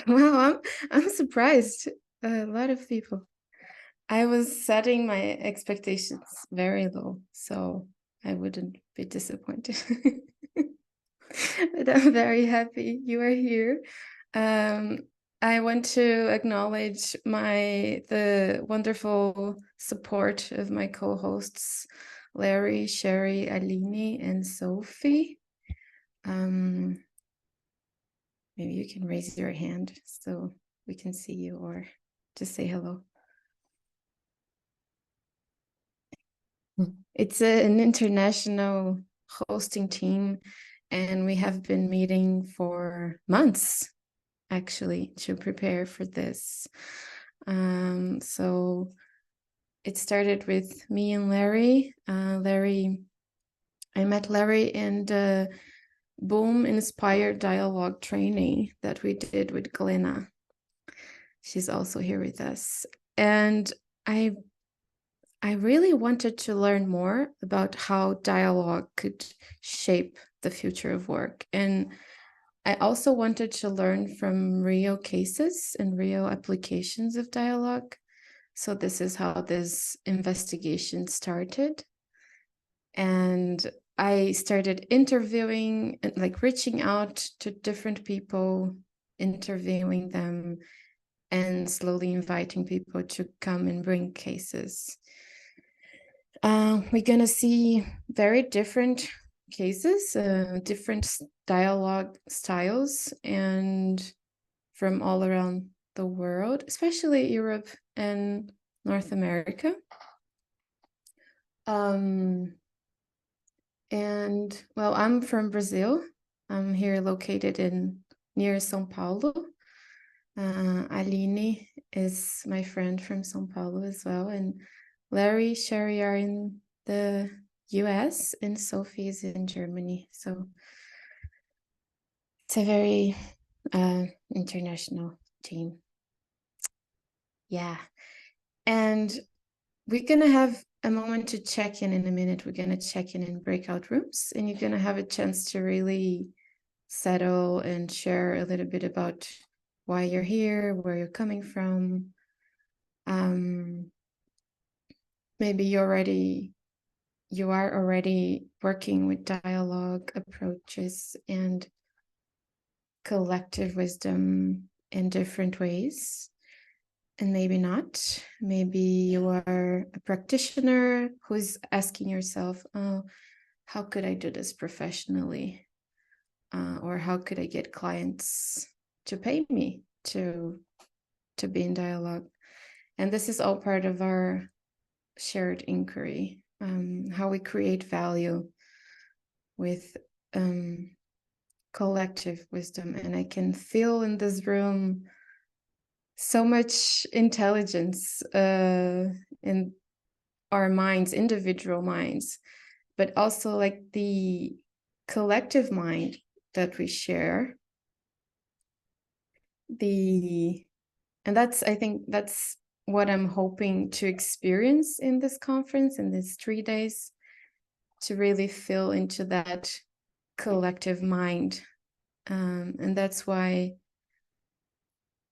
Wow, I'm surprised. A lot of people. I was setting my expectations very low, so I wouldn't be disappointed. But I'm very happy you are here. Um, I want to acknowledge the wonderful support of my co-hosts, Larry, Sherry, Aline, and Sophie. Maybe you can raise your hand so we can see you, or just say hello. It's an international hosting team, and we have been meeting for months actually to prepare for this. So it started with me and Larry. I met Larry in the Boom Inspired Dialogue training that we did with Glenna. She's also here with us. And I really wanted to learn more about how dialogue could shape the future of work. And I also wanted to learn from real cases and real applications of dialogue. So this is how this investigation started. And I started interviewing and like reaching out to different people, interviewing them, and slowly inviting people to come and bring cases. We're going to see very different cases, different dialogue styles, and from all around the world, especially Europe and North America. And well, I'm from Brazil. I'm here located near São Paulo. Aline is my friend from São Paulo as well. And Larry, Sherry are in the US and Sophie is in Germany. So it's a very international team. Yeah. And we're going to have a moment to check in a minute. We're going to check in breakout rooms, and you're going to have a chance to really settle and share a little bit about why you're here, where you're coming from. Maybe you are already working with dialogue approaches and collective wisdom in different ways. And maybe not. Maybe you are a practitioner who's asking yourself, oh, how could I do this professionally? Or how could I get clients to pay me to be in dialogue? And this is all part of our shared inquiry, how we create value with collective wisdom. And I can feel in this room so much intelligence in our minds, individual minds, but also like the collective mind that we share. And I think that's what I'm hoping to experience in this conference, in these 3 days, to really feel into that collective mind. And that's why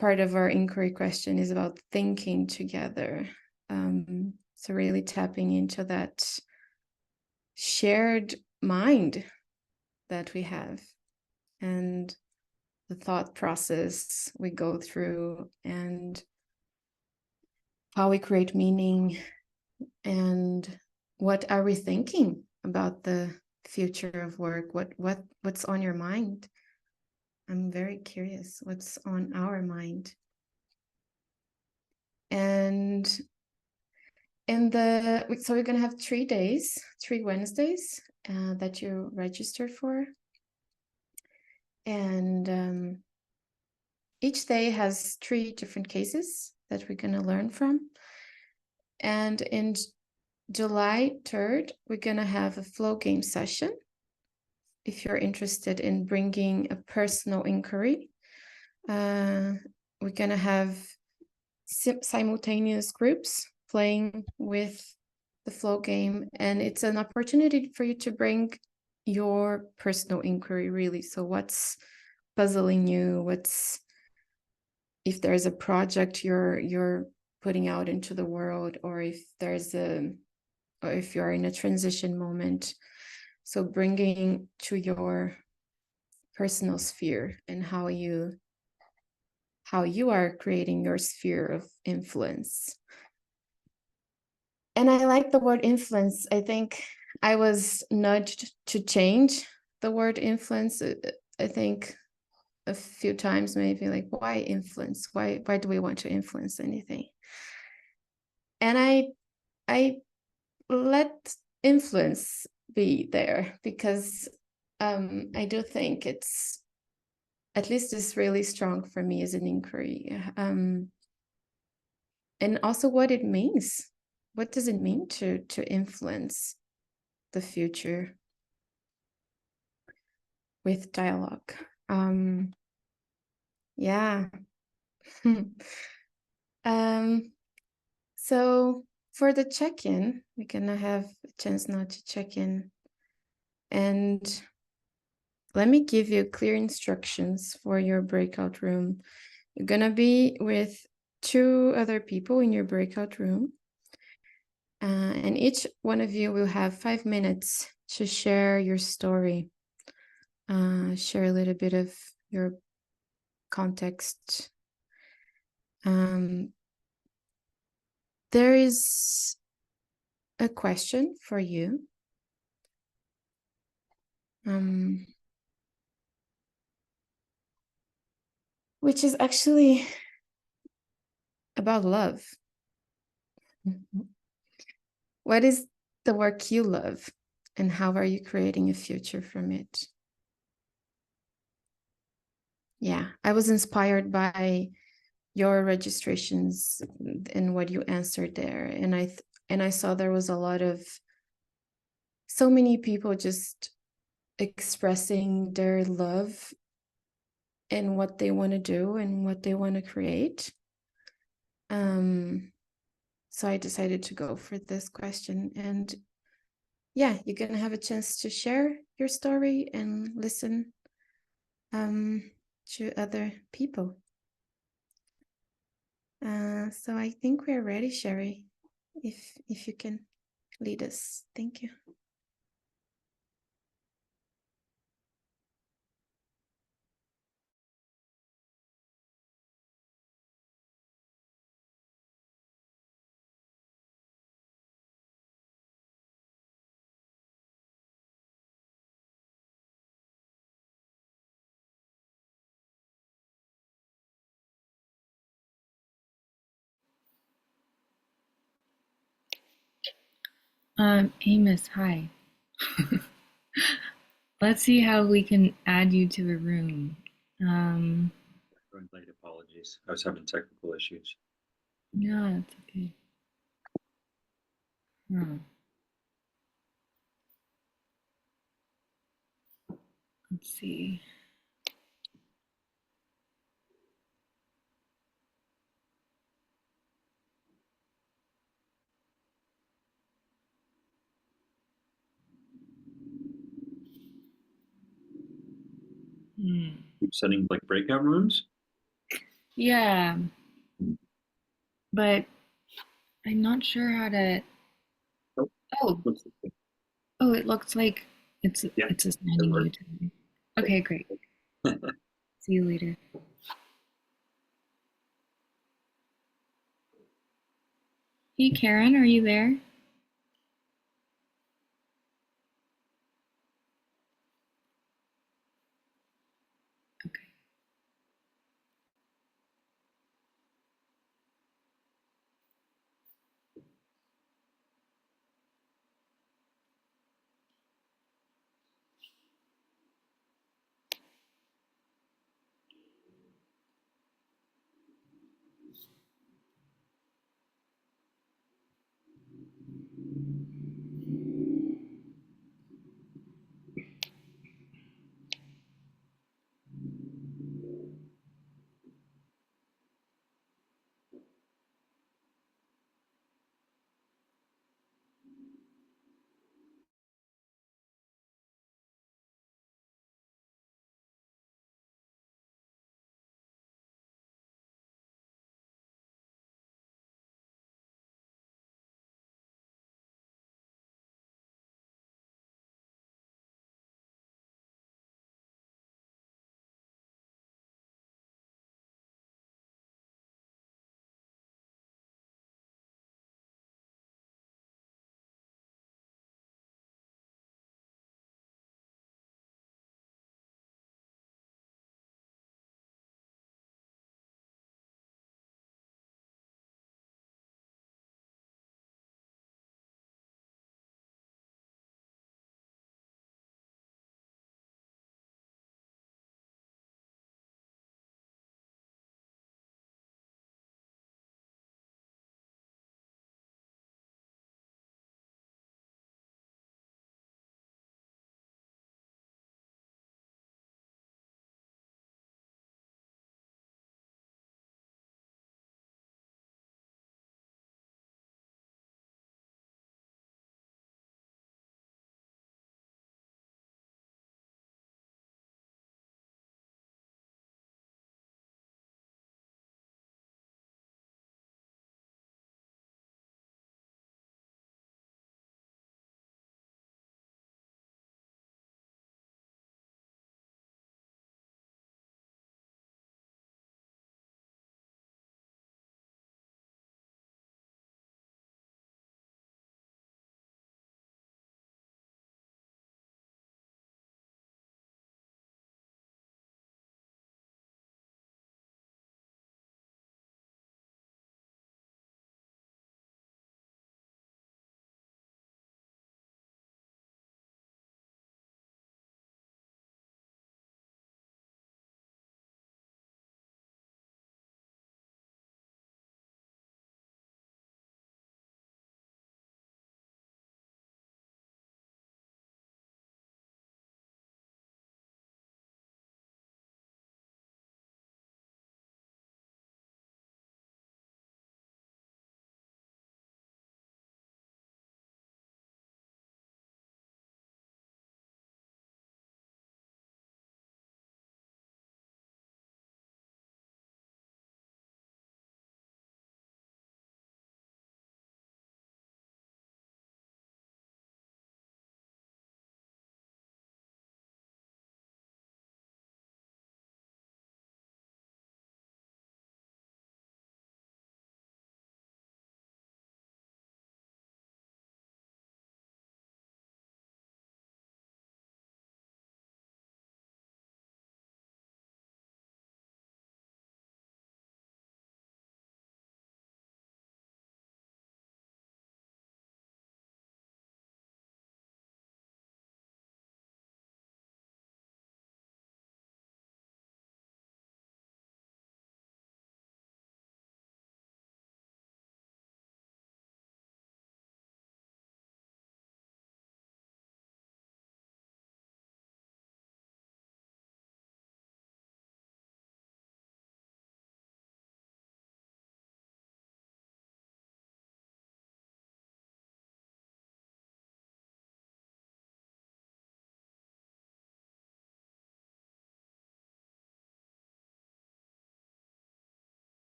part of our inquiry question is about thinking together. So really tapping into that shared mind that we have and the thought process we go through and how we create meaning and what are we thinking about the future of work. What's on your mind? I'm very curious what's on our mind. And so we're going to have 3 days, 3 Wednesdays that you registered for. And each day has 3 different cases that we're going to learn from. And in July 3rd, we're going to have a flow game session. If you're interested in bringing a personal inquiry, we're going to have simultaneous groups playing with the flow game. And it's an opportunity for you to bring your personal inquiry, really. So what's puzzling you? What's if there's a project you're putting out into the world, or if you're in a transition moment. So bringing to your personal sphere and how you are creating your sphere of influence. And I like the word influence. I think I was nudged to change the word influence. I think a few times, maybe, like, why influence? Why do we want to influence anything? And I let influence be there, because I do think it's, at least it's really strong for me as an inquiry. And also what it means. What does it mean to influence the future with dialogue? Yeah. So for the check-in, we're gonna have a chance now to check in. And let me give you clear instructions for your breakout room. You're gonna be with 2 other people in your breakout room. And each one of you will have 5 minutes to share your story, share a little bit of your context. There is a question for you. Which is actually about love. What is the work you love, and how are you creating a future from it? Yeah, I was inspired by your registrations and what you answered there, and I saw there was a lot of, so many people just expressing their love and what they want to do and what they want to create. So I decided to go for this question. And yeah, you're gonna have a chance to share your story and listen to other people. So I think we're ready, Sherry, if you can lead us. Thank you. Amos, hi. Let's see how we can add you to the room. Late apologies. I was having technical issues. Yeah, it's okay. Let's see. Setting like breakout rooms? Yeah, but I'm not sure how to. Oh, oh, it looks like it's assigning you to me. Okay, great. See you later. Hey, Karen, are you there? Okay.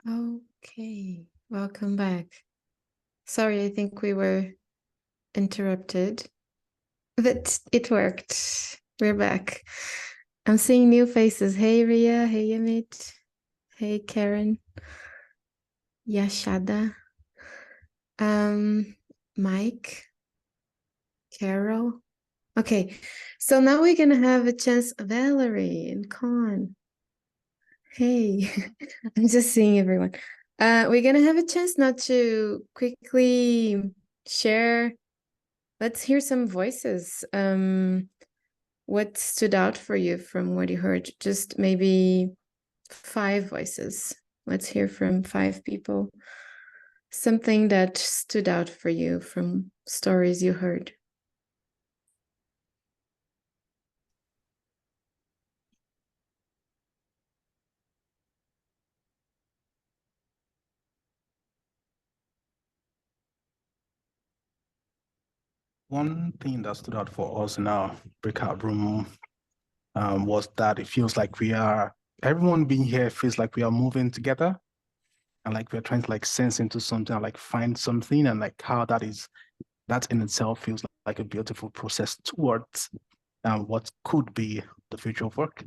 Okay, welcome back. Sorry, I think we were interrupted, but it worked. We're back. I'm seeing new faces. Hey, Ria. Hey, Amit. Hey, Karen. Yashada. Mike. Carol. Okay, so now we're gonna have a chance. Valerie and Con. Hey, I'm just seeing everyone. We're gonna have a chance now to quickly share. Let's hear some voices. What stood out for you from what you heard? Just maybe 5 voices. Let's hear from 5 people. Something that stood out for you from stories you heard. One thing that stood out for us in our breakout room was that it feels like everyone being here feels like we are moving together, and like we're trying to like sense into something, and like find something, and like how that in itself feels like a beautiful process towards what could be the future of work.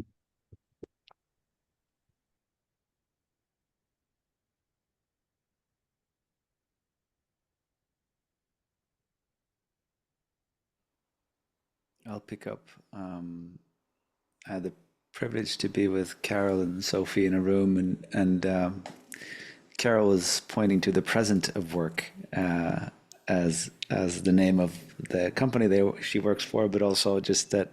I'll pick up. I had the privilege to be with Carol and Sophie in a room, and Carol was pointing to the present of work as the name of the company she works for, but also just that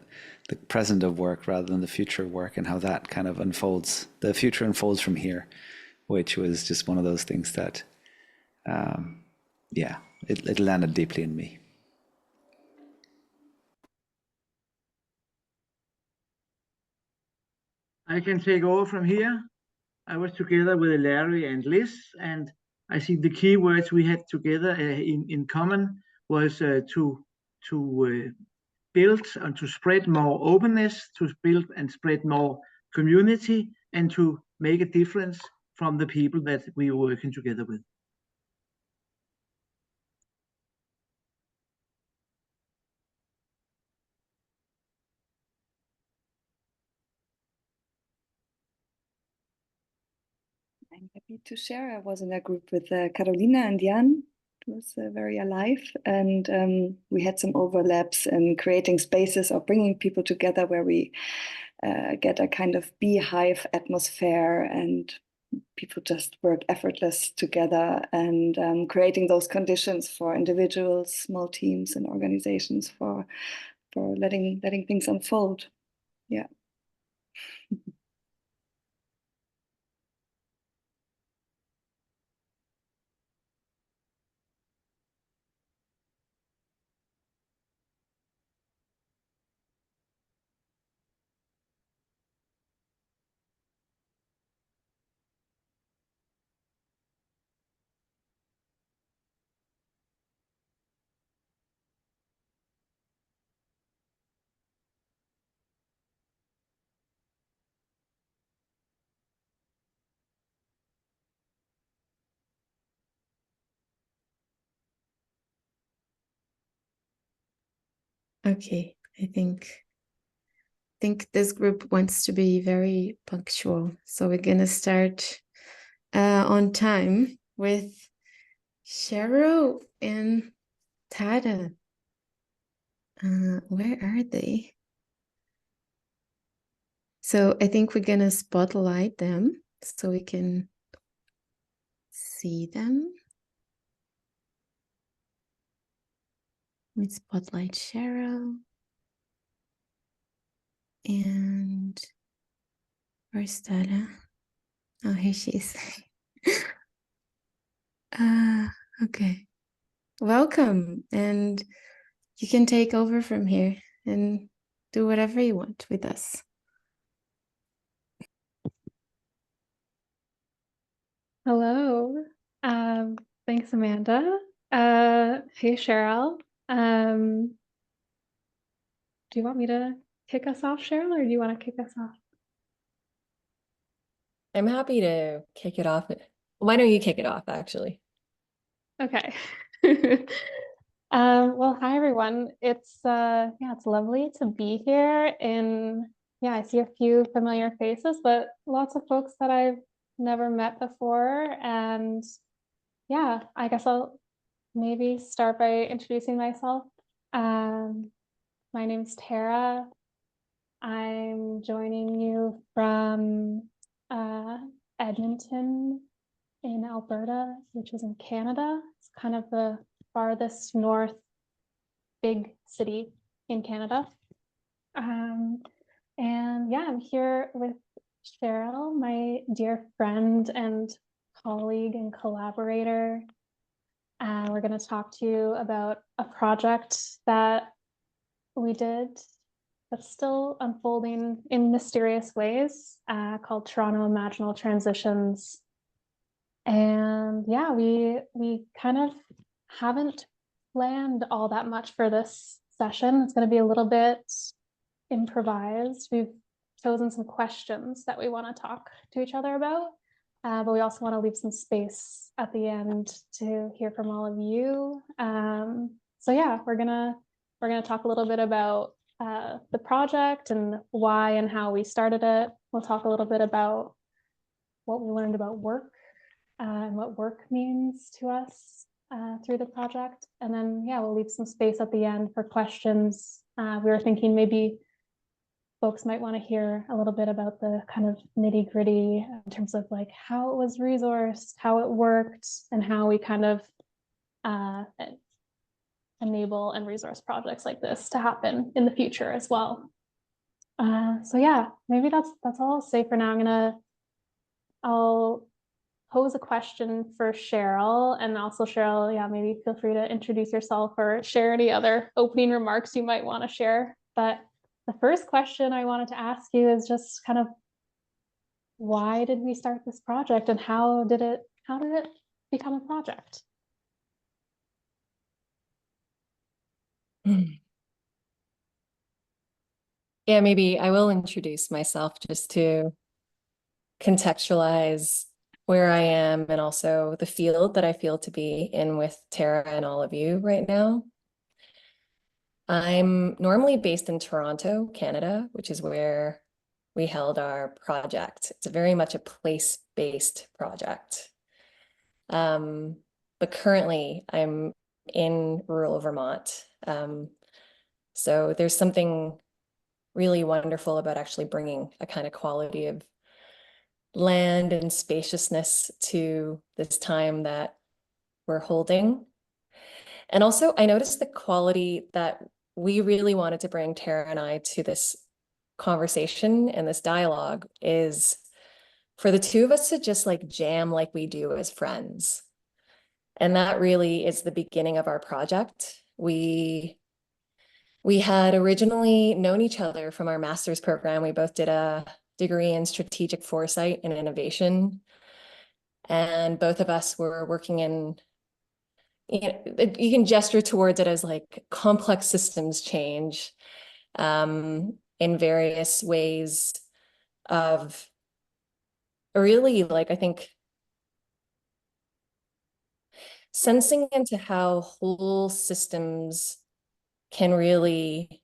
the present of work rather than the future of work, and how that kind of unfolds. The future unfolds from here, which was just one of those things that, yeah, it landed deeply in me. I can take over from here. I was together with Larry and Liz, and I think the key words we had together in common was to build and to spread more openness, to build and spread more community, and to make a difference from the people that we were working together with. I'm happy to share. I was in a group with Carolina and Jan. It was very alive, and we had some overlaps in creating spaces or bringing people together where we get a kind of beehive atmosphere, and people just work effortless together, and creating those conditions for individuals, small teams, and organizations for letting things unfold. Yeah. Okay, I think this group wants to be very punctual, so we're gonna start on time with Cheryl and Tada. Where are they? So I think we're gonna spotlight them so we can see them. Let me spotlight Cheryl. And where's Tada? Oh, here she is. Okay. Welcome. And you can take over from here and do whatever you want with us. Hello. Thanks, Amanda. Hey, Cheryl. Do you want me to kick us off, Cheryl, or do you want to kick us off? I'm happy to kick it off why don't you kick it off, actually? Okay. Well, hi everyone. It's it's lovely to be here. Yeah, I see a few familiar faces, but lots of folks that I've never met before. And yeah, I guess I'll maybe start by introducing myself. My name's Tara. I'm joining you from Edmonton in Alberta, which is in Canada. It's kind of the farthest north big city in Canada. And yeah, I'm here with Cheryl, my dear friend and colleague and collaborator. We're going to talk to you about a project that we did that's still unfolding in mysterious ways, called Toronto Imaginal Transitions. And yeah, we kind of haven't planned all that much for this session. It's going to be a little bit improvised. We've chosen some questions that we want to talk to each other about, but we also want to leave some space at the end to hear from all of you. So yeah, we're gonna talk a little bit about the project and why and how we started it. We'll talk a little bit about what we learned about work and what work means to us through the project. And then, yeah, we'll leave some space at the end for questions. We were thinking maybe folks might want to hear a little bit about the kind of nitty gritty in terms of like how it was resourced, how it worked, and how we kind of enable and resource projects like this to happen in the future as well. So yeah, maybe that's all I'll say for now. I'll pose a question for Cheryl, and also Cheryl, yeah, maybe feel free to introduce yourself or share any other opening remarks you might want to share. But the first question I wanted to ask you is just kind of, why did we start this project, and how did it become a project? Yeah, maybe I will introduce myself just to contextualize where I am and also the field that I feel to be in with Tara and all of you right now. I'm normally based in Toronto, Canada, which is where we held our project. It's very much a place-based project. But currently I'm in rural Vermont. So there's something really wonderful about actually bringing a kind of quality of land and spaciousness to this time that we're holding. And also, I noticed the quality that we really wanted to bring, Tara and I, to this conversation and this dialogue is for the two of us to just like jam like we do as friends. And that really is the beginning of our project. We had originally known each other from our master's program. We both did a degree in strategic foresight and innovation. And both of us were working in, you can gesture towards it as like complex systems change in various ways of really, like, I think, sensing into how whole systems can really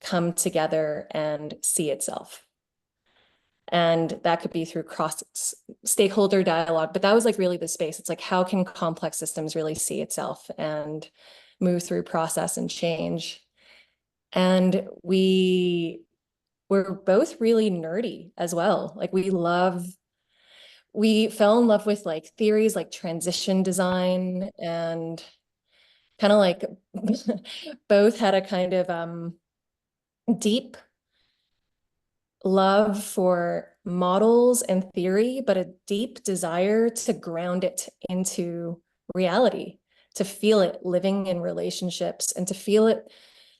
come together and see itself. And that could be through cross stakeholder dialogue, but that was like really the space. It's like, how can complex systems really see itself and move through process and change? And we were both really nerdy as well. Like we fell in love with like theories like transition design, and kind of like both had a kind of deep love for models and theory, but a deep desire to ground it into reality, to feel it living in relationships, and to feel it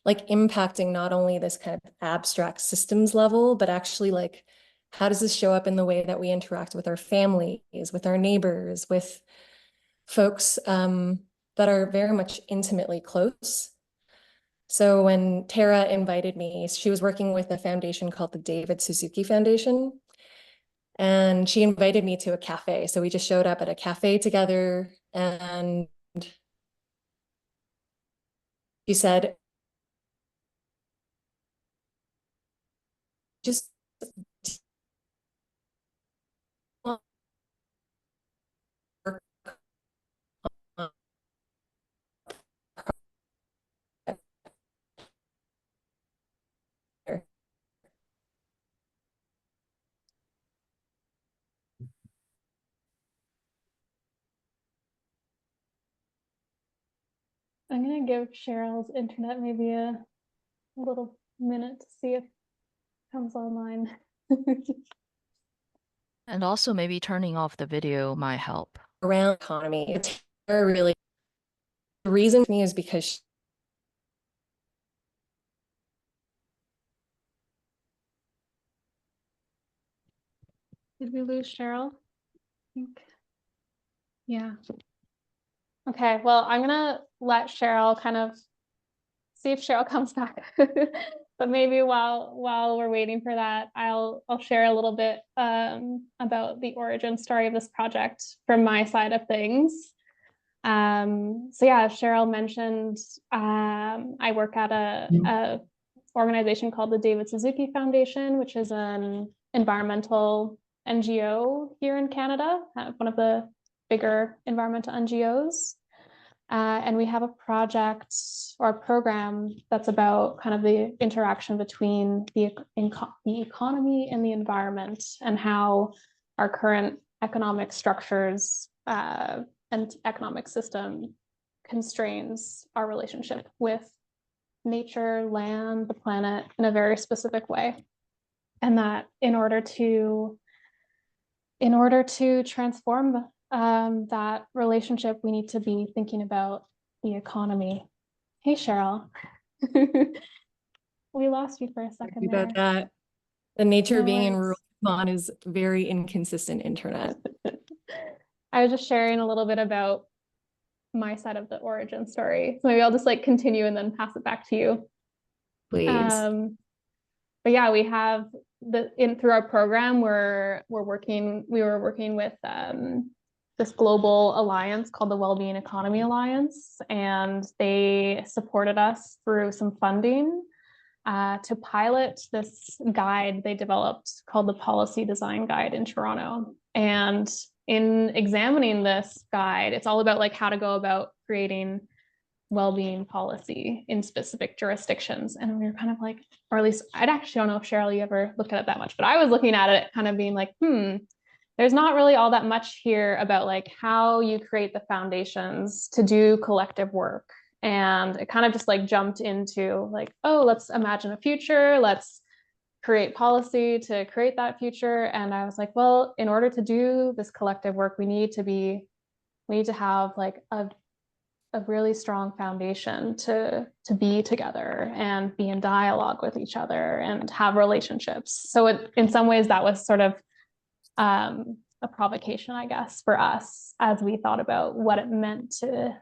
like impacting not only this kind of abstract systems level, but actually like, how does this show up in the way that we interact with our families, with our neighbors, with folks that are very much intimately close? So when Tara invited me, she was working with a foundation called the David Suzuki Foundation. And she invited me to a cafe. So we just showed up at a cafe together, and she said, just work on her. I'm gonna give Cheryl's internet maybe a little minute to see if it comes online. And also maybe turning off the video might help. Around economy. It's really, the reason for me is because Did we lose Cheryl? I think. Yeah. Okay, well, I'm gonna let Cheryl kind of see if Cheryl comes back. But maybe while we're waiting for that, I'll share a little bit about the origin story of this project from my side of things. So yeah, Cheryl mentioned I work at a organization called the David Suzuki Foundation, which is an environmental NGO here in Canada, one of the bigger environmental NGOs. And we have a project or a program that's about kind of the interaction between the economy and the environment, and how our current economic structures and economic system constrains our relationship with nature, land, the planet in a very specific way. And that in order to transform that relationship, we need to be thinking about the economy. Hey, Cheryl. We lost you for a second there. about that. The nature No of being in worries. rural Vermont is very inconsistent internet. I was just sharing a little bit about my side of the origin story. So maybe I'll just like continue and then pass it back to you. Please. But yeah, we have through our program, we were working with this global alliance called the Wellbeing Economy Alliance, and they supported us through some funding to pilot this guide they developed called the Policy Design Guide in Toronto. And in examining this guide, it's all about like how to go about creating well-being policy in specific jurisdictions. And we were kind of like, or at least I actually don't know if Cheryl, you ever looked at it that much, but I was looking at it kind of being like, there's not really all that much here about like how you create the foundations to do collective work. And it kind of just like jumped into like, oh, let's imagine a future. Let's create policy to create that future. And I was like, well, in order to do this collective work, we need to have like a really strong foundation to be together and be in dialogue with each other and have relationships. So in some ways that was sort of a provocation, I guess, for us as we thought about what it meant to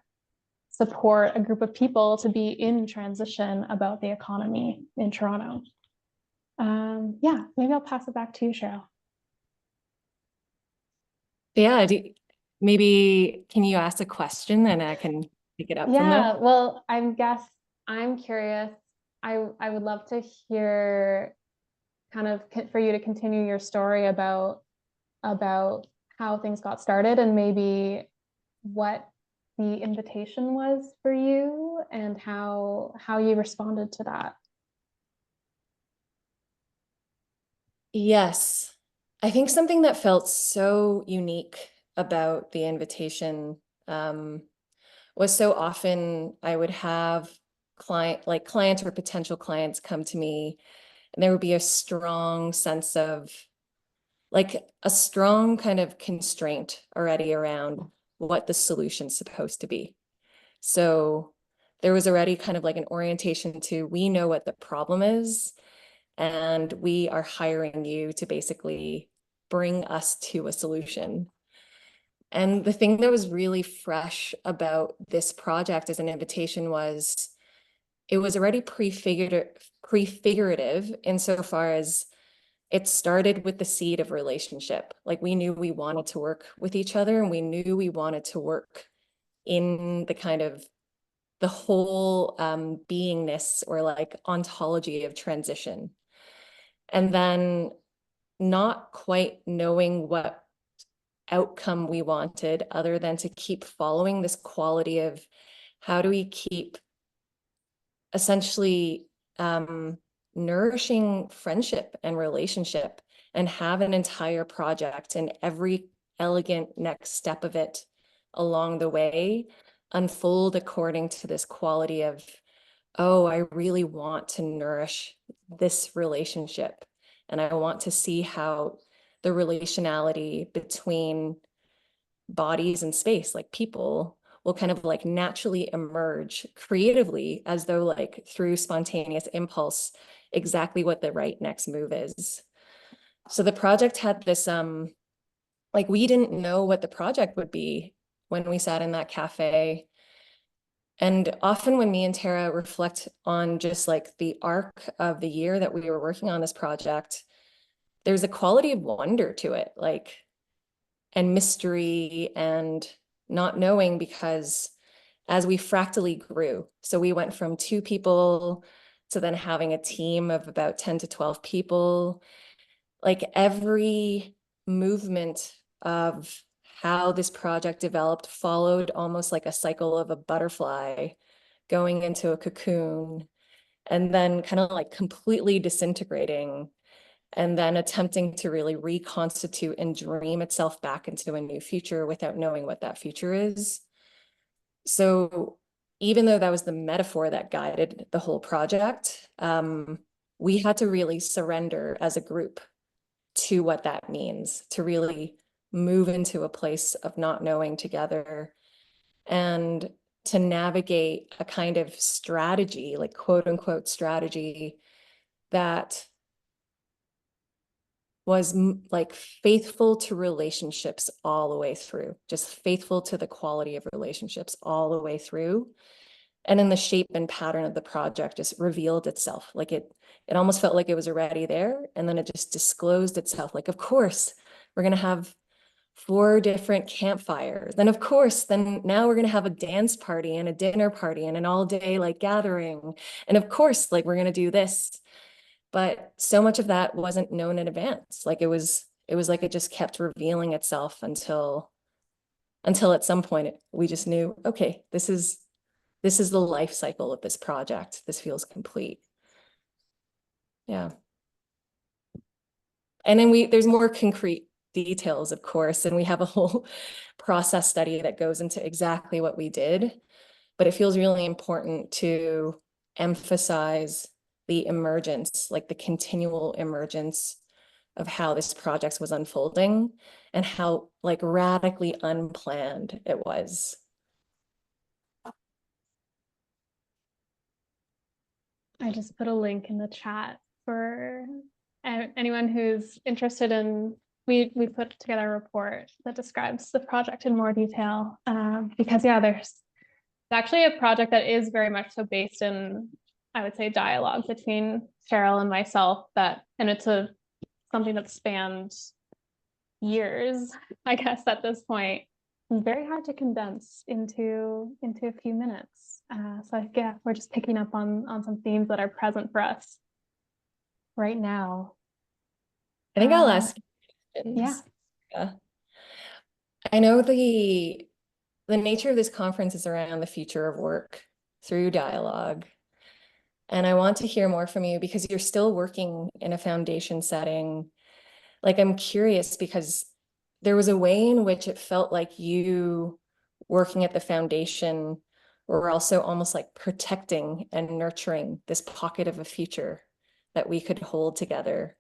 support a group of people to be in transition about the economy in Toronto. Yeah, maybe I'll pass it back to you, Cheryl. Yeah, maybe can you ask a question and I can pick it up from there? Yeah, well, I'm curious. I would love to hear kind of for you to continue your story about how things got started and maybe what the invitation was for you and how you responded to that. Yes, I think something that felt so unique about the invitation was so often I would have clients or potential clients come to me, and there would be a strong sense of like a strong kind of constraint already around what the solution's supposed to be. So there was already kind of like an orientation to, we know what the problem is, and we are hiring you to basically bring us to a solution. And the thing that was really fresh about this project as an invitation was it was already prefigurative insofar as it started with the seed of relationship. Like we knew we wanted to work with each other, and we knew we wanted to work in the kind of the whole beingness or like ontology of transition. And then not quite knowing what outcome we wanted other than to keep following this quality of how do we keep essentially nourishing friendship and relationship and have an entire project and every elegant next step of it along the way unfold according to this quality of, oh, I really want to nourish this relationship. And I want to see how the relationality between bodies and space, like people, will kind of like naturally emerge creatively as though like through spontaneous impulse, exactly what the right next move is. So the project had this, like we didn't know what the project would be when we sat in that cafe. And often when me and Tara reflect on just like the arc of the year that we were working on this project, there's a quality of wonder to it, like, and mystery and not knowing, because as we fractally grew, so we went from 2 people to then having a team of about 10 to 12 people, like every movement of how this project developed followed almost like a cycle of a butterfly going into a cocoon and then kind of like completely disintegrating and then attempting to really reconstitute and dream itself back into a new future without knowing what that future is. So even though that was the metaphor that guided the whole project, we had to really surrender as a group to what that means, to really move into a place of not knowing together and to navigate a kind of strategy, like quote unquote strategy, that was like faithful to relationships all the way through, just faithful to the quality of relationships all the way through. And then the shape and pattern of the project just revealed itself. Like it almost felt like it was already there. And then it just disclosed itself. Like, of course, we're going to have 4 different campfires. Then of course, then now we're going to have a dance party and a dinner party and an all day like gathering. And of course, like we're going to do this. But so much of that wasn't known in advance. Like it was like it just kept revealing itself until at some point we just knew, okay, this is the life cycle of this project. This feels complete. Yeah. And then there's more concrete details, of course, and we have a whole process study that goes into exactly what we did, but it feels really important to emphasize the emergence, like the continual emergence of how this project was unfolding and how like radically unplanned it was. I just put a link in the chat for anyone who's interested in, we put together a report that describes the project in more detail, because yeah, there's actually a project that is very much so based in, I would say, dialogue between Cheryl and myself, and it's something that spanned years, I guess, at this point. Very hard to condense into a few minutes. So yeah, we're just picking up on some themes that are present for us right now. I think I'll ask questions. Yeah. I know the nature of this conference is around the future of work through dialogue. And I want to hear more from you because you're still working in a foundation setting. Like, I'm curious because there was a way in which it felt like you working at the foundation were also almost like protecting and nurturing this pocket of a future that we could hold together.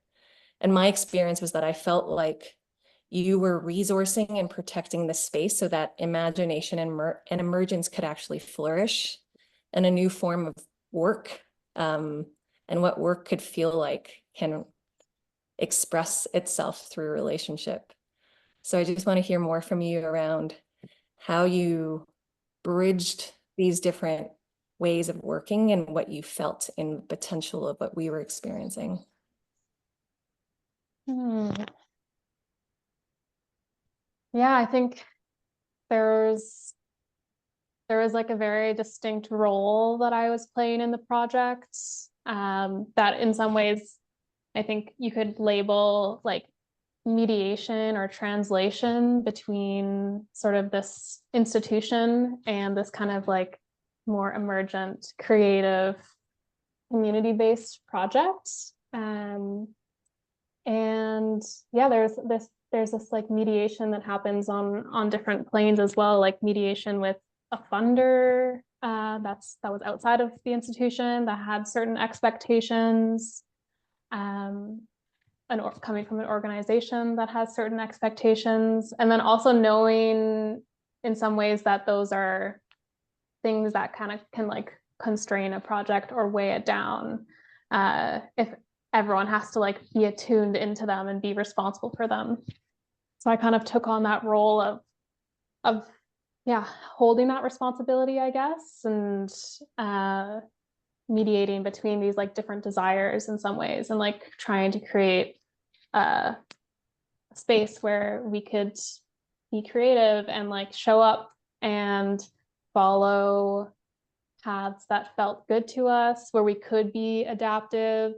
And my experience was that I felt like you were resourcing and protecting the space so that imagination and emergence could actually flourish, and a new form of work, and what work could feel like can express itself through relationship. So I just want to hear more from you around how you bridged these different ways of working and what you felt in the potential of what we were experiencing. Yeah, I think there was like a very distinct role that I was playing in the project, that in some ways I think you could label like mediation or translation between sort of this institution and this kind of like more emergent, creative, community-based project. And yeah, there's this like mediation that happens on different planes as well, like mediation with a funder that was outside of the institution that had certain expectations, coming from an organization that has certain expectations, and then also knowing in some ways that those are things that kind of can like constrain a project or weigh it down, if everyone has to like be attuned into them and be responsible for them. So I kind of took on that role of yeah, holding that responsibility, I guess, and mediating between these like different desires in some ways, and like trying to create a space where we could be creative and like show up and follow paths that felt good to us, where we could be adaptive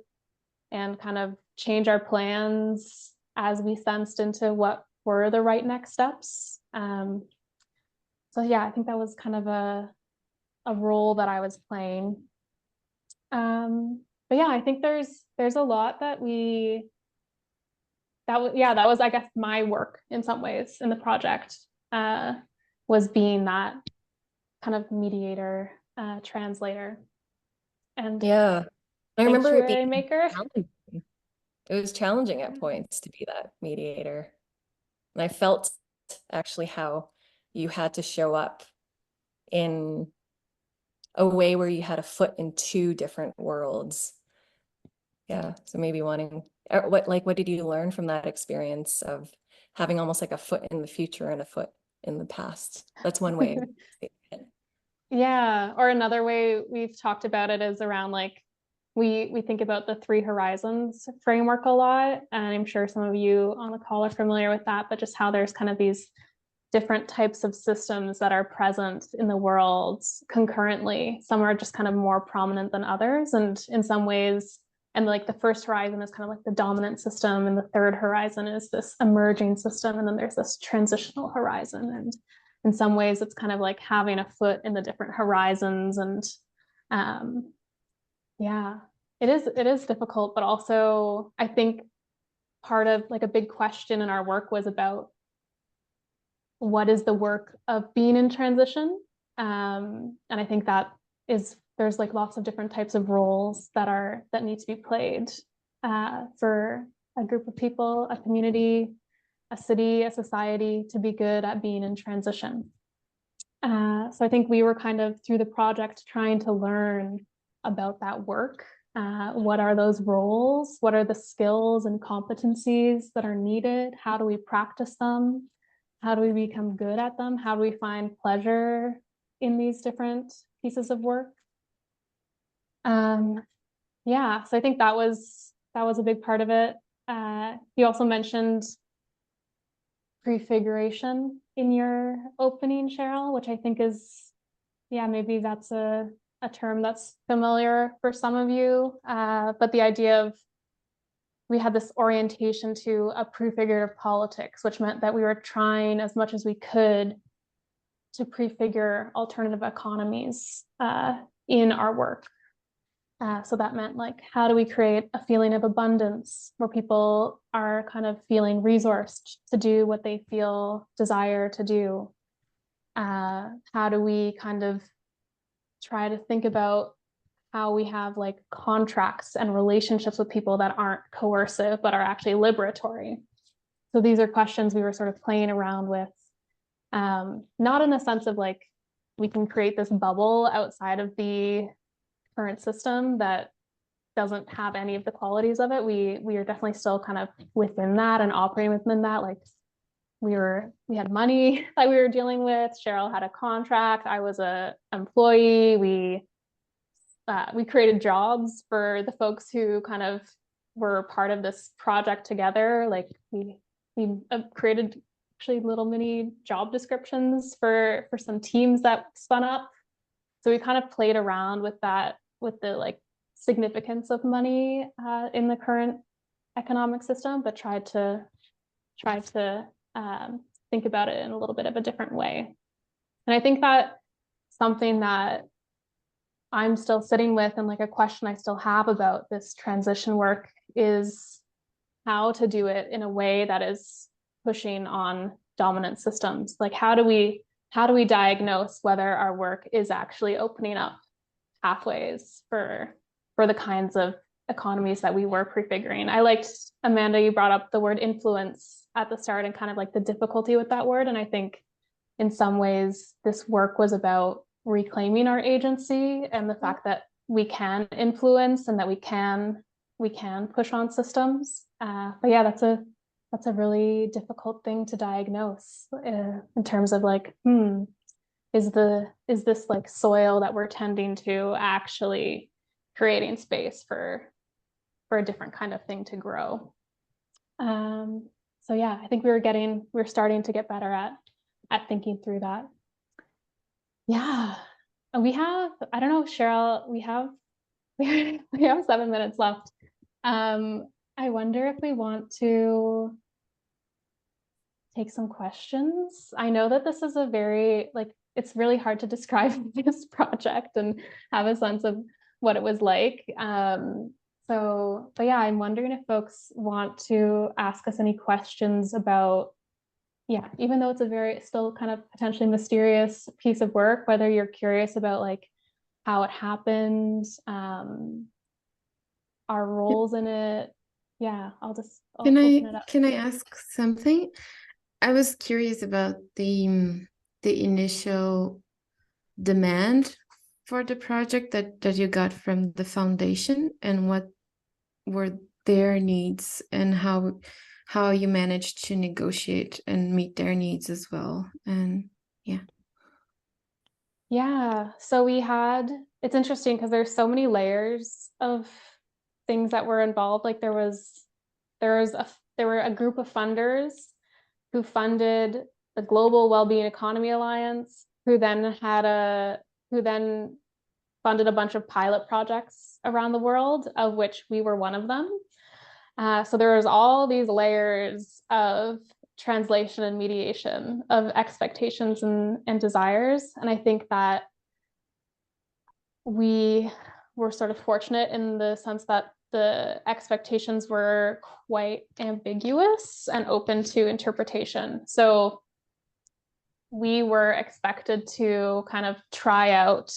and kind of change our plans as we sensed into what were the right next steps. So yeah, I think that was kind of a role that I was playing. But yeah, I think there's a lot that that was I guess my work in some ways in the project, was being that kind of mediator, translator, and Yeah. I thanks, remember it being maker. challenging. It was challenging at points to be that mediator. And I felt actually how you had to show up in a way where you had a foot in two different worlds. Yeah. So maybe what did you learn from that experience of having almost like a foot in the future and a foot in the past? That's one way. Yeah, or another way we've talked about it is around like we think about the 3 horizons framework a lot, and I'm sure some of you on the call are familiar with that, but just how there's kind of these different types of systems that are present in the world concurrently. Some are just kind of more prominent than others, and in some ways, and like the first horizon is kind of like the dominant system, and the third horizon is this emerging system, and then there's this transitional horizon. And in some ways, it's kind of like having a foot in the different horizons. And yeah, it is difficult, but also I think part of like a big question in our work was about what is the work of being in transition. And I think there's like lots of different types of roles that need to be played, for a group of people, a community, a city, a society to be good at being in transition. So I think we were kind of through the project trying to learn about that work. What are those roles? What are the skills and competencies that are needed? How do we practice them? How do we become good at them? How do we find pleasure in these different pieces of work? Yeah, so I think that was a big part of it. You also mentioned prefiguration in your opening, Cheryl, which I think is, yeah, maybe that's a term that's familiar for some of you, but the idea of we had this orientation to a prefigurative politics, which meant that we were trying as much as we could to prefigure alternative economies in our work. So that meant like, how do we create a feeling of abundance where people are kind of feeling resourced to do what they feel desire to do? How do we kind of try to think about how we have like contracts and relationships with people that aren't coercive, but are actually liberatory? So these are questions we were sort of playing around with, not in the sense of like, we can create this bubble outside of the current system that doesn't have any of the qualities of it. We are definitely still kind of within that and operating within that. Like we had money that we were dealing with. Cheryl had a contract. I was an employee. We created jobs for the folks who kind of were part of this project together. Like we created actually little mini job descriptions for some teams that spun up. So we kind of played around with that, with the like significance of money in the current economic system, but tried to think about it in a little bit of a different way. And I think that something that I'm still sitting with, and like a question I still have about this transition work, is how to do it in a way that is pushing on dominant systems. Like how do we diagnose whether our work is actually opening up pathways for the kinds of economies that we were prefiguring? I liked, Amanda, you brought up the word influence at the start and kind of like the difficulty with that word. And I think in some ways this work was about reclaiming our agency and the fact that we can influence and that we can push on systems. But yeah, that's a really difficult thing to diagnose in terms of like, is this like soil that we're tending to actually creating space for a different kind of thing to grow? So yeah, I think we're starting to get better at thinking through that. Yeah, we have, I don't know, Cheryl, we have 7 minutes left. I wonder if we want to take some questions. I know that this is a very, like, it's really hard to describe this project and have a sense of what it was like. But yeah, I'm wondering if folks want to ask us any questions about, yeah, even though it's a very still kind of potentially mysterious piece of work, whether you're curious about like how it happened, our roles in it. Yeah, I'll open it up. Can I ask something? I was curious about the initial demand for the project that you got from the foundation, and what were their needs, and how you managed to negotiate and meet their needs as well. And yeah, so it's interesting because there's so many layers of things that were involved. Like there were a group of funders who funded the Global Wellbeing Economy Alliance, who then funded a bunch of pilot projects around the world, of which we were one of them. So there was all these layers of translation and mediation of expectations and desires. And I think that we were sort of fortunate in the sense that the expectations were quite ambiguous and open to interpretation. So we were expected to kind of try out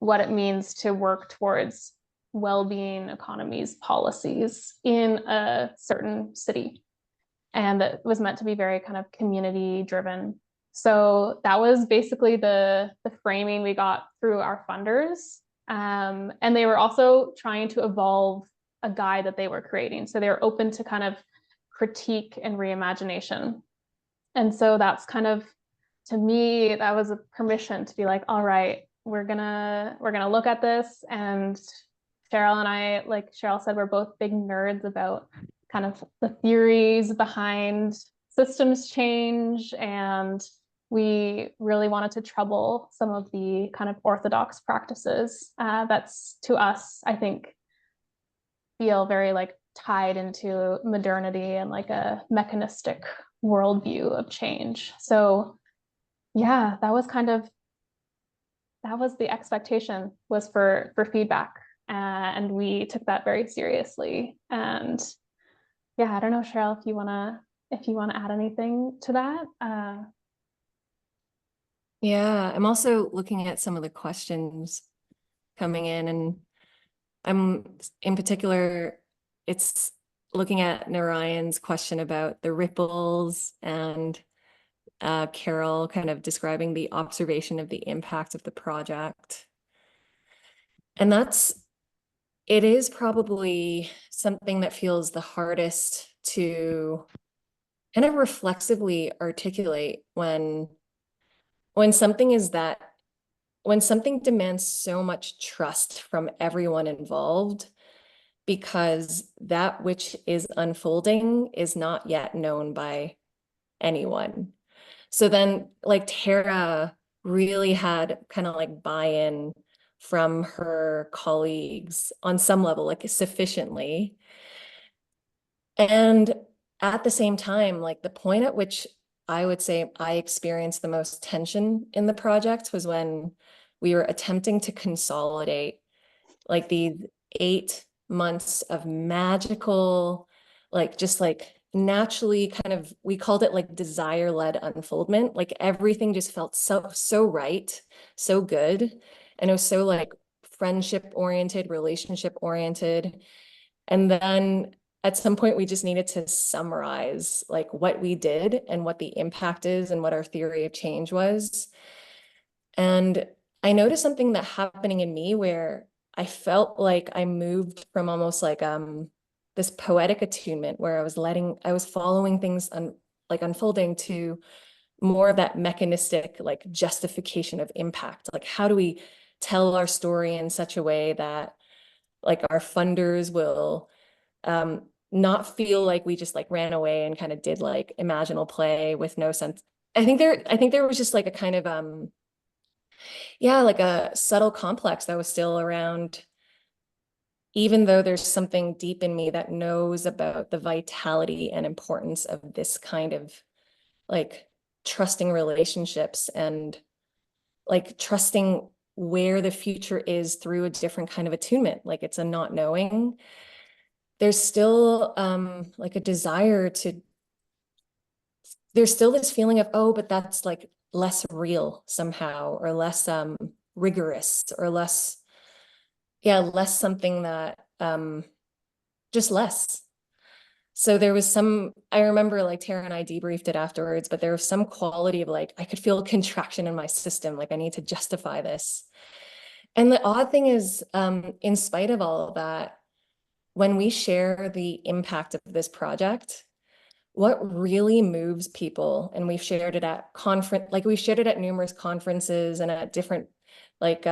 what it means to work towards well-being economies policies in a certain city. And that was meant to be very kind of community driven. So that was basically the framing we got through our funders. And they were also trying to evolve a guide that they were creating. So they were open to kind of critique and reimagination. And so that's kind of, to me, that was a permission to be like, all right, we're gonna look at this. And Cheryl and I, like Cheryl said, we're both big nerds about kind of the theories behind systems change, and we really wanted to trouble some of the kind of orthodox practices that's, to us, I think, feel very like tied into modernity and like a mechanistic worldview of change. So yeah, that was the expectation, was for feedback, and we took that very seriously. And yeah, I don't know, Cheryl, if you wanna add anything to that. Yeah, I'm also looking at some of the questions coming in, and I'm in particular, it's looking at Narayan's question about the ripples, and Carol kind of describing the observation of the impact of the project. And it is probably something that feels the hardest to kind of reflexively articulate when something demands so much trust from everyone involved, because that which is unfolding is not yet known by anyone. So then like Tara really had kind of like buy-in from her colleagues on some level, like sufficiently. And at the same time, like the point at which I would say I experienced the most tension in the project was when we were attempting to consolidate like these 8 months of magical, like just like naturally kind of, we called it like desire-led unfoldment. Like everything just felt so right, so good. And it was so like friendship oriented, relationship oriented. And then at some point we just needed to summarize like what we did and what the impact is and what our theory of change was. And I noticed something that happening in me where I felt like I moved from almost like this poetic attunement where I was following things like unfolding to more of that mechanistic like justification of impact. Like how do we tell our story in such a way that like our funders will not feel like we just like ran away and kind of did like imaginal play with no sense. I think there was just like a kind of yeah, like a subtle complex that was still around, even though there's something deep in me that knows about the vitality and importance of this kind of like trusting relationships and like trusting where the future is through a different kind of attunement. Like it's a not knowing. There's still like a desire to, there's still this feeling of, oh, but that's like less real somehow, or less rigorous, or less, yeah, less something that just less. So there was some, I remember like Tara and I debriefed it afterwards, but there was some quality of like, I could feel a contraction in my system. Like I need to justify this. And the odd thing is, in spite of all of that, when we share the impact of this project, what really moves people, and we've shared it at we've shared it at numerous conferences and at different like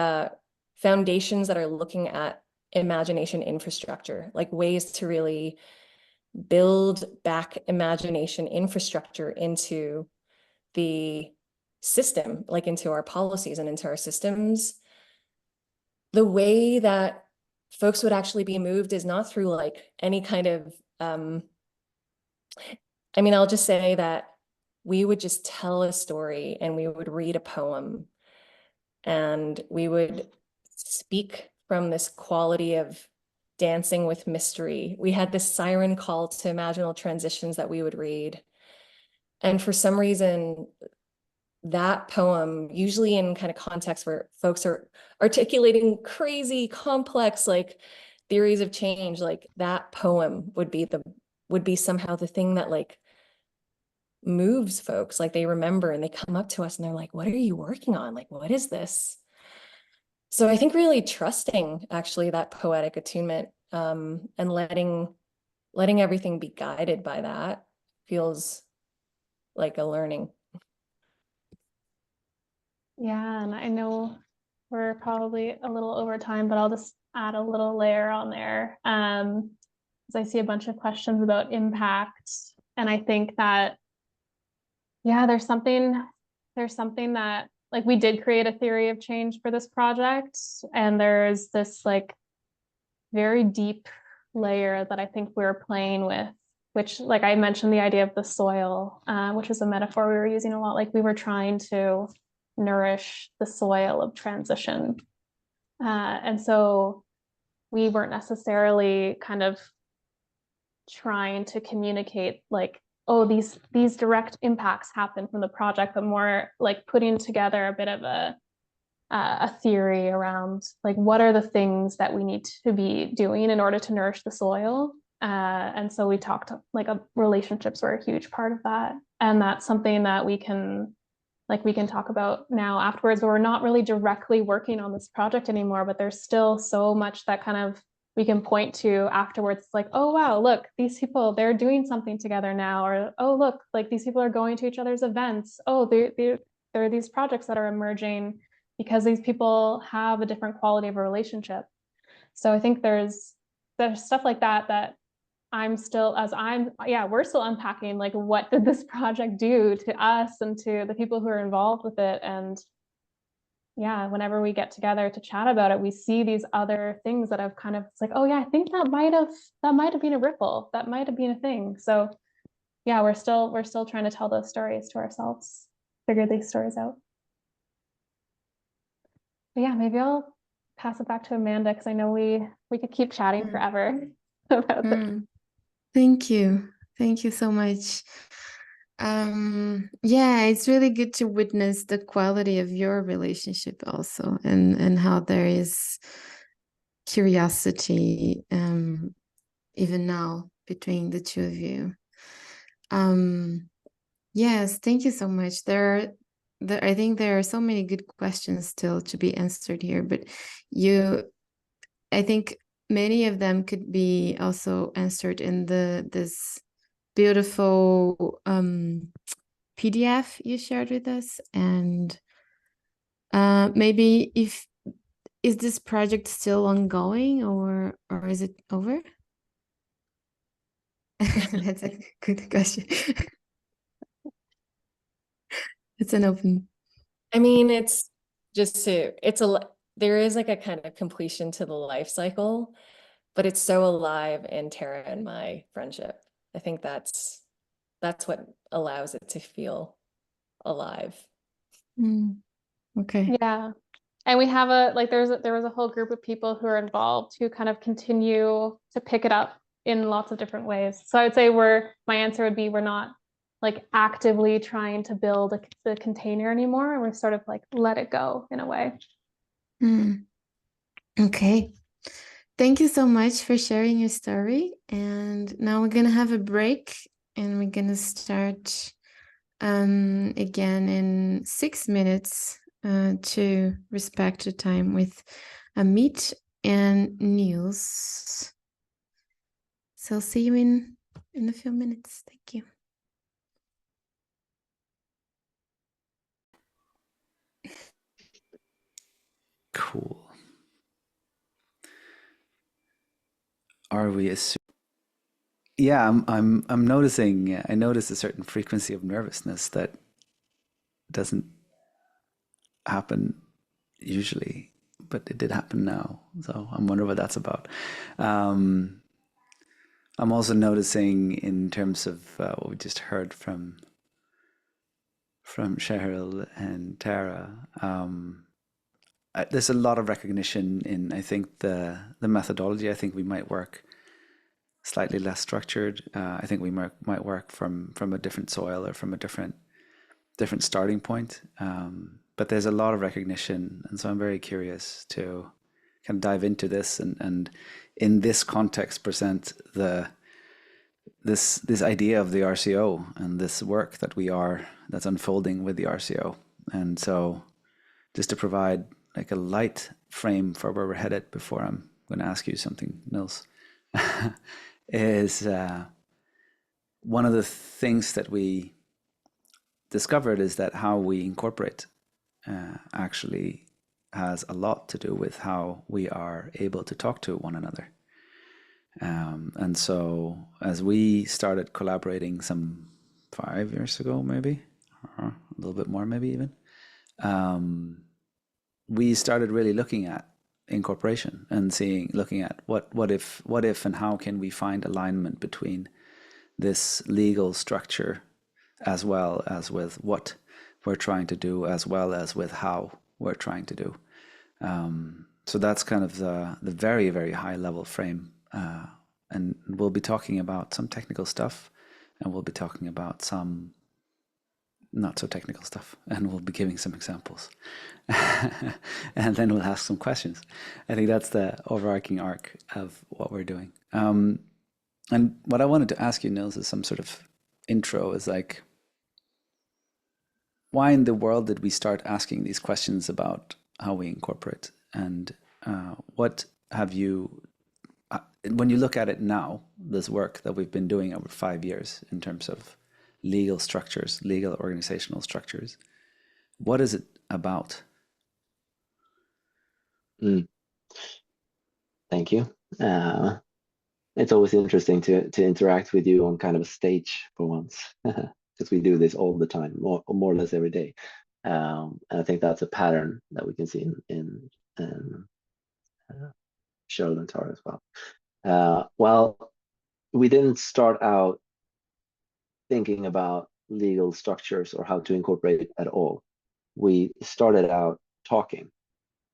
foundations that are looking at imagination infrastructure, like ways to really build back imagination infrastructure into the system, like into our policies and into our systems. The way that folks would actually be moved is not through like any kind of, I mean, I'll just say that we would just tell a story and we would read a poem and we would speak from this quality of dancing with mystery. We had this siren call to imaginal transitions that we would read. And for some reason, that poem, usually in kind of context where folks are articulating crazy, complex, like theories of change, like that poem would be somehow the thing that like moves folks. Like they remember and they come up to us and they're like, what are you working on? Like, what is this? So I think really trusting actually that poetic attunement, and letting everything be guided by that feels like a learning. Yeah, and I know we're probably a little over time, but I'll just add a little layer on there. Because I see a bunch of questions about impact, and I think that, yeah, there's something that like we did create a theory of change for this project, and there's this like very deep layer that I think we're playing with, which like I mentioned the idea of the soil, which is a metaphor we were using a lot. Like we were trying to nourish the soil of transition. And so we weren't necessarily kind of trying to communicate like, oh, these direct impacts happen from the project, but more like putting together a bit of a theory around like what are the things that we need to be doing in order to nourish the soil. And so we talked like relationships were a huge part of that. And that's something that we can talk about now afterwards, but we're not really directly working on this project anymore, but there's still so much that kind of we can point to afterwards. It's like, oh, wow, look, these people, they're doing something together now. Or, oh, look, like these people are going to each other's events. Oh, there are these projects that are emerging because these people have a different quality of a relationship. So I think there's there's stuff like that that we're still unpacking, like, what did this project do to us and to the people who are involved with it? And yeah, whenever we get together to chat about it, we see these other things that have kind of, it's like, oh yeah, I think that might have been a ripple, that might have been a thing. So yeah, we're still trying to tell those stories to ourselves, figure these stories out. But yeah, maybe I'll pass it back to Amanda, because I know we could keep chatting forever about this. Thank you. Thank you so much. Yeah, it's really good to witness the quality of your relationship also, and how there is curiosity, even now between the two of you. Yes, thank you so much. I think there are so many good questions still to be answered here, but I think many of them could be also answered in this beautiful PDF you shared with us. And maybe is this project still ongoing, or is it over? That's a good question. It's an open. I mean, it's there is like a kind of completion to the life cycle, but it's so alive in Tara and my friendship. I think that's what allows it to feel alive. Okay. Yeah. And we have there was a whole group of people who are involved who kind of continue to pick it up in lots of different ways. So I would say my answer would be, we're not like actively trying to build the container anymore. And we're sort of like, let it go in a way. Okay. Thank you so much for sharing your story. And now we're going to have a break, and we're going to start again in 6 minutes to respect the time with Amit and Niels. So see you in a few minutes. Thank you. Cool. Are we assuming? Yeah, I'm noticing. I notice a certain frequency of nervousness that doesn't happen usually, but it did happen now. So I'm wondering what that's about. I'm also noticing, in terms of what we just heard from Cheryl and Tara, there's a lot of recognition in, I think, the methodology. I think we might work slightly less structured. I think we might work from a different soil, or from a different starting point. But there's a lot of recognition, and so I'm very curious to kind of dive into this, and in this context present this idea of the RCO and this work that's unfolding with the RCO. And so, just to provide like a light frame for where we're headed before I'm going to ask you something, Nils, is one of the things that we discovered is that how we incorporate actually has a lot to do with how we are able to talk to one another. And so, as we started collaborating some 5 years ago, maybe, or a little bit more, maybe even, we started really looking at incorporation and looking at what if and how can we find alignment between this legal structure, as well as with what we're trying to do, as well as with how we're trying to do. So that's kind of the very, very high level frame. And we'll be talking about some technical stuff, and we'll be talking about some not so technical stuff, and we'll be giving some examples. And then we'll ask some questions. I think that's the overarching arc of what we're doing. And what I wanted to ask you, Nils, is some sort of intro, is like, why in the world did we start asking these questions about how we incorporate? And what have you, when you look at it now, this work that we've been doing over 5 years in terms of legal structures, legal organizational structures, what is it about? Thank you. It's always interesting to interact with you on kind of a stage for once, because we do this all the time, more or less every day. And I think that's a pattern that we can see in Cheryl and Tara as well. Well, we didn't start out thinking about legal structures or how to incorporate it at all. We started out talking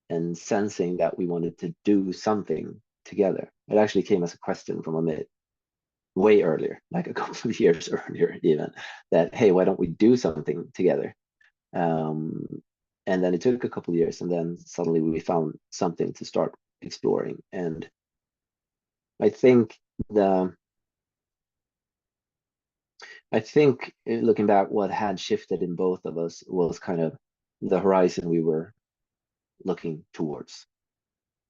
and sensing that we wanted to do something together. It actually came as a question from Amit way earlier, like a couple of years earlier even, that, hey, why don't we do something together? And then it took a couple of years, and then suddenly we found something to start exploring. And I think looking back, what had shifted in both of us was kind of the horizon we were looking towards.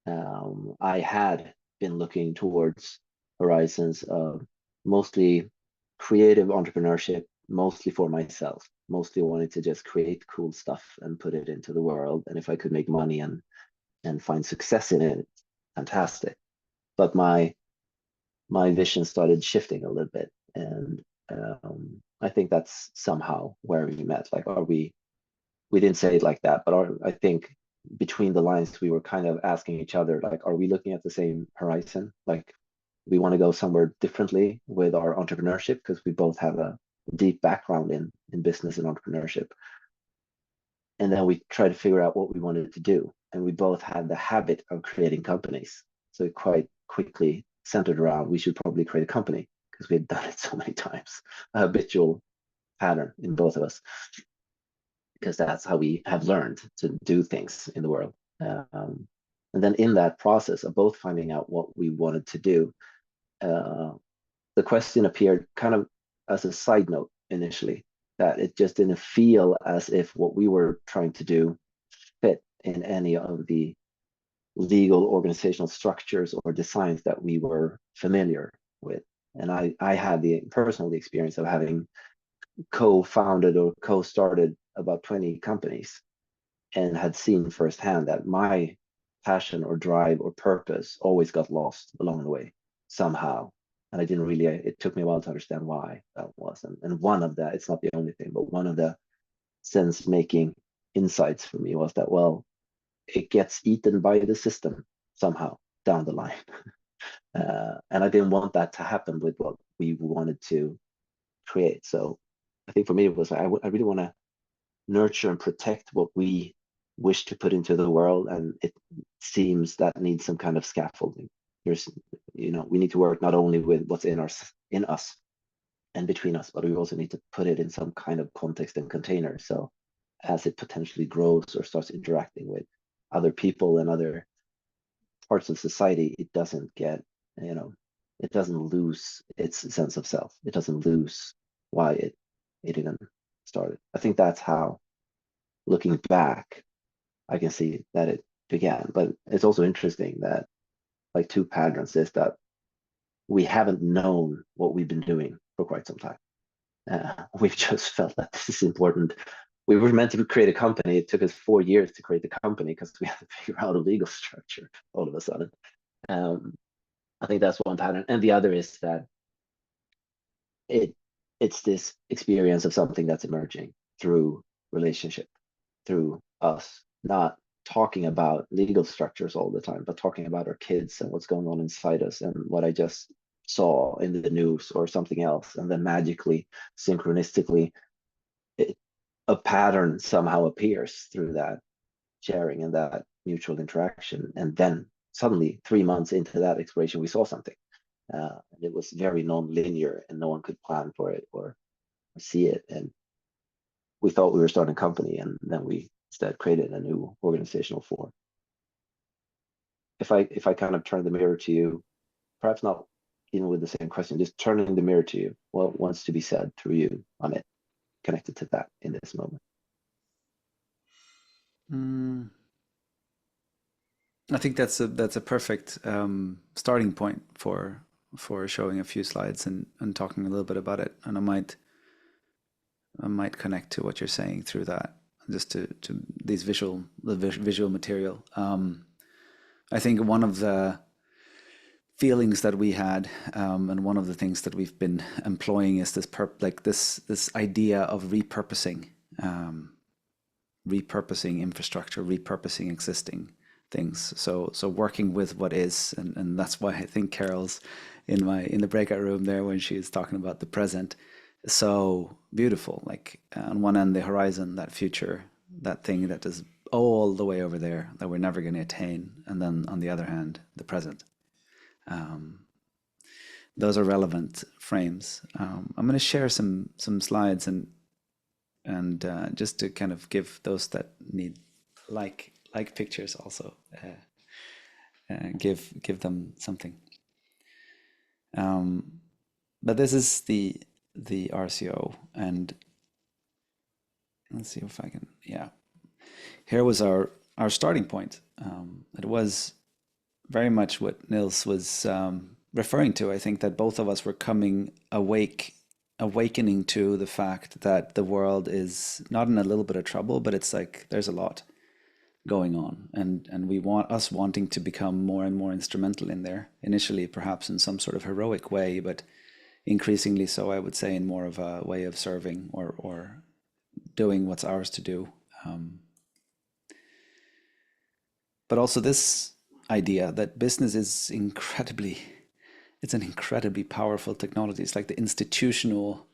I had been looking towards horizons of mostly creative entrepreneurship, mostly for myself, mostly wanted to just create cool stuff and put it into the world. And if I could make money and find success in it, fantastic. But my vision started shifting a little bit. And I think that's somehow where we met. Like, we didn't say it like that, but I think between the lines, we were kind of asking each other, like, are we looking at the same horizon? Like, we want to go somewhere differently with our entrepreneurship, because we both have a deep background in business and entrepreneurship. And then we tried to figure out what we wanted to do. And we both had the habit of creating companies. So it quite quickly centered around, we should probably create a company, because we had done it so many times, a habitual pattern in both of us, because that's how we have learned to do things in the world. And then in that process of both finding out what we wanted to do, the question appeared kind of as a side note initially, that it just didn't feel as if what we were trying to do fit in any of the legal organizational structures or designs that we were familiar with. And I had the personal experience of having co-founded or co-started about 20 companies, and had seen firsthand that my passion or drive or purpose always got lost along the way somehow. And I didn't really, it took me a while to understand why that was. And one of the, it's not the only thing, but one of the sense making insights for me was that, well, it gets eaten by the system somehow down the line. And I didn't want that to happen with what we wanted to create. So I think for me, it was, I really want to nurture and protect what we wish to put into the world. And it seems that needs some kind of scaffolding. There's, we need to work not only with what's in us and between us, but we also need to put it in some kind of context and container. So as it potentially grows or starts interacting with other people and other parts of society, it doesn't get, it doesn't lose its sense of self. It doesn't lose why it even started. I think that's how, looking back, I can see that it began. But it's also interesting that, like, two patterns is that we haven't known what we've been doing for quite some time. We've just felt that this is important. We were meant to create a company. It took us 4 years to create the company because we had to figure out a legal structure all of a sudden. I think that's one pattern. And the other is that it's this experience of something that's emerging through relationship, through us not talking about legal structures all the time, but talking about our kids and what's going on inside us, and what I just saw in the news or something else. And then magically, synchronistically, a pattern somehow appears through that sharing and that mutual interaction. And then suddenly, 3 months into that exploration, we saw something. It was very non-linear, and no one could plan for it or see it. And we thought we were starting a company, and then we instead created a new organizational form. If I kind of turn the mirror to you, perhaps not even with the same question, just turning the mirror to you, what wants to be said through you on it, connected to that in this moment? I think that's a perfect starting point for showing a few slides and talking a little bit about it. And I might connect to what you're saying through that, just to these visual material. I think one of the feelings that we had, and one of the things that we've been employing is this this idea of repurposing, repurposing infrastructure, repurposing existing things. So working with what is, and that's why I think Carol's in the breakout room there when she is talking about the present is so beautiful. Like on one end, the horizon, that future, that thing that is all the way over there that we're never going to attain, and then on the other hand, the present. Those are relevant frames. I'm going to share some slides and just to kind of give those that need like pictures also give them something. But this is the RCO, and let's see if I can. Yeah, here was our starting point. It was very much what Nils was referring to. I think that both of us were awakening to the fact that the world is not in a little bit of trouble, but it's like there's a lot going on, and we wanting to become more and more instrumental in there, initially perhaps in some sort of heroic way, but increasingly so, I would say, in more of a way of serving or doing what's ours to do. But also this idea that business is it's an incredibly powerful technology. It's like the institutional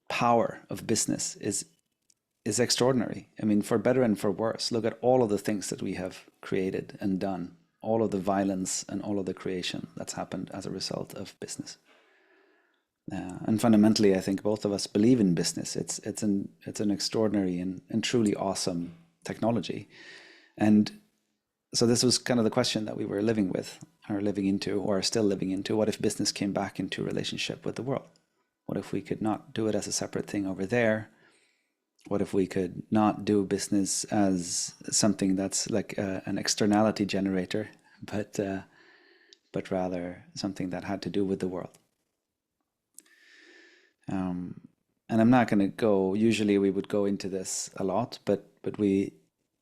power of business is extraordinary. I mean, for better and for worse, look at all of the things that we have created and done, all of the violence and all of the creation that's happened as a result of business. And fundamentally, I think both of us believe in business. It's an extraordinary and truly awesome technology. And so this was kind of the question that we were living into, or still living into. What if business came back into relationship with the world? What if we could not do it as a separate thing over there? What if we could not do business as something that's like an externality generator, but rather something that had to do with the world? And I'm not going to go. Usually we would go into this a lot, but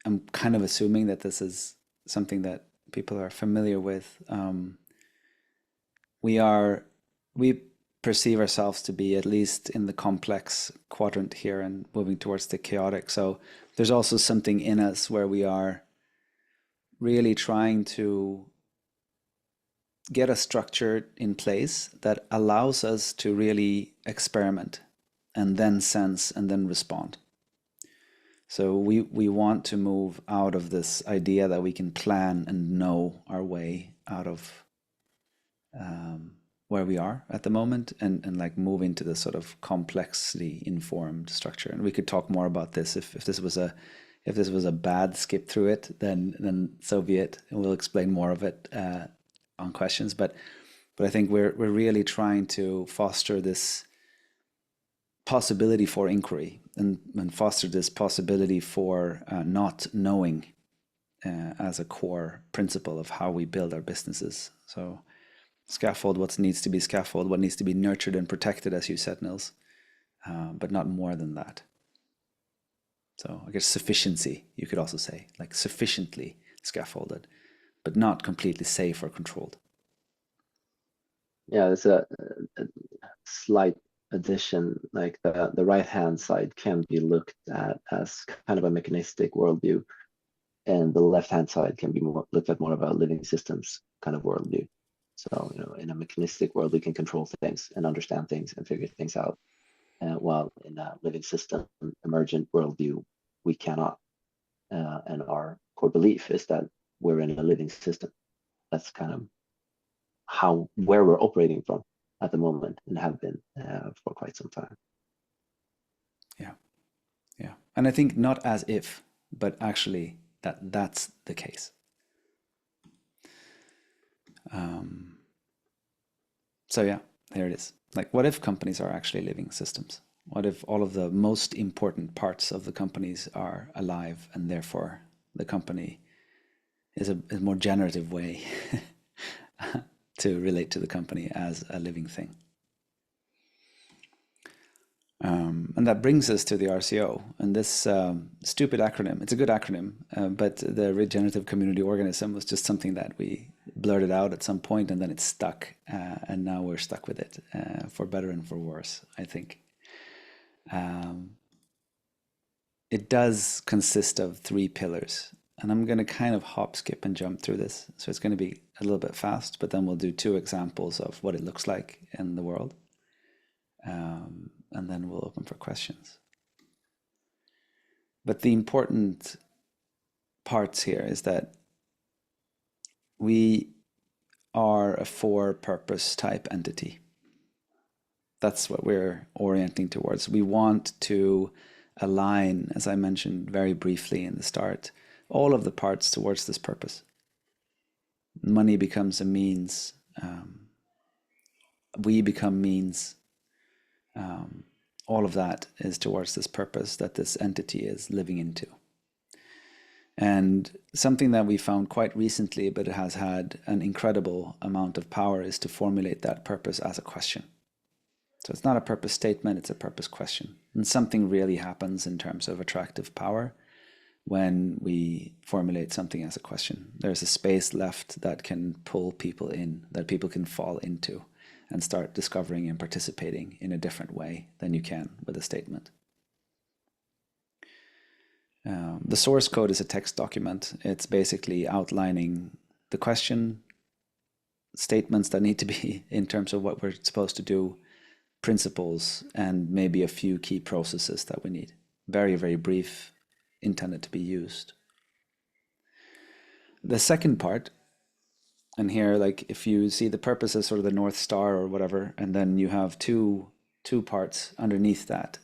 I'm kind of assuming that this is something that people are familiar with. We perceive ourselves to be at least in the complex quadrant here and moving towards the chaotic. So there's also something in us where we are really trying to get a structure in place that allows us to really experiment and then sense and then respond. So we want to move out of this idea that we can plan and know our way out of where we are at the moment, and like move into this sort of complexly informed structure. And we could talk more about this if this was a bad skip through it, then so be it, and we'll explain more of it on questions. But I think we're really trying to foster this possibility for inquiry and foster this possibility for not knowing as a core principle of how we build our businesses. So scaffold what needs to be scaffolded, what needs to be nurtured and protected, as you said, Nils, but not more than that. So I guess sufficiency, you could also say, like sufficiently scaffolded, but not completely safe or controlled. Yeah, there's a slight addition, like the right-hand side can be looked at as kind of a mechanistic worldview, and the left-hand side can be looked at more of a living systems kind of worldview. So, in a mechanistic world, we can control things and understand things and figure things out. While in a living system, emergent worldview, we cannot. And our core belief is that we're in a living system. That's kind of where we're operating from at the moment, and have been for quite some time. Yeah. And I think not as if, but actually that's the case. So yeah, there it is. Like, what if companies are actually living systems? What if all of the most important parts of the companies are alive, and therefore the company is a more generative way to relate to the company as a living thing? And that brings us to the RCO and this stupid acronym. It's a good acronym, but the regenerative community organism was just something that we blurted out at some point, and then it stuck, and now we're stuck with it, for better and for worse, I think. It does consist of 3 pillars, and I'm going to kind of hop, skip, and jump through this. So it's going to be a little bit fast, but then we'll do 2 examples of what it looks like in the world. And then we'll open for questions. But the important parts here is that we are a for-purpose type entity. That's what we're orienting towards. We want to align, as I mentioned very briefly in the start, all of the parts towards this purpose. Money becomes a means. We become means. All of that is towards this purpose that this entity is living into. And something that we found quite recently, but it has had an incredible amount of power, is to formulate that purpose as a question. So it's not a purpose statement, it's a purpose question. And something really happens in terms of attractive power when we formulate something as a question. There's a space left that can pull people in, that people can fall into, and start discovering and participating in a different way than you can with a statement. The source code is a text document. It's basically outlining the question, statements that need to be in terms of what we're supposed to do, principles, and maybe a few key processes that we need. Very, very brief, intended to be used. The second part, and here, like, if you see the purpose as sort of the North Star or whatever, and then you have two parts underneath that,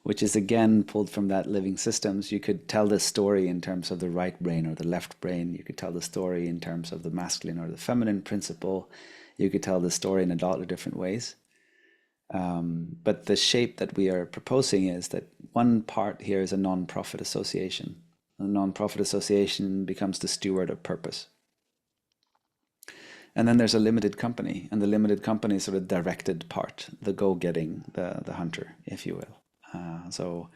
which is again pulled from that living systems. You could tell the story in terms of the right brain or the left brain. You could tell the story in terms of the masculine or the feminine principle. You could tell the story in a lot of different ways. But the shape that we are proposing is that one part here is a non-profit association. A non-profit association becomes the steward of purpose. And then there's a limited company, and the limited company is sort of directed part, the go-getting, the hunter, if you will. So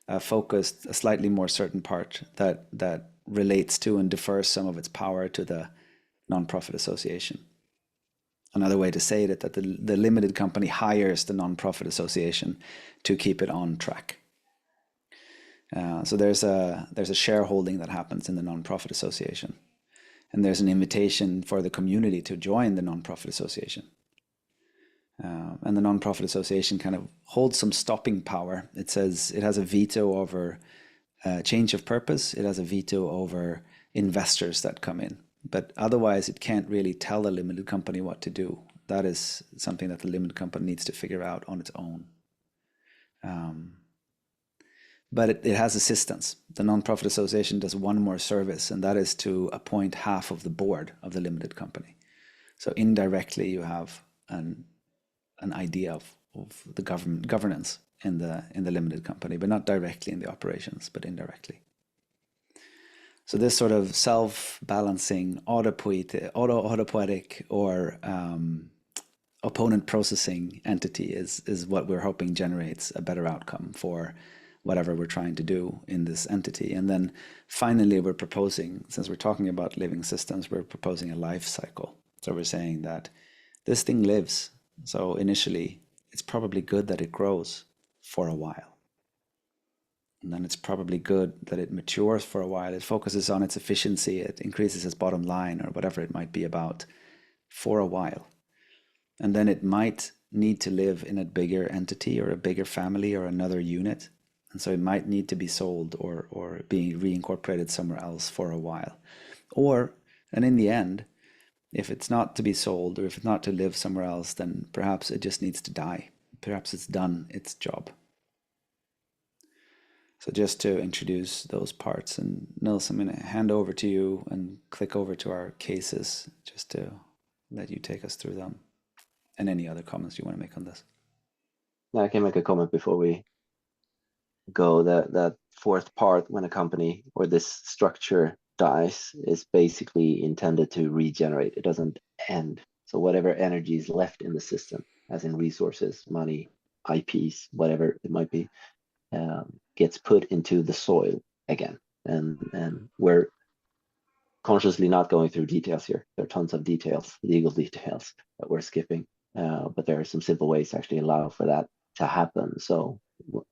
a focused, a slightly more certain part that relates to and defers some of its power to the non-profit association. Another way to say it, that the limited company hires the non-profit association to keep it on track. So there's a shareholding that happens in the non-profit association. And there's an invitation for the community to join the nonprofit association. And the nonprofit association kind of holds some stopping power. It says it has a veto over change of purpose. It has a veto over investors that come in. But otherwise, it can't really tell the limited company what to do. That is something that the limited company needs to figure out on its own. But it has assistance. The nonprofit association does one more service, and that is to appoint half of the board of the limited company. So indirectly, you have an idea of the governance in the limited company, but not directly in the operations, but indirectly. So this sort of self-balancing, autopoietic, or opponent processing entity is what we're hoping generates a better outcome for whatever we're trying to do in this entity. And then finally, we're proposing, since we're talking about living systems, we're proposing a life cycle. So we're saying that this thing lives. So initially, it's probably good that it grows for a while. And then it's probably good that it matures for a while. It focuses on its efficiency. It increases its bottom line or whatever it might be about for a while. And then it might need to live in a bigger entity or a bigger family or another unit. And so it might need to be sold or be reincorporated somewhere else for a while. And in the end, if it's not to be sold or if it's not to live somewhere else, then perhaps it just needs to die. Perhaps it's done its job. So just to introduce those parts, and Nils, I'm going to hand over to you and click over to our cases just to let you take us through them. And any other comments you want to make on this? I can make a comment before we go. That fourth part, when a company or this structure dies, is basically intended to regenerate. It doesn't end. So whatever energy is left in the system, as in resources, money, IPs, whatever it might be, gets put into the soil again. And we're consciously not going through details here. There are tons of details, legal details that we're skipping, but there are some simple ways to actually allow for that to happen. So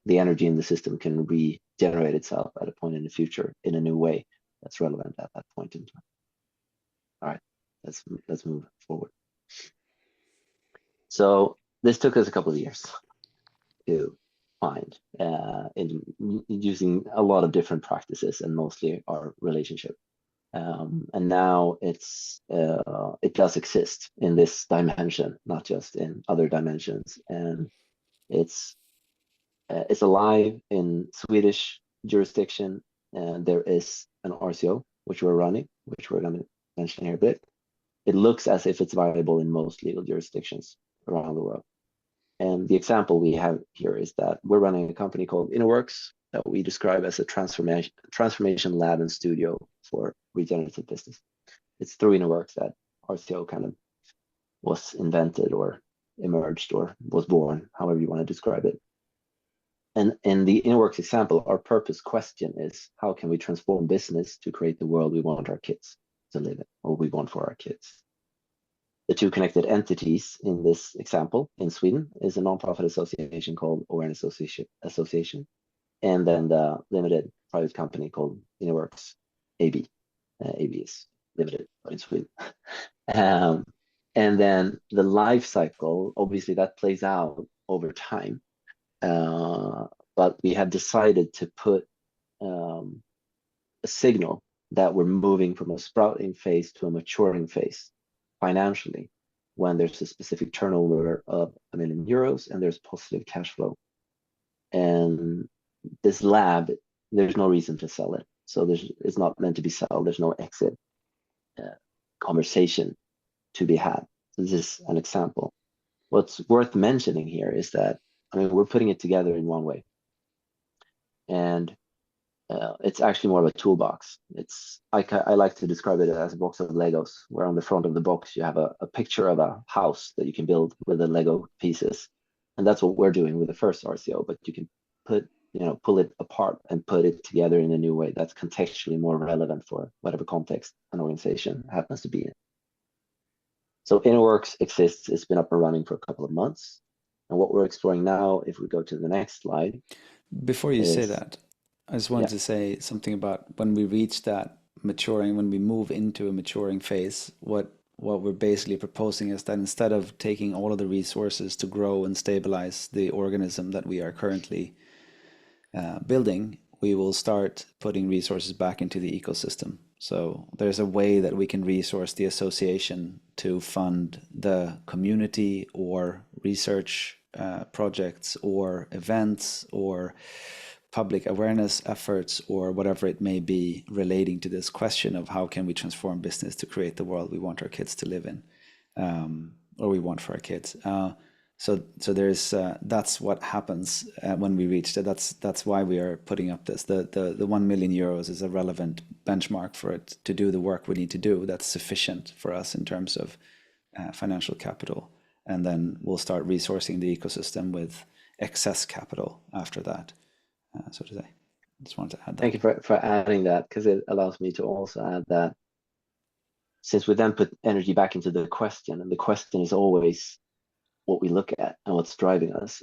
the energy in the system can regenerate itself at a point in the future in a new way that's relevant at that point in time. All right, let's move forward. So this took us a couple of years to find, in using a lot of different practices and mostly our relationship. And now it does exist in this dimension, not just in other dimensions. And it's alive in Swedish jurisdiction. And there is an RCO, which we're running, which we're going to mention here a bit. It looks as if it's viable in most legal jurisdictions around the world. And the example we have here is that we're running a company called InnerWorks that we describe as a transformation lab and studio for regenerative business. It's through InnerWorks that RCO kind of was invented or emerged or was born, however you want to describe it. And in the InnerWorks example, our purpose question is, how can we transform business to create the world we want our kids to live in, or we want for our kids? The two connected entities in this example in Sweden is a nonprofit association called Awareness Association, and then the limited private company called InnerWorks AB. AB is limited in Sweden. And then the life cycle, obviously that plays out over time. But we have decided to put a signal that we're moving from a sprouting phase to a maturing phase financially when there's a specific turnover of €1 million and there's positive cash flow. And this lab, there's no reason to sell it. So it's not meant to be sold. There's no exit conversation to be had. So this is an example. What's worth mentioning here is that, we're putting it together in one way. And it's actually more of a toolbox. I like to describe it as a box of Legos, where on the front of the box you have a picture of a house that you can build with the Lego pieces, and that's what we're doing with the first RCO. But you can pull it apart and put it together in a new way that's contextually more relevant for whatever context an organization happens to be in. So InnerWorks exists. It's been up and running for a couple of months, and what we're exploring now, if we go to the next slide. Before you say that, I just wanted to say something about when we reach that maturing, when we move into a maturing phase, what we're basically proposing is that instead of taking all of the resources to grow and stabilize the organism that we are currently building, we will start putting resources back into the ecosystem. So there's a way that we can resource the association to fund the community or research projects or events or public awareness efforts or whatever it may be relating to this question of how can we transform business to create the world we want our kids to live in, or we want for our kids. So there's that's what happens when we reach that. That's why we are putting up this. The €1 million is a relevant benchmark for it to do the work we need to do. That's sufficient for us in terms of financial capital, and then we'll start resourcing the ecosystem with excess capital after that. So to say, I just wanted to add that. Thank you for adding that, because it allows me to also add that since we then put energy back into the question, and the question is always what we look at and what's driving us.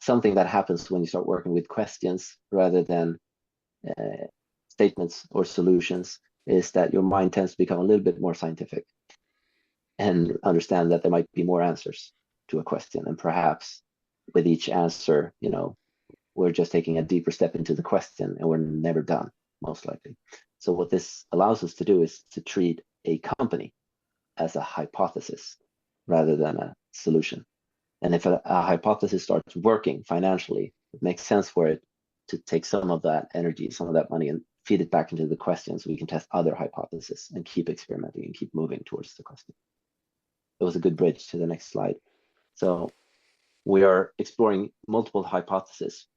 Something that happens when you start working with questions rather than statements or solutions is that your mind tends to become a little bit more scientific and understand that there might be more answers to a question, and perhaps with each answer, we're just taking a deeper step into the question and we're never done, most likely. So what this allows us to do is to treat a company as a hypothesis rather than a solution. And if a hypothesis starts working financially, it makes sense for it to take some of that energy, some of that money, and feed it back into the question so we can test other hypotheses and keep experimenting and keep moving towards the question. It was a good bridge to the next slide. So we are exploring multiple hypotheses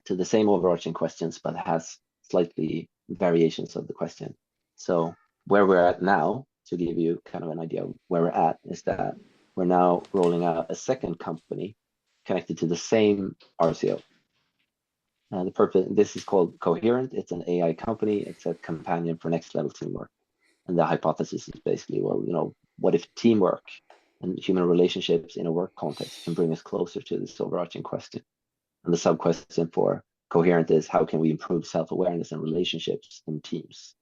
to the same overarching questions, but has slightly variations of the question. So where we're at now, to give you kind of an idea of where we're at, is that we're now rolling out a second company connected to the same RCO. The purpose, this is called Coherent. It's an AI company. It's a companion for next level teamwork. And the hypothesis is basically, well, you know, what if teamwork and human relationships in a work context can bring us closer to this overarching question? And the sub question for Coherent is, how can we improve self-awareness and relationships in teams?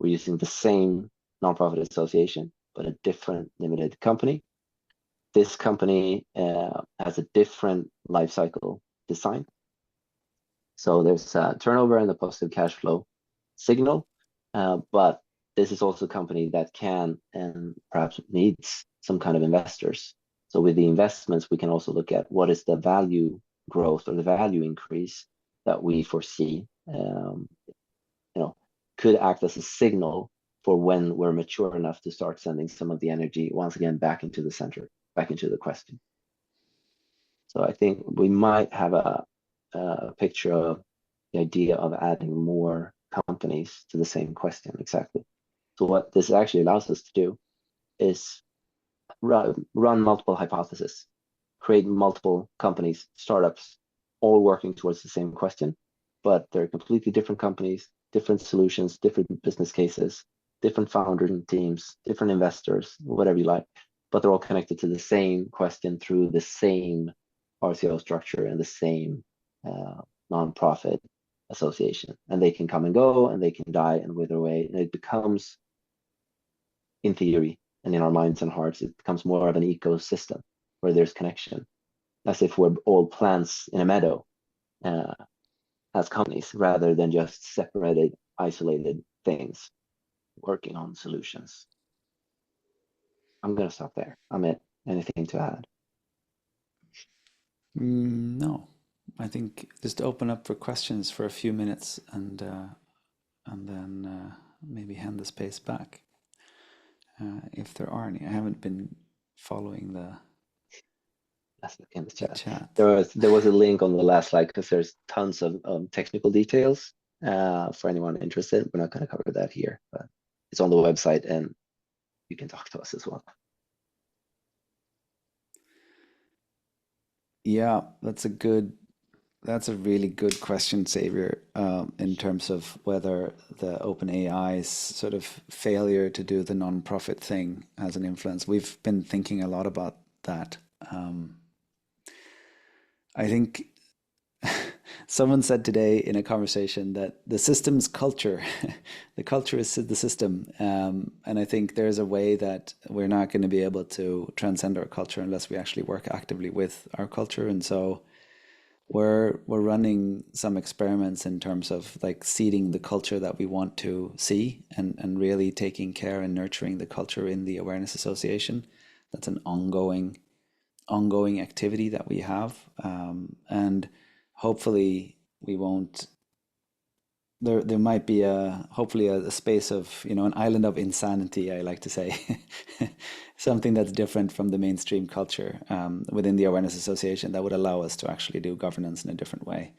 We're using the same nonprofit association, but a different limited company. This company has a different life cycle design. So there's a turnover and a positive cash flow signal, but this is also a company that can and perhaps needs some kind of investors. So with the investments, we can also look at what is the value growth or the value increase that we foresee, you know, could act as a signal for when we're mature enough to start sending some of the energy once again back into the center, back into the question. So I think we might have a picture of the idea of adding more companies to the same question exactly. So what this actually allows us to do is run multiple hypotheses, create multiple companies, startups, all working towards the same question, but they're completely different companies, different solutions, different business cases, different founder teams, different investors, whatever you like, but they're all connected to the same question through the same RCO structure and the same nonprofit association. And they can come and go, and they can die and wither away, and it becomes, in theory and in our minds and hearts, it becomes more of an ecosystem where there's connection, as if we're all plants in a meadow as companies, rather than just separated, isolated things working on solutions. I'm going to stop there. Amit, anything to add? No, I think just open up for questions for a few minutes and then maybe hand the space back if there are any. I haven't been following the In the chat. chat. There was a link on the last slide because there's tons of technical details for anyone interested. We're not going to cover that here, but it's on the website and you can talk to us as well. Yeah, that's a really good question, Xavier, in terms of whether the OpenAI's sort of failure to do the nonprofit thing has an influence. We've been thinking a lot about that. I think someone said today in a conversation that the system's culture, the culture is the system. And I think there's a way that we're not going to be able to transcend our culture unless we actually work actively with our culture. And so we're running some experiments in terms of like seeding the culture that we want to see and really taking care and nurturing the culture in the Awareness Association. That's an ongoing activity that we have, and hopefully we won't. There might be hopefully a space of, you know, an island of insanity, I like to say, something that's different from the mainstream culture within the Awareness Association that would allow us to actually do governance in a different way.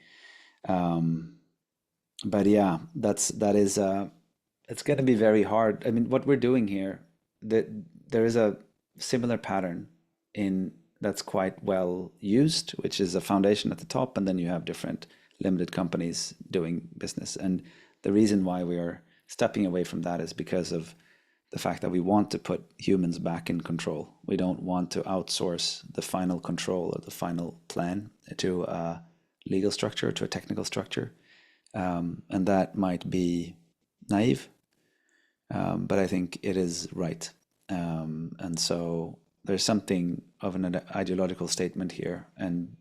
But yeah, that is it's going to be very hard. I mean, what we're doing here, there is a similar pattern in that's quite well used, which is a foundation at the top, and then you have different limited companies doing business. And the reason why we are stepping away from that is because of the fact that we want to put humans back in control. We don't want to outsource the final control or the final plan to a legal structure, to a technical structure. And that might be naive, but I think it is right. And so there's something of an ideological statement here, and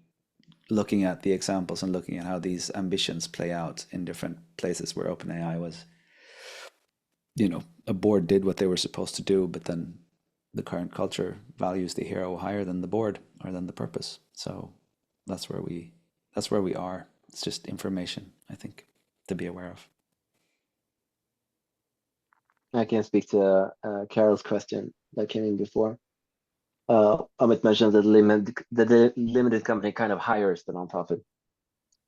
looking at the examples and looking at how these ambitions play out in different places where OpenAI was, you know, a board did what they were supposed to do, but then the current culture values the hero higher than the board or than the purpose. So that's where we are. It's just information, I think, to be aware of. I can speak to Carol's question that came in before. Amit mentioned that the limited company kind of hires the nonprofit.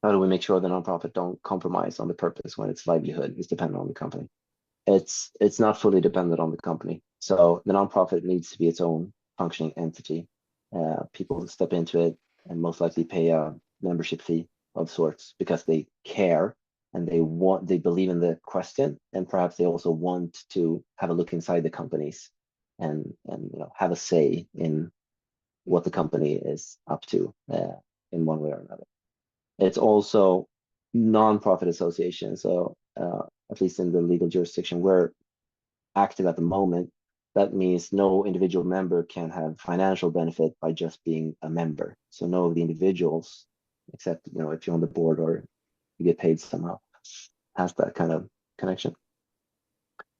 How do we make sure the nonprofit don't compromise on the purpose when its livelihood is dependent on the company? It's not fully dependent on the company. So the nonprofit needs to be its own functioning entity. People step into it and most likely pay a membership fee of sorts because they care and they believe in the question, and perhaps they also want to have a look inside the companies and have a say in what the company is up to in one way or another. It's also non-profit association, so at least in the legal jurisdiction we're active at the moment, that means no individual member can have financial benefit by just being a member. So no of the individuals, except if you're on the board or you get paid somehow, has that kind of connection.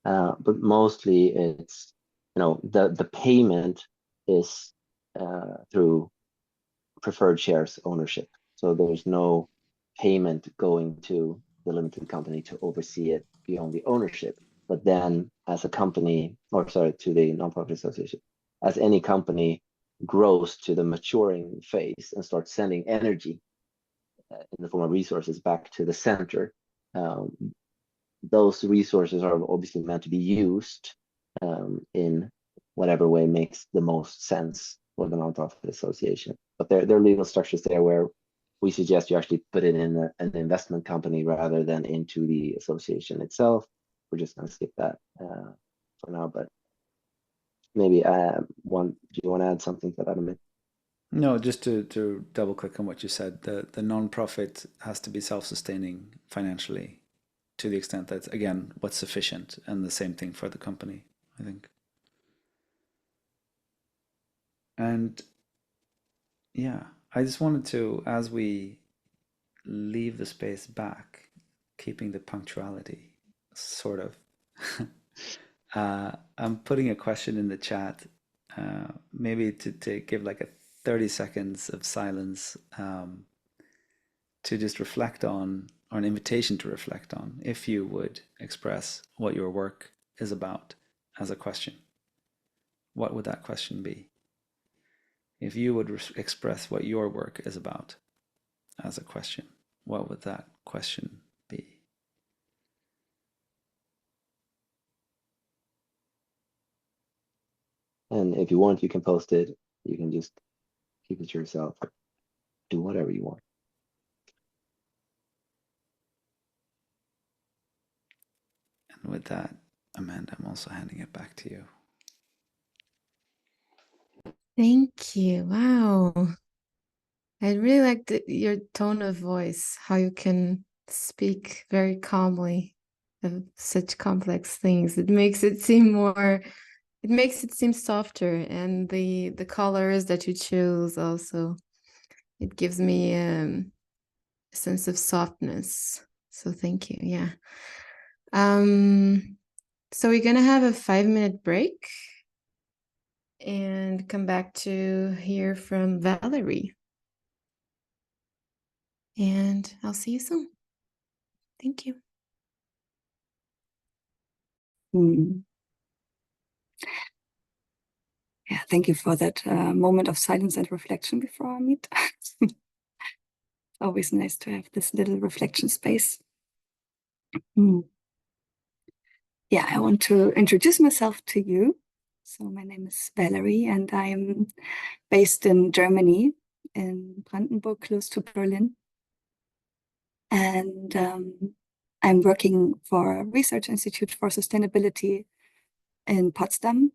But mostly it's the payment is through preferred shares ownership. So there's no payment going to the limited company to oversee it beyond the ownership. But then as a company, or sorry, to the nonprofit association, as any company grows to the maturing phase and starts sending energy in the form of resources back to the center, those resources are obviously meant to be used in whatever way makes the most sense for the nonprofit association. But there are legal structures there where we suggest you actually put it in an investment company rather than into the association itself. We're just going to skip that for now, but maybe do you want to add something to that, Amit? No, just to double click on what you said, the nonprofit has to be self-sustaining financially to the extent that, again, what's sufficient, and the same thing for the company, I think. And yeah, I just wanted to, as we leave the space back, keeping the punctuality, sort of, I'm putting a question in the chat, maybe to give like a 30 seconds of silence to just reflect on, or an invitation to reflect on, if you would express what your work is about as a question. What would that question be? If you would express what your work is about as a question, what would that question be? And if you want, you can post it. You can just keep it to yourself. Do whatever you want. And with that, Amanda, I'm also handing it back to you. Thank you. Wow. I really like your tone of voice, how you can speak very calmly of such complex things. It makes it seem softer, and the colors that you choose also, it gives me a sense of softness. So thank you. Yeah. So we're gonna have a 5-minute break and come back to hear from Valerie. And I'll see you soon. Thank you. Yeah, thank you for that moment of silence and reflection before our meet. Always nice to have this little reflection space. Yeah, I want to introduce myself to you. So my name is Valerie, and I'm based in Germany, in Brandenburg, close to Berlin. And I'm working for a research institute for sustainability in Potsdam,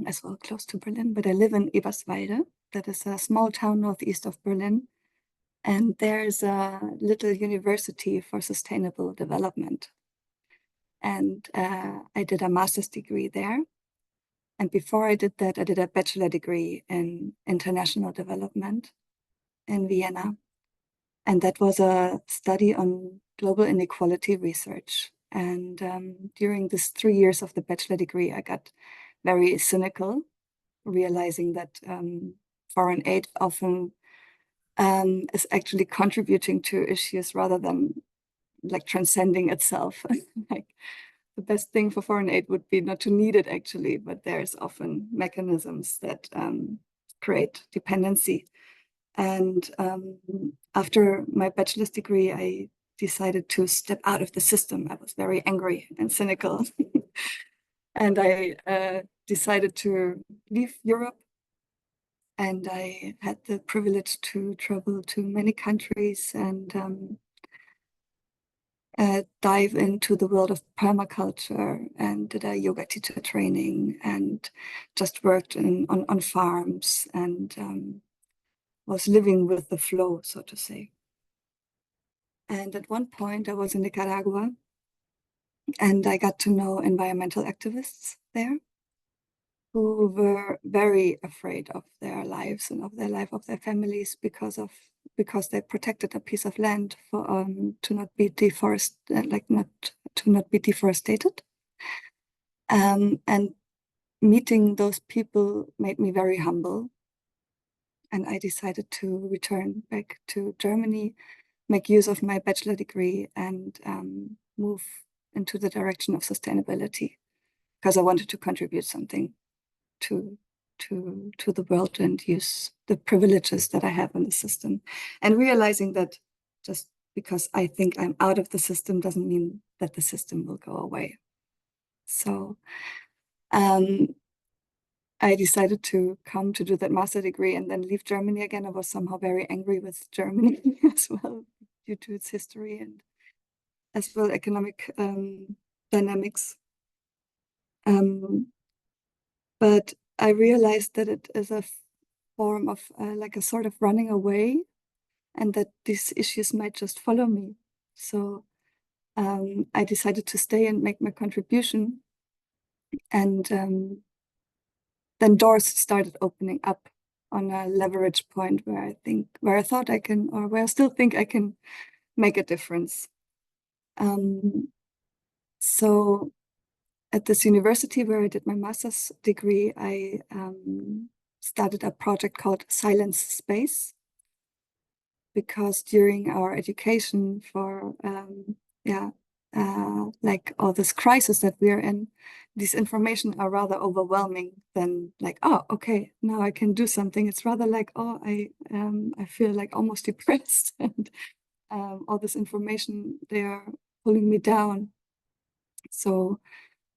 as well, close to Berlin. But I live in Eberswalde. That is a small town northeast of Berlin. And there's a little university for sustainable development. And I did a master's degree there. And before I did that, I did a bachelor degree in international development in Vienna. And that was a study on global inequality research. And during this 3 years of the bachelor degree, I got very cynical, realizing that foreign aid often is actually contributing to issues rather than like transcending itself. Like the best thing for foreign aid would be not to need it actually, but there's often mechanisms that create dependency. And after my bachelor's degree, I decided to step out of the system. I was very angry and cynical. And I decided to leave Europe. And I had the privilege to travel to many countries and dive into the world of permaculture, and did a yoga teacher training, and just worked on farms, and was living with the flow, so to say. And at one point I was in Nicaragua, and I got to know environmental activists there who were very afraid of their lives and of their life, of their families, because they protected a piece of land for to not be deforested. And meeting those people made me very humble. And I decided to return back to Germany, make use of my bachelor degree, and move into the direction of sustainability, because I wanted to contribute something to the world and use the privileges that I have in the system. And realizing that just because I think I'm out of the system doesn't mean that the system will go away. So I decided to come to do that master degree and then leave Germany again. I was somehow very angry with Germany as well, due to its history and as well economic dynamics. But I realized that it is a form of like a sort of running away, and that these issues might just follow me. So I decided to stay and make my contribution. And then doors started opening up on a leverage point where I thought I can, or where I still think I can make a difference. So at this university where I did my master's degree, I started a project called Silence Space, because during our education for like all this crisis that we're in, these information are rather overwhelming than like, oh, okay, now I can do something. It's rather like, oh, I feel like almost depressed, and all this information, they are pulling me down. So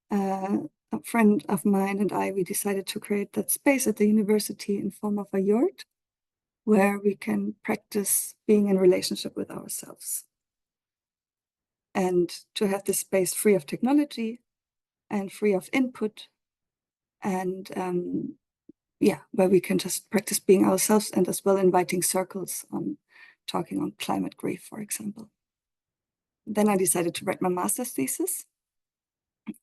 a friend of mine and I, we decided to create that space at the university in form of a yurt, where we can practice being in relationship with ourselves, and to have this space free of technology and free of input, and where we can just practice being ourselves, and as well inviting circles on talking on climate grief, for example. Then I decided to write my master's thesis,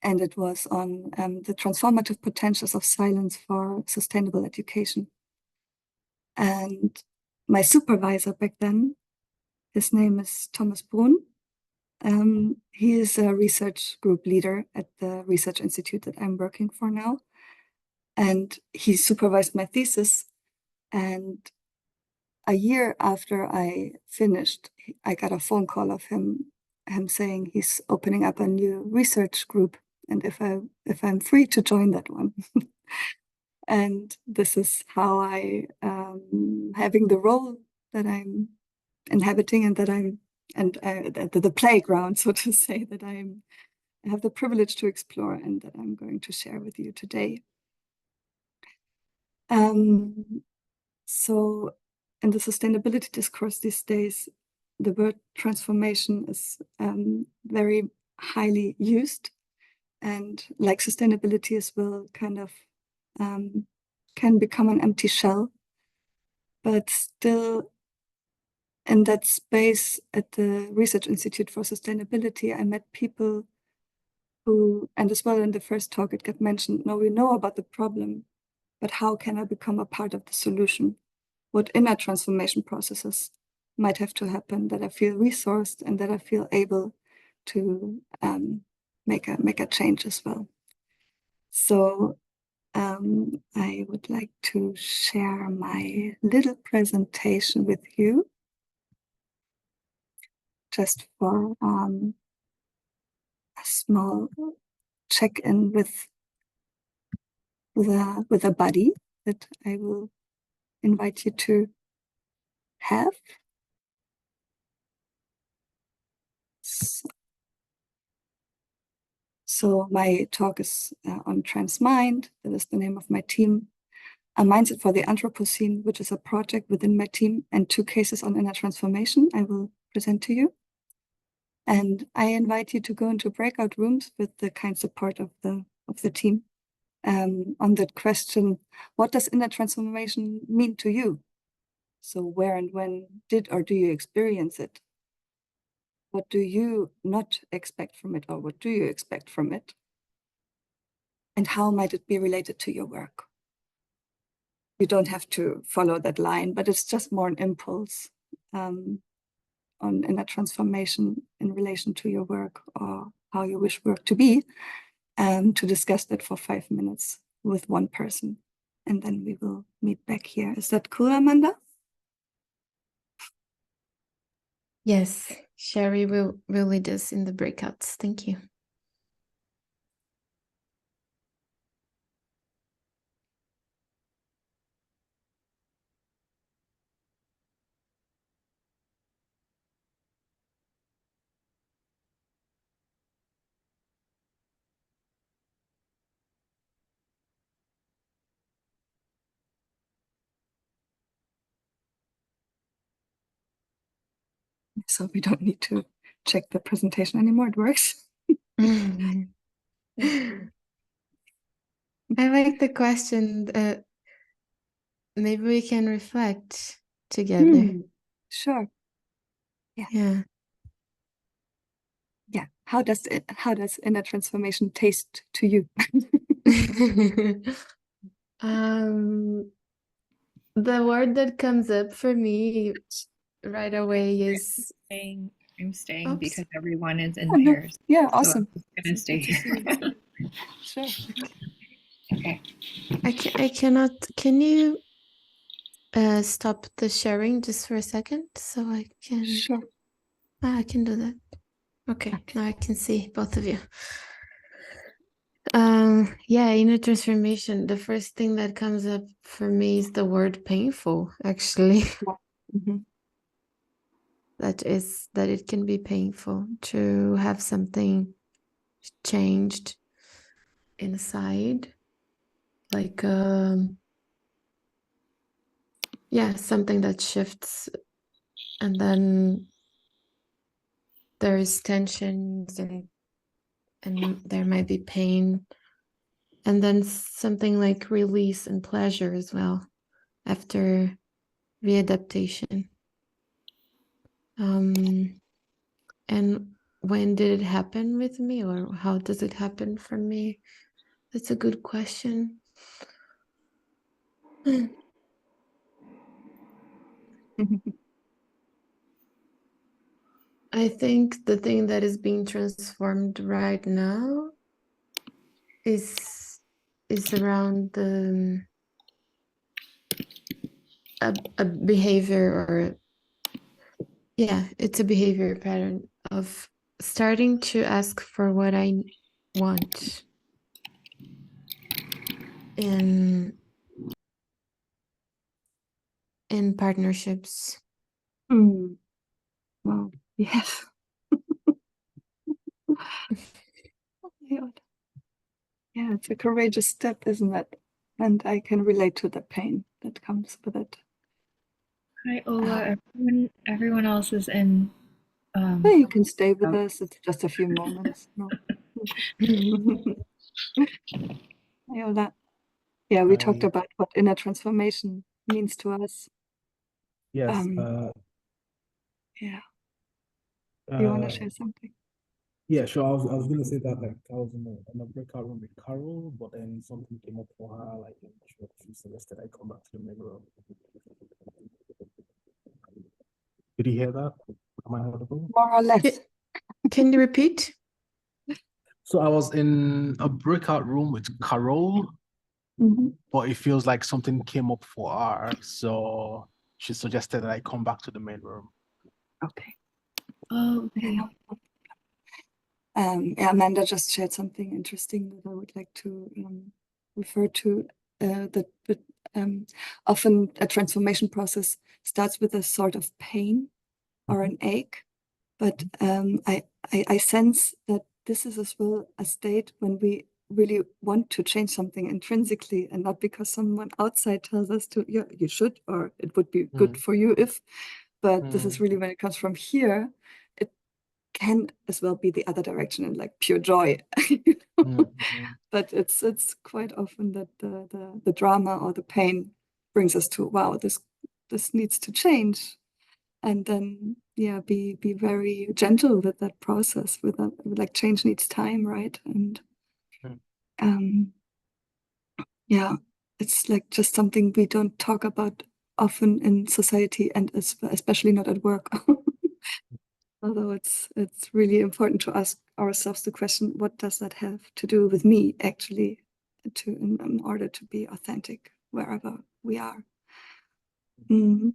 and it was on the transformative potentials of silence for sustainable education. And my supervisor back then, his name is Thomas Brunn. He is a research group leader at the research institute that I'm working for now. And he supervised my thesis. And a year after I finished, I got a phone call of him saying he's opening up a new research group, and if I'm free to join that one. And this is how I having the role that I'm inhabiting, and that I'm the playground, so to say, that I have the privilege to explore, and that I'm going to share with you today. So in the sustainability discourse these days, the word transformation is very highly used, and like sustainability as well, kind of can become an empty shell. But still, in that space at the Research Institute for Sustainability, I met people who, and as well in the first talk it got mentioned, no, we know about the problem, but how can I become a part of the solution? What inner transformation processes might have to happen that I feel resourced and that I feel able to make a change as well. So I would like to share my little presentation with you, just for a small check-in with a buddy that I will invite you to have. So my talk is on Trans Mind. That is the name of my team. A Mindset for the Anthropocene, which is a project within my team, and 2 cases on inner transformation I will present to you. And I invite you to go into breakout rooms with the kind support of the team on that question, what does inner transformation mean to you? So where and when did or do you experience it? What do you not expect from it, or what do you expect from it? And how might it be related to your work? You don't have to follow that line, but it's just more an impulse on inner transformation in relation to your work or how you wish work to be, to discuss that for 5 minutes with one person. And then we will meet back here. Is that cool, Amanda? Yes, Sherry will lead us in the breakouts. Thank you. So we don't need to check the presentation anymore. It works. I like the question. Maybe we can reflect together. Sure. Yeah. Yeah. Yeah. How does inner transformation taste to you? The word that comes up for me right away is I'm staying Oops. because everyone is in Oh, no. pairs. Yeah, So awesome. I'm just gonna stay here. Sure. Okay. I cannot. Can you stop the sharing just for a second so I can? Sure. I can do that. Okay, now I can see both of you. Yeah, inner transformation. The first thing that comes up for me is the word painful, actually. Mm-hmm. That it can be painful to have something changed inside, like yeah, something that shifts, and then there's tensions and there might be pain, and then something like release and pleasure as well after readaptation. And when did it happen with me, or how does it happen for me? That's a good question. I think the thing that is being transformed right now is around a behavior, or yeah, it's a behavior pattern of starting to ask for what I want in partnerships. Wow. Yes. Yeah, it's a courageous step, isn't it? And I can relate to the pain that comes with it. Hi, Ola. Everyone else is in. Yeah, you can stay with us. It's just a few moments. No. Yola. Yeah, we talked about what inner transformation means to us. Yes. Yeah. Do you want to share something? Yeah, sure. I was gonna say that, like, I was in a breakout room with Carol, but then something came up for her, like, she suggested I come back to the main room. Did you hear that? Am I audible? More or less. Can you repeat? So I was in a breakout room with Carol, but it feels like something came up for her, so she suggested that I come back to the main room. Okay. Oh, okay. Yeah, Amanda just shared something interesting that I would like to refer to. That often a transformation process starts with a sort of pain or an ache, but I sense that this is as well a state when we really want to change something intrinsically, and not because someone outside tells us to, yeah, you should, or it would be good for you if, but this is really when it comes from here, it can as well be the other direction and like pure joy. You know? But it's quite often that the drama or the pain brings us to, wow, this needs to change. And then, yeah, be very gentle with that process, with that, like change needs time, right? And yeah, it's like just something we don't talk about often in society, and especially not at work. Although it's really important to ask ourselves the question, what does that have to do with me actually, in order to be authentic wherever we are. Yeah.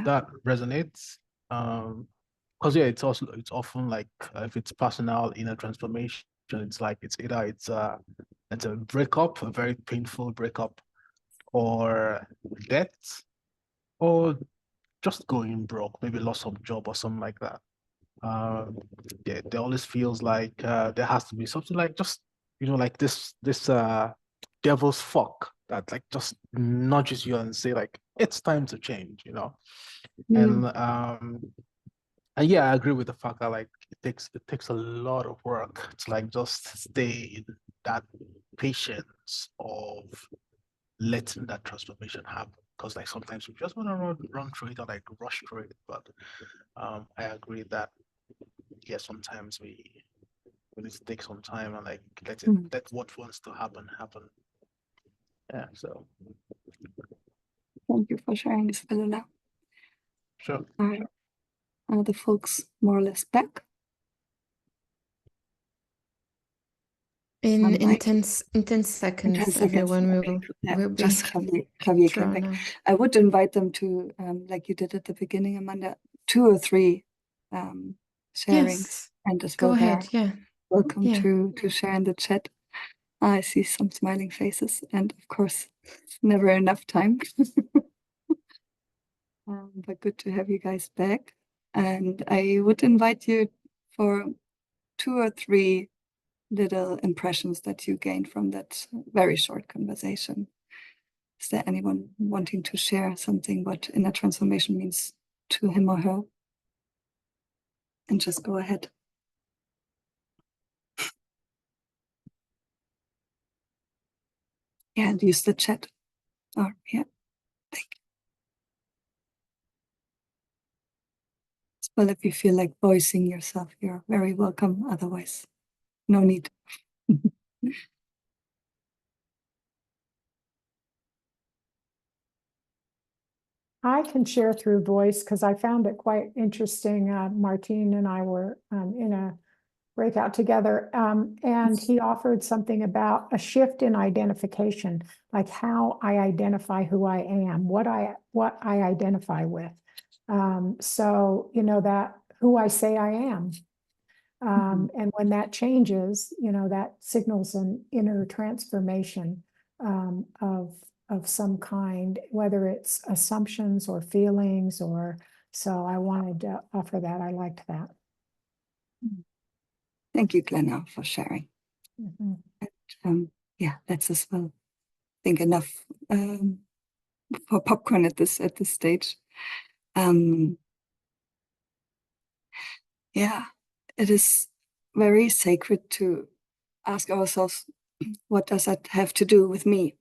That resonates. Because yeah, it's often like if it's personal inner transformation, it's like it's either it's a breakup, a very painful breakup, or death, or just going broke, maybe loss of job or something like that. Yeah, there always feels like there has to be something like just, you know, like this devil's fuck that like just nudges you and say like it's time to change, you know. And yeah, I agree with the fact that like it takes a lot of work to like just stay in that patience of letting that transformation happen. Because like sometimes we just want to run through it or like rush through it. But I agree that yeah, sometimes we need to take some time and like let what wants to happen happen. Yeah. So thank you for sharing this, Philina. Sure. Are the folks more or less back? In 10 seconds, everyone will be just Javier came back. I would invite them to, like you did at the beginning, Amanda, 2 or 3 sharings. Yes. And as Go well ahead. Yeah. Welcome to share in the chat. I see some smiling faces, and of course, never enough time. But good to have you guys back. And I would invite you for 2 or 3 little impressions that you gained from that very short conversation. Is there anyone wanting to share something what inner transformation means to him or her? And just go ahead. Yeah, and use the chat. Or yeah, thank you. Well, if you feel like voicing yourself, you're very welcome. Otherwise, no need. I can share through voice because I found it quite interesting. Martine and I were in a breakout together, and he offered something about a shift in identification, like how I identify who I am, what I identify with. So, you know, that who I say I am. And when that changes, you know, that signals an inner transformation of some kind, whether it's assumptions or feelings or, so I wanted to offer that. I liked that. Thank you, Glenna, for sharing. And, yeah, that's as well. I think enough for popcorn at this stage. Yeah, it is very sacred to ask ourselves, what does that have to do with me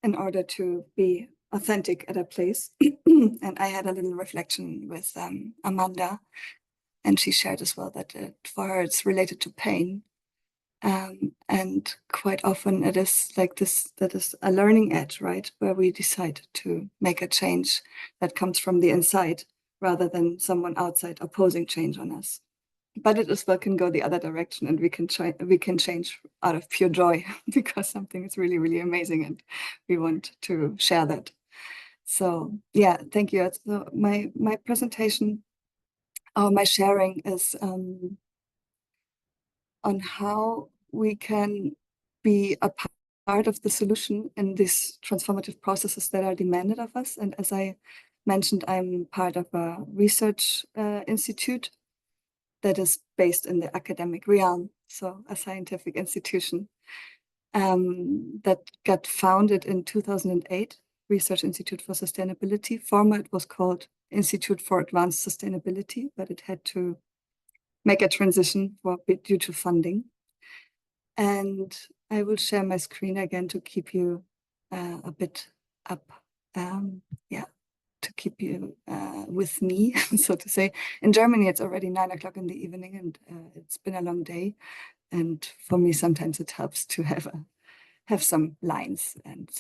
in order to be authentic at a place? And I had a little reflection with Amanda, and she shared as well that for her it's related to pain. And quite often it is like this, that is a learning edge, right? Where we decide to make a change that comes from the inside rather than someone outside opposing change on us. But it as well can go the other direction, and we can change out of pure joy because something is really, really amazing and we want to share that. So yeah, thank you. So my presentation or my sharing is on how we can be a part of the solution in these transformative processes that are demanded of us. And as I mentioned, I'm part of a research institute that is based in the academic realm, so a scientific institution that got founded in 2008, Research Institute for Sustainability. Former it was called Institute for Advanced Sustainability, but it had to make a transition due to funding. And I will share my screen again to keep you a bit up, to keep you with me, so to say. In Germany, it's already 9 o'clock in the evening, and it's been a long day. And for me, sometimes it helps to have some lines and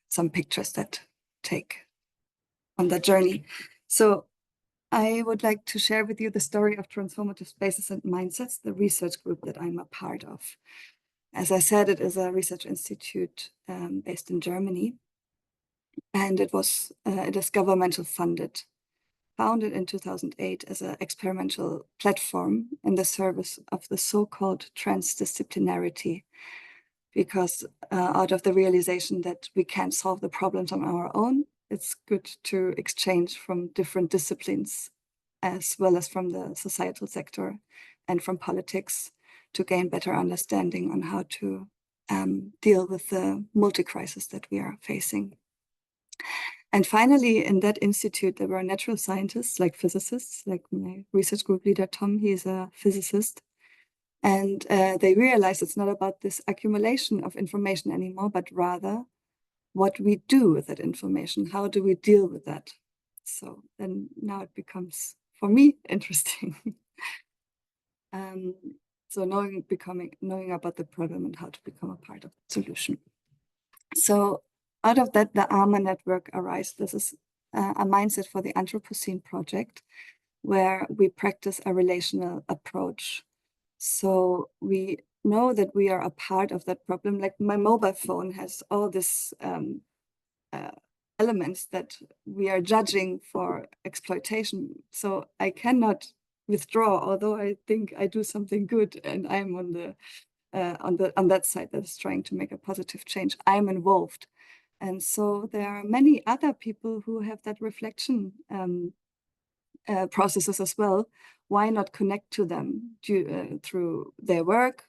some pictures that take on that journey. So I would like to share with you the story of Transformative Spaces and Mindsets, the research group that I'm a part of. As I said, it is a research institute based in Germany, and it is governmental funded, founded in 2008 as an experimental platform in the service of the so-called transdisciplinarity, because out of the realization that we can't solve the problems on our own, it's good to exchange from different disciplines, as well as from the societal sector and from politics, to gain better understanding on how to deal with the multi-crisis that we are facing. And finally, in that institute, there were natural scientists, like physicists, like my research group leader, Tom, he's a physicist. And they realized it's not about this accumulation of information anymore, but rather what we do with that information. How do we deal with that? So then now it becomes, for me, interesting. So knowing about the problem and how to become a part of the solution. So out of that, the ARMA network arises. This is a mindset for the Anthropocene project, where we practice a relational approach. So we know that we are a part of that problem. Like my mobile phone has all this elements that we are judging for exploitation. So I cannot withdraw, although I think I do something good and I'm on that side that is trying to make a positive change. I'm involved. And so there are many other people who have that reflection processes as well. Why not connect to them through their work,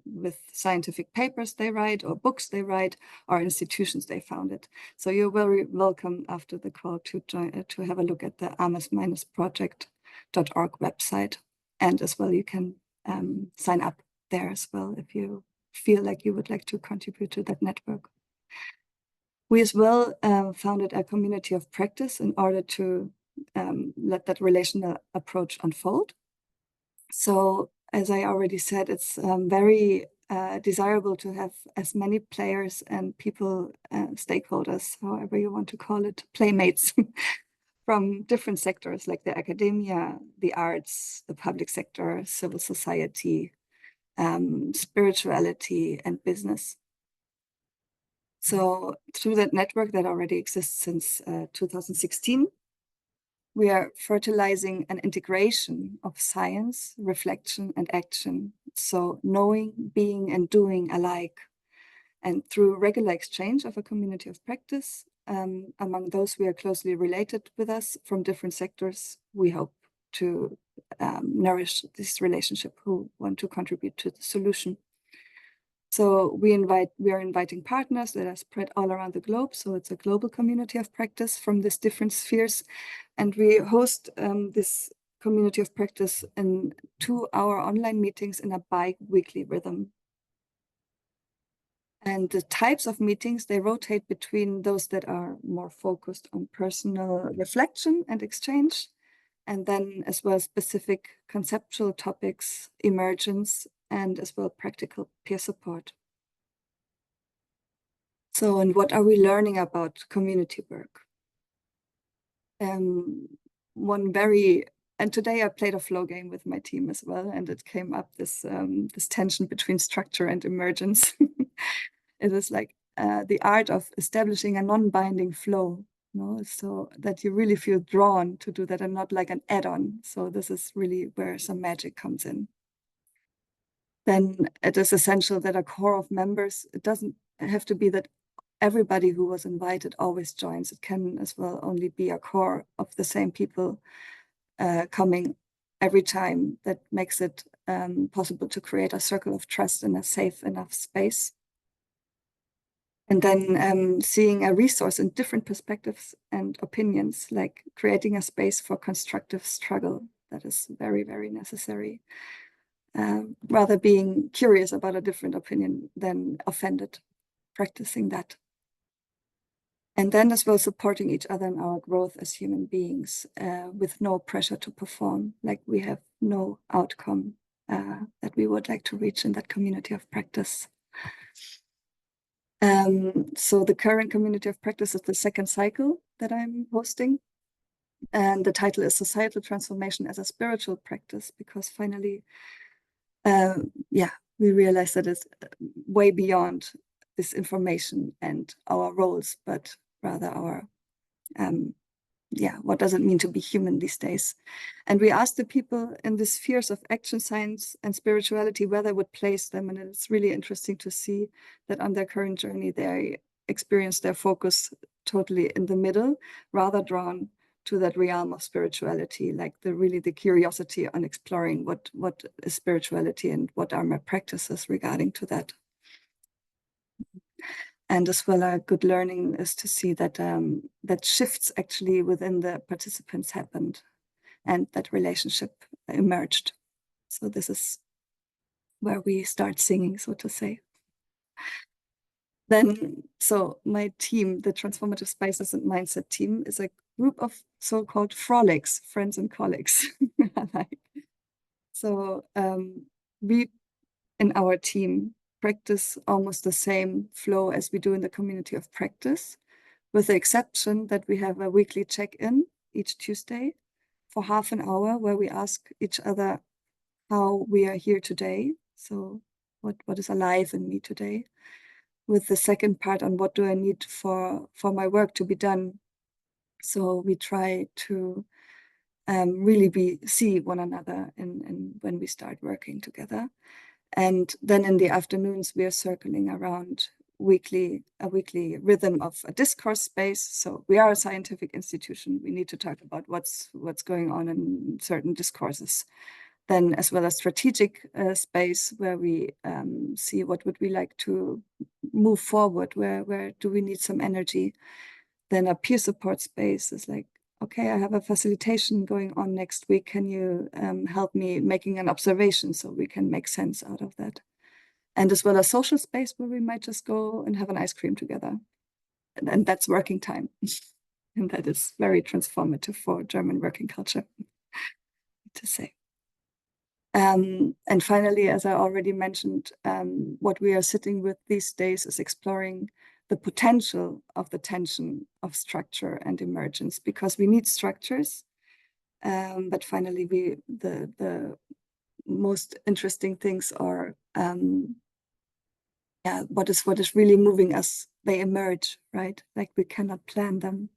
with scientific papers they write, or books they write, or institutions they founded? So you're very welcome after the call to join, to have a look at the amas-project.org website. And as well, you can sign up there as well if you feel like you would like to contribute to that network. We as well founded a community of practice in order to let that relational approach unfold. So as I already said, it's very desirable to have as many players and people, stakeholders, however you want to call it, playmates from different sectors like the academia, the arts, the public sector, civil society, spirituality, and business. So through that network that already exists since 2016, we are fertilizing an integration of science, reflection, and action. So knowing, being, and doing alike. And through regular exchange of a community of practice, among those who are closely related with us from different sectors, we hope to nourish this relationship who want to contribute to the solution. So we are inviting partners that are spread all around the globe. So it's a global community of practice from these different spheres. And we host this community of practice in 2-hour online meetings in a bi-weekly rhythm. And the types of meetings, they rotate between those that are more focused on personal reflection and exchange, and then as well specific conceptual topics, emergence, and as well practical peer support. So, and what are we learning about community work? And today I played a flow game with my team as well, and it came up this tension between structure and emergence. It is like the art of establishing a non-binding flow, so that you really feel drawn to do that and not like an add-on. So this is really where some magic comes in. Then it is essential that a core of members, it doesn't have to be that everybody who was invited always joins. It can as well only be a core of the same people coming every time that makes it possible to create a circle of trust in a safe enough space. And then seeing a resource in different perspectives and opinions, like creating a space for constructive struggle that is very, very necessary. Rather being curious about a different opinion than offended, practicing that. And then as well supporting each other in our growth as human beings with no pressure to perform, like we have no outcome that we would like to reach in that community of practice. So the current community of practice is the second cycle that I'm hosting. And the title is Societal Transformation as a Spiritual Practice, because finally, we realize that it's way beyond this information and our roles, but rather our, what does it mean to be human these days? And we asked the people in the spheres of action science and spirituality where they would place them. And it's really interesting to see that on their current journey, they experience their focus totally in the middle, rather drawn to that realm of spirituality, like the curiosity on exploring what is spirituality and what are my practices regarding to that. And as well, a good learning is to see that that shifts actually within the participants happened and that relationship emerged. So this is where we start singing, so to say. Then, so my team, the Transformative Spaces and Mindset team, is a group of so-called frolics, friends and colleagues. So we, in our team, practice almost the same flow as we do in the community of practice, with the exception that we have a weekly check-in each Tuesday for half an hour where we ask each other how we are here today. So what is alive in me today? With the second part on what do I need for my work to be done. So we try to really see one another in when we start working together. And then in the afternoons, we are circling around a weekly rhythm of a discourse space. So we are a scientific institution. We need to talk about what's going on in certain discourses. Then as well as strategic space where we see what would we like to move forward, where do we need some energy. Then a peer support space is like, okay, I have a facilitation going on next week. Can you help me making an observation so we can make sense out of that? And as well as social space where we might just go and have an ice cream together. And that's working time. And that is very transformative for German working culture, to say. And finally, as I already mentioned, what we are sitting with these days is exploring the potential of the tension of structure and emergence, because we need structures. But finally, the most interesting things are what is really moving us. They emerge, right? Like we cannot plan them.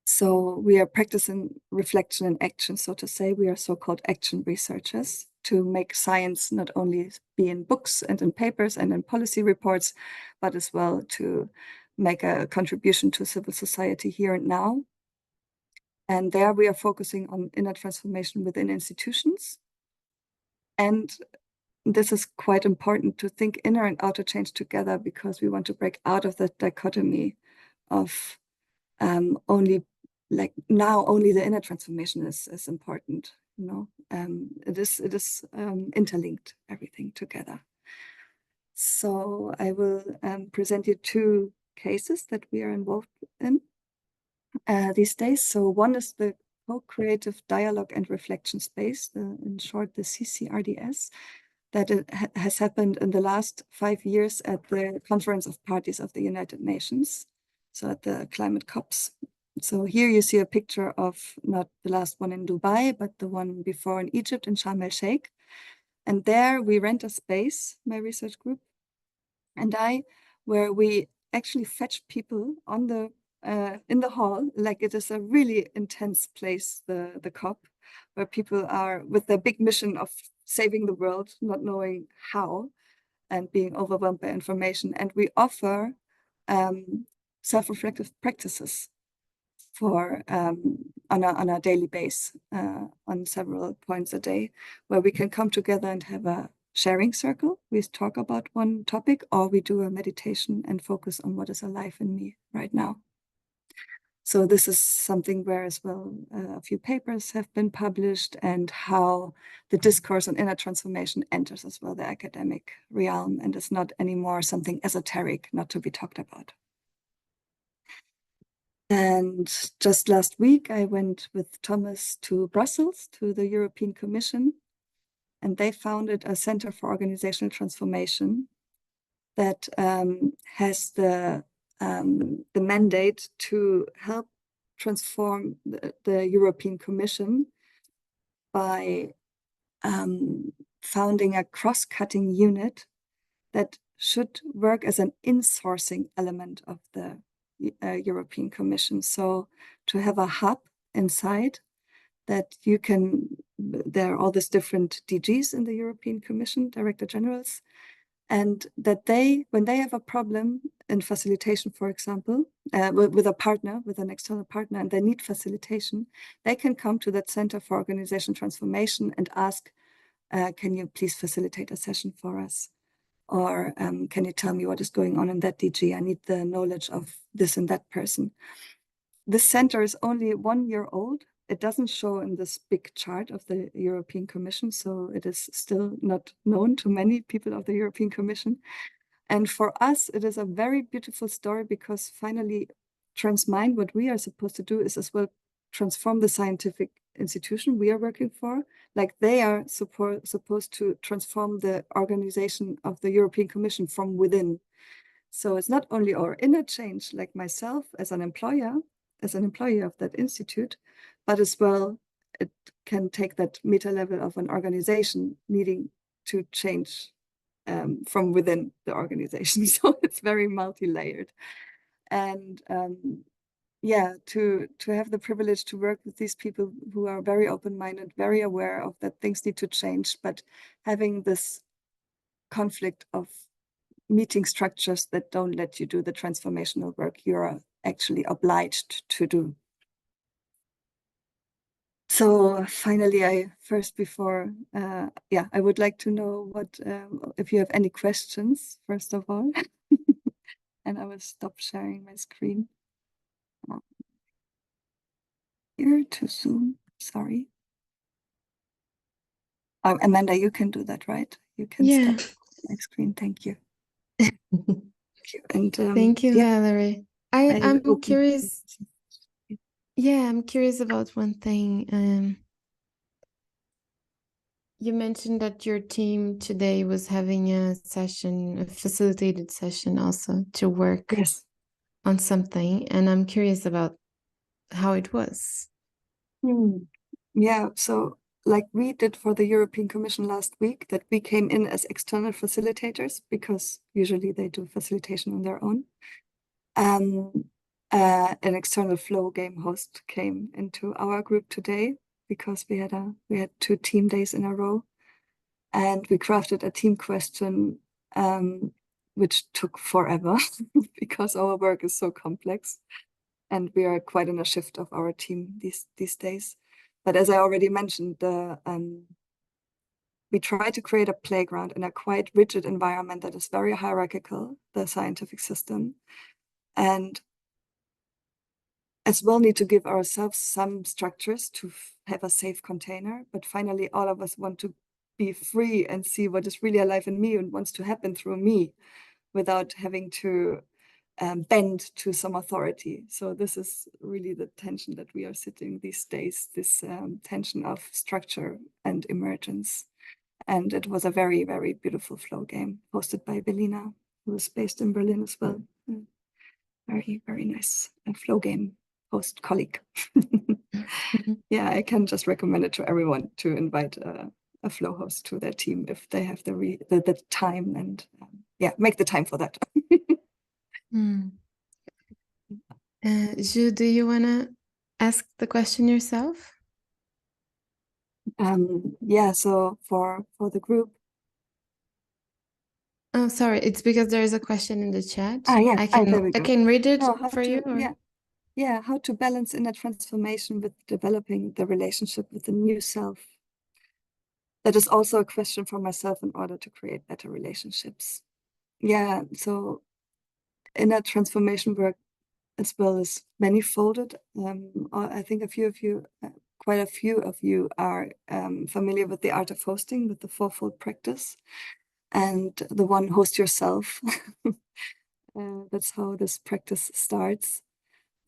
So we are practicing reflection and action, so to say. We are so-called action researchers to make science not only be in books and in papers and in policy reports, but as well to make a contribution to civil society here and now. And there we are focusing on inner transformation within institutions. And this is quite important to think inner and outer change together, because we want to break out of the dichotomy of only the inner transformation is important. You know, it is interlinked, everything together. So I will present you two cases that we are involved in these days. So one is the co-creative dialogue and reflection space, in short, the CCRDS, that has happened in the last 5 years at the Conference of Parties of the United Nations, so at the climate COPs. So here you see a picture of not the last one in Dubai, but the one before in Egypt, in Sharm el Sheikh. And there we rent a space, my research group and I, where we actually fetch people on the in the hall. Like, it is a really intense place, the COP, where people are with their big mission of saving the world, not knowing how. and being overwhelmed by information. And we offer self-reflective practices for on a daily base on several points a day, where we can come together and have a sharing circle. We talk about one topic, or we do a meditation and focus on what is alive in me right now. So this is something where as well a few papers have been published, and how the discourse on inner transformation enters as well the academic realm and is not anymore something esoteric, not to be talked about. And just last week, I went with Thomas to Brussels, to the European Commission, and they founded a Center for Organizational Transformation that has the mandate to help transform the European Commission by founding a cross-cutting unit that should work as an insourcing element of the European Commission. So to have a hub inside that you can, there are all these different DGs in the European Commission, Director Generals, and that they, when they have a problem in facilitation, for example, with a partner, with an external partner, and they need facilitation, they can come to that Center for Organization Transformation and ask, can you please facilitate a session for us? Or can you tell me what is going on in that DG? I need the knowledge of this and that person. This center is only 1 year old. It doesn't show in this big chart of the European Commission, so it is still not known to many people of the European Commission. And for us, it is a very beautiful story, because finally, Transmind, what we are supposed to do is as well transform the scientific institution we are working for, like they are supposed to transform the organization of the European Commission from within. So it's not only our inner change, like myself as an employee of that institute, but as well, it can take that meta level of an organization needing to change from within the organization. So it's very multi-layered. And yeah, to have the privilege to work with these people who are very open-minded, very aware of that things need to change, but having this conflict of meeting structures that don't let you do the transformational work you're actually obliged to do. So finally, I would like to know what, if you have any questions, first of all, and I will stop sharing my screen. Here to Zoom, sorry. Amanda, you can do that, right? You can stop my screen, thank you. Thank you. And thank you, Valerie. I'm curious. Yeah, I'm curious about one thing. You mentioned that your team today was having a session, a facilitated session also to work on something. And I'm curious about how it was. Yeah, so like we did for the European Commission last week, that we came in as external facilitators, because usually they do facilitation on their own. An external flow game host came into our group today, because we had 2 team days in a row, and we crafted a team question which took forever because our work is so complex, and we are quite in a shift of our team these days. But as I already mentioned, we try to create a playground in a quite rigid environment that is very hierarchical, the scientific system, and as well need to give ourselves some structures to have a safe container. But finally, all of us want to be free and see what is really alive in me and wants to happen through me, without having to bend to some authority. So this is really the tension that we are sitting these days, this tension of structure and emergence. And it was a very, very beautiful flow game hosted by Belina, who is based in Berlin as well. Very, very nice flow game host colleague. Yeah, I can just recommend it to everyone to invite a flow host to their team if they have the time, and make the time for that. Zhu, do you want to ask the question yourself? Yeah, so for the group, Oh, sorry. It's because there is a question in the chat. Yeah. There we I go. can read it No, how for to, you. Or... Yeah. How to balance inner transformation with developing the relationship with the new self. That is also a question for myself in order to create better relationships. Yeah. So inner transformation work as well as manifolded. I think quite a few of you are familiar with the art of hosting, with the fourfold practice, and the one host yourself. That's how this practice starts.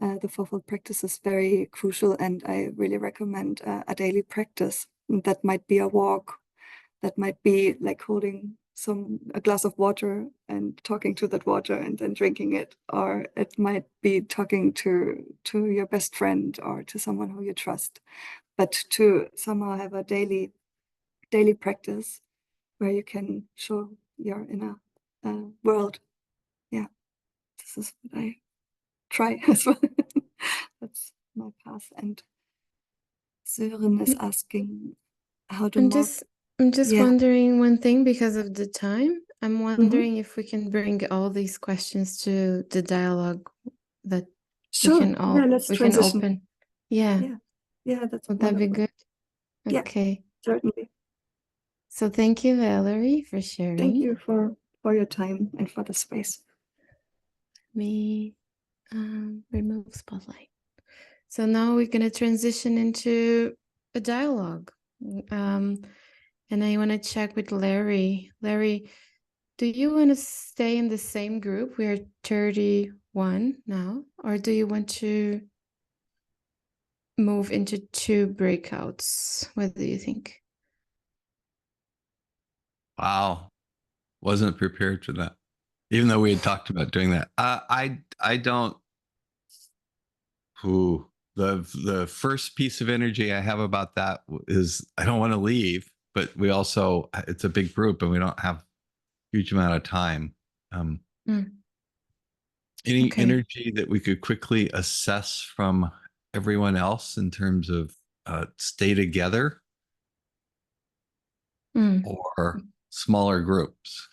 The fourfold practice is very crucial, and I really recommend a daily practice. That might be a walk, that might be like holding a glass of water and talking to that water and then drinking it, or it might be talking to your best friend or to someone who you trust, but to somehow have a daily practice where you can show your inner world. Yeah, this is what I try as well. That's my path. And Sören is asking how to I'm just wondering one thing because of the time. I'm wondering if we can bring all these questions to the dialogue that sure. Let's transition. Open. Yeah. That's Would that be good? Okay. Certainly. So thank you, Valerie, for sharing. Thank you for your time and for the space. Let me remove spotlight. So now we're going to transition into a dialogue. And I want to check with Larry. Larry, do you want to stay in the same group? We're 31 now. Or do you want to move into 2 breakouts? What do you think? Wow. Wasn't prepared for that. Even though we had talked about doing that. I don't. The first piece of energy I have about that is I don't want to leave, but it's a big group and we don't have a huge amount of time. Any energy that we could quickly assess from everyone else in terms of stay together or smaller groups?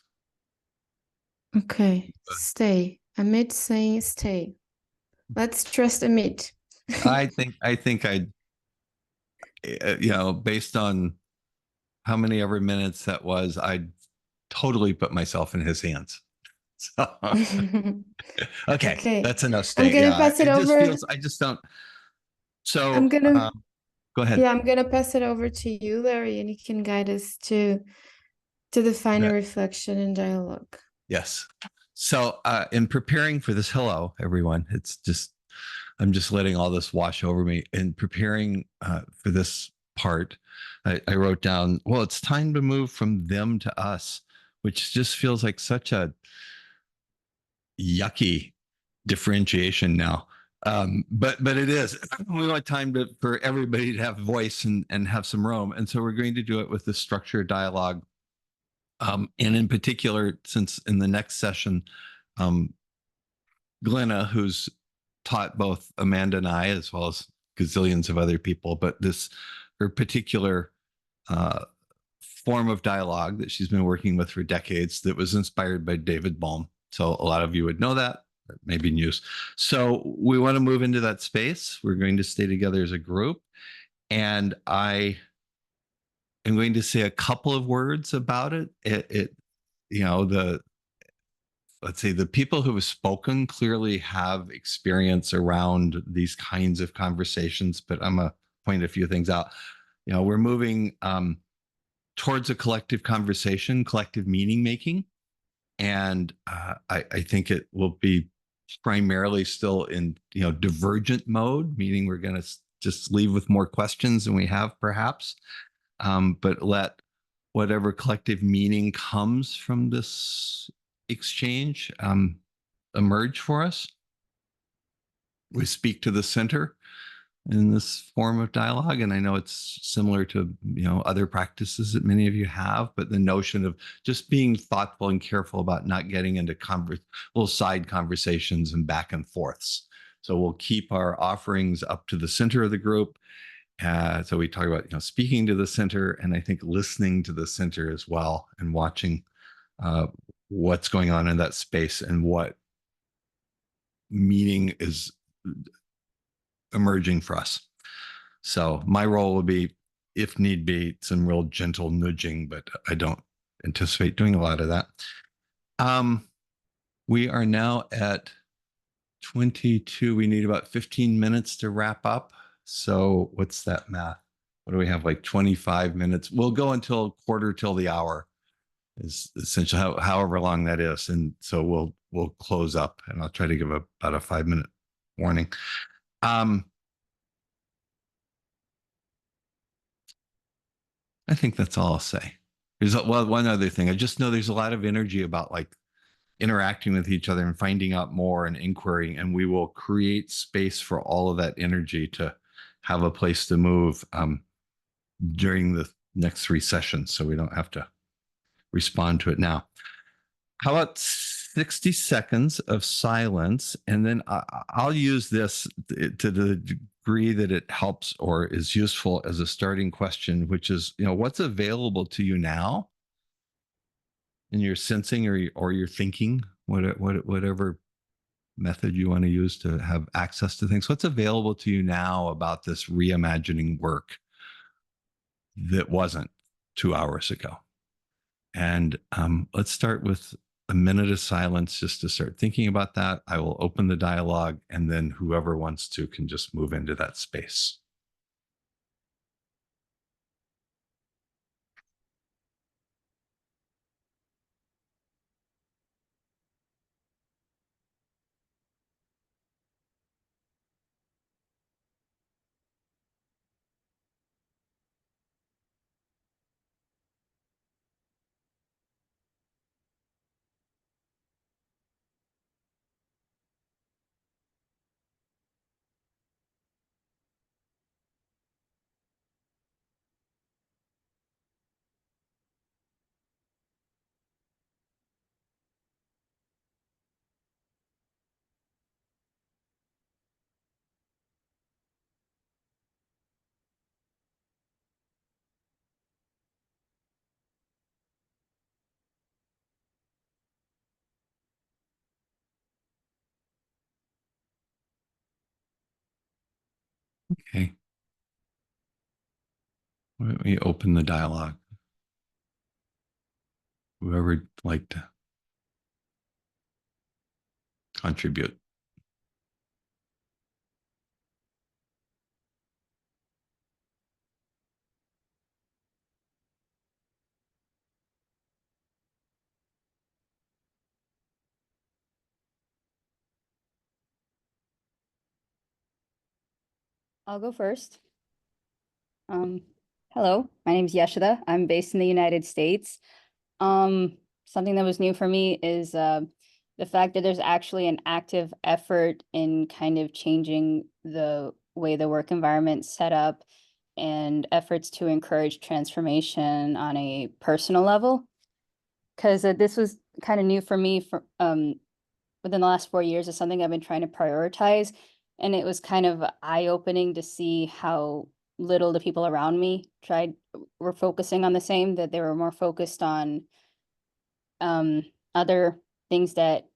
Okay, stay. Amit saying stay. Let's trust Amit. I think I'd, based on how many ever minutes that was, I'd totally put myself in his hands. So, okay, that's enough stay. I'm gonna pass it over. I just don't. So I'm gonna go ahead. Yeah, I'm gonna pass it over to you, Larry, and you can guide us to the final reflection and dialogue. Yes. So in preparing for this, hello, everyone. I'm just letting all this wash over me. In preparing for this part, I wrote down, well, it's time to move from them to us, which just feels like such a yucky differentiation now. But it is. We want time for everybody to have voice and have some room. And so we're going to do it with the structured dialogue. And in particular, since in the next session, Glenna, who's taught both Amanda and I, as well as gazillions of other people, but her particular form of dialogue that she's been working with for decades that was inspired by David Bohm. So a lot of you would know that, maybe news. So we want to move into that space. We're going to stay together as a group. And I am going to say a couple of words about it. Let's say the people who have spoken clearly have experience around these kinds of conversations, but I'm going to point a few things out. We're moving towards a collective conversation, collective meaning making. And I think it will be primarily still in, divergent mode, meaning we're going to just leave with more questions than we have perhaps, but let whatever collective meaning comes from this exchange emerge for us. We speak to the center in this form of dialogue, and I know it's similar to other practices that many of you have, but the notion of just being thoughtful and careful about not getting into little side conversations and back and forths. So we'll keep our offerings up to the center of the group. So we talk about speaking to the center, and I think listening to the center as well, and watching what's going on in that space and what meaning is emerging for us. So my role will be, if need be, some real gentle nudging, but I don't anticipate doing a lot of that. We are now at 22. We need about 15 minutes to wrap up. So what's that math? What do we have, like 25 minutes? We'll go until quarter till the hour is essentially however long that is. And so we'll close up, and I'll try to give about a 5-minute warning. I think that's all I'll say. There's one other thing. I just know there's a lot of energy about like interacting with each other and finding out more and inquiring, and we will create space for all of that energy to have a place to move during the next 3 sessions, so we don't have to respond to it now. How about 60 seconds of silence, and then I'll use this to the degree that it helps or is useful as a starting question, which is, what's available to you now in your sensing or your thinking, whatever method you want to use to have access to things. What's available to you now about this reimagining work that wasn't 2 hours ago? And let's start with a minute of silence just to start thinking about that. I will open the dialogue, and then whoever wants to can just move into that space. Okay. Why don't we open the dialogue? Whoever'd like to contribute. I'll go first. Hello, my name is Yeshida. I'm based in the United States. Something that was new for me is the fact that there's actually an active effort in kind of changing the way the work environment's set up and efforts to encourage transformation on a personal level. Because this was kind of new for me within the last 4 years. Is something I've been trying to prioritize. And it was kind of eye-opening to see how little the people around me were focusing on the same, that they were more focused on other things that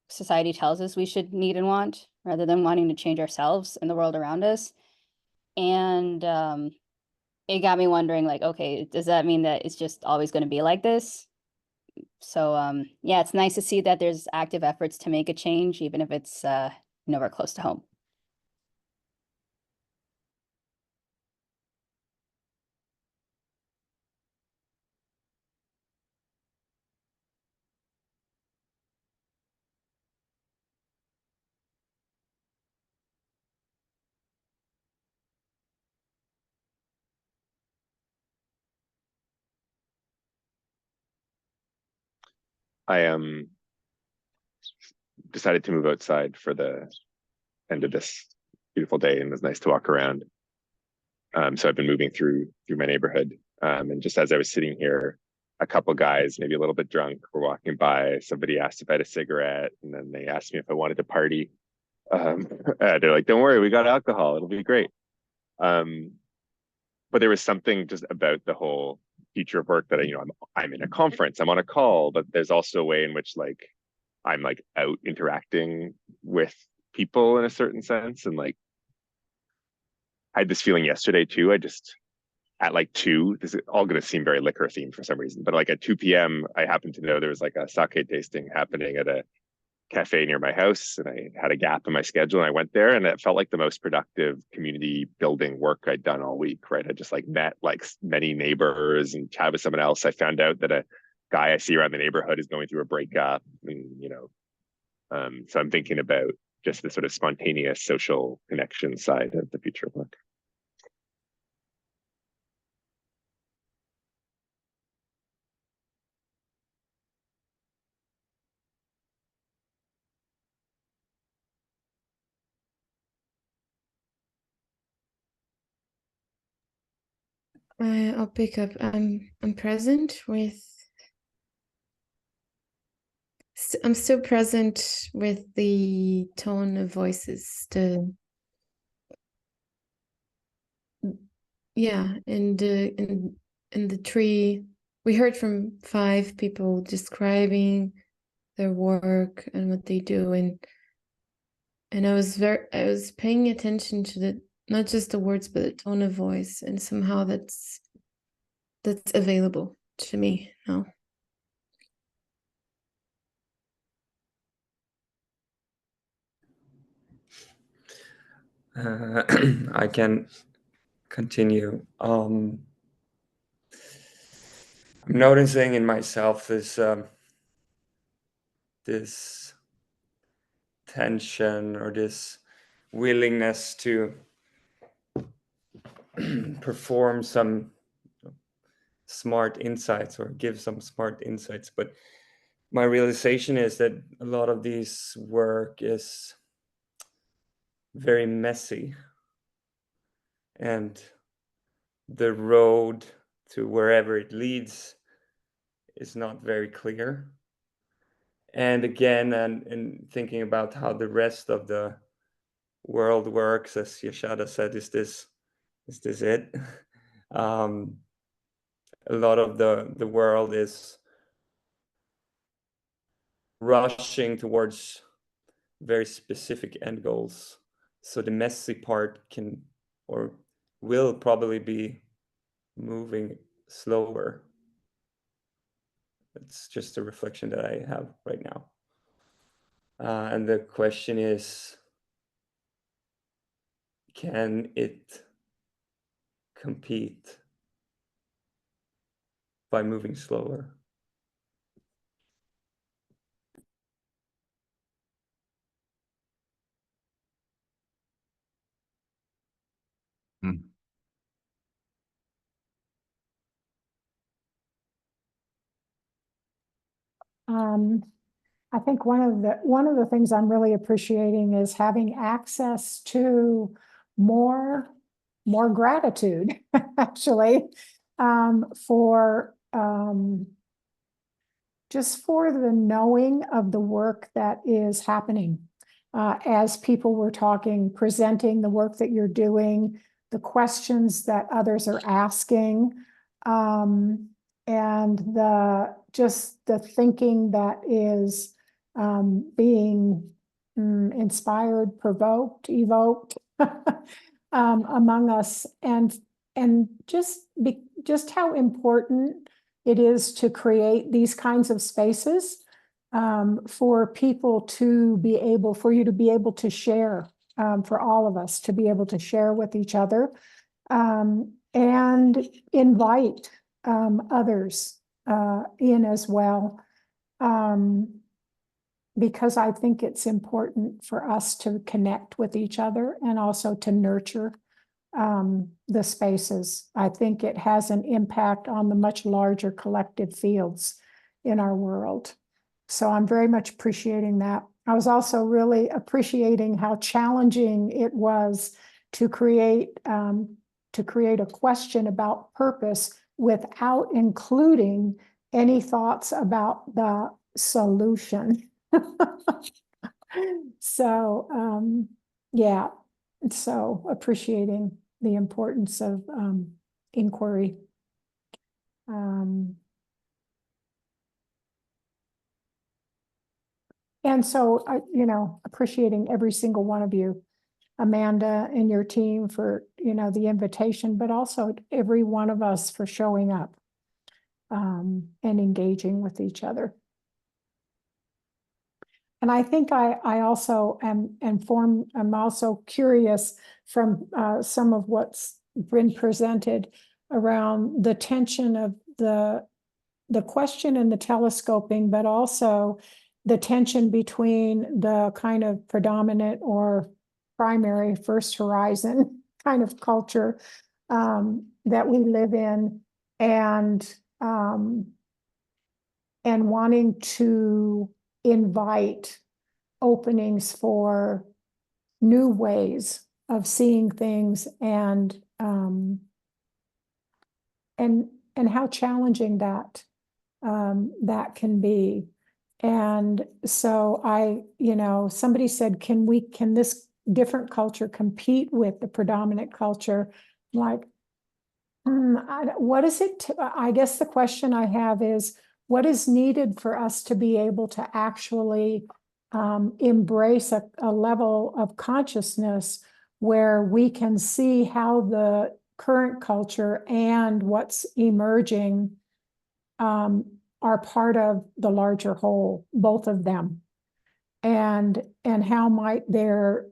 society tells us we should need and want, rather than wanting to change ourselves and the world around us. And it got me wondering, like, okay, does that mean that it's just always going to be like this? So yeah, it's nice to see that there's active efforts to make a change, even if it's nowhere close to home. I decided to move outside for the end of this beautiful day, and it was nice to walk around. So I've been moving through my neighborhood, and just as I was sitting here, a couple guys, maybe a little bit drunk, were walking by. Somebody asked if I had a cigarette, and then they asked me if I wanted to party. They're like, "Don't worry, we got alcohol. It'll be great." But there was something just about the whole future of work that I'm in a conference, I'm on a call, but there's also a way in which like I'm like out interacting with people in a certain sense. And like I had this feeling yesterday too. I just at like 2, this is all going to seem very liquor themed for some reason, but like at 2 p.m. I happened to know there was like a sake tasting happening at a cafe near my house, and I had a gap in my schedule, and I went there, and it felt like the most productive community building work I'd done all week. Right, I just like met like many neighbors and chatted with someone else. I found out that a guy I see around the neighborhood is going through a breakup, and so I'm thinking about just the sort of spontaneous social connection side of the future of work. I'll pick up. I'm present with. I'm still present with the tone of voices. And in the tree, we heard from 5 people describing their work and what they do, and I was paying attention to not just the words, but the tone of voice, and somehow that's available to me now. I can continue. I'm noticing in myself this tension or this willingness to perform some smart insights or give some smart insights, but my realization is that a lot of this work is very messy, and the road to wherever it leads is not very clear. And again, and thinking about how the rest of the world works, as Yashada said, is this it? A lot of the world is rushing towards very specific end goals. So the messy part can or will probably be moving slower. It's just a reflection that I have right now. And the question is, can it compete by moving slower? I think one of the things I'm really appreciating is having access to more gratitude, actually, for just for the knowing of the work that is happening. As people were talking, presenting the work that you're doing, the questions that others are asking, and just the thinking that is being inspired, provoked, evoked among us, and just how important it is to create these kinds of spaces for people to be able, for you to be able to share, for all of us to be able to share with each other, and invite others in as well. Because I think it's important for us to connect with each other and also to nurture the spaces. I think it has an impact on the much larger collective fields in our world. So I'm very much appreciating that. I was also really appreciating how challenging it was to create a question about purpose without including any thoughts about the solution. So yeah, so appreciating the importance of inquiry. And so, appreciating every single one of you, Amanda and your team for, the invitation, but also every one of us for showing up and engaging with each other. And I think I also am informed, I'm also curious from some of what's been presented around the tension of the question and the telescoping, but also the tension between the kind of predominant or primary first horizon kind of culture that we live in, and wanting to invite openings for new ways of seeing things, and how challenging that can be. And so somebody said, can this different culture compete with the predominant culture? Like, what is it? I guess the question I have is, what is needed for us to be able to actually embrace a level of consciousness where we can see how the current culture and what's emerging are part of the larger whole, both of them, and how might our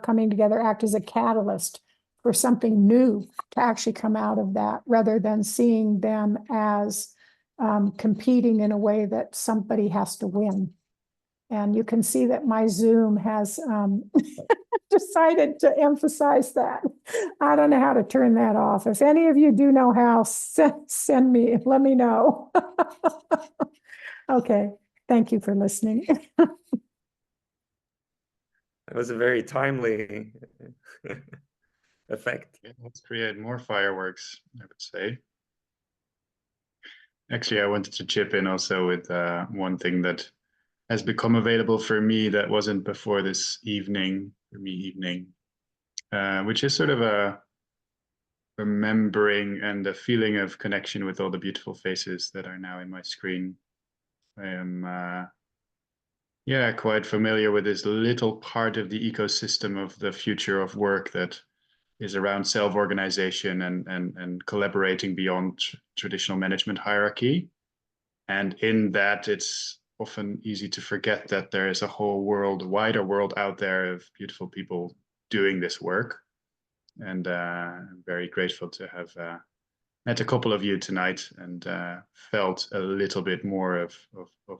coming together act as a catalyst for something new to actually come out of that, rather than seeing them as competing in a way that somebody has to win. And you can see that my Zoom has decided to emphasize that. I don't know how to turn that off. If any of you do know how, send me, let me know. Okay, thank you for listening. That was a very timely effect. Yeah, let's create more fireworks, I would say. Actually, I wanted to chip in also with one thing that has become available for me that wasn't before this evening, which is sort of a remembering and a feeling of connection with all the beautiful faces that are now in my screen. I am quite familiar with this little part of the ecosystem of the future of work that is around self-organization and collaborating beyond traditional management hierarchy. And in that, it's often easy to forget that there is a whole world, wider world out there of beautiful people doing this work. And I'm very grateful to have met a couple of you tonight and felt a little bit more of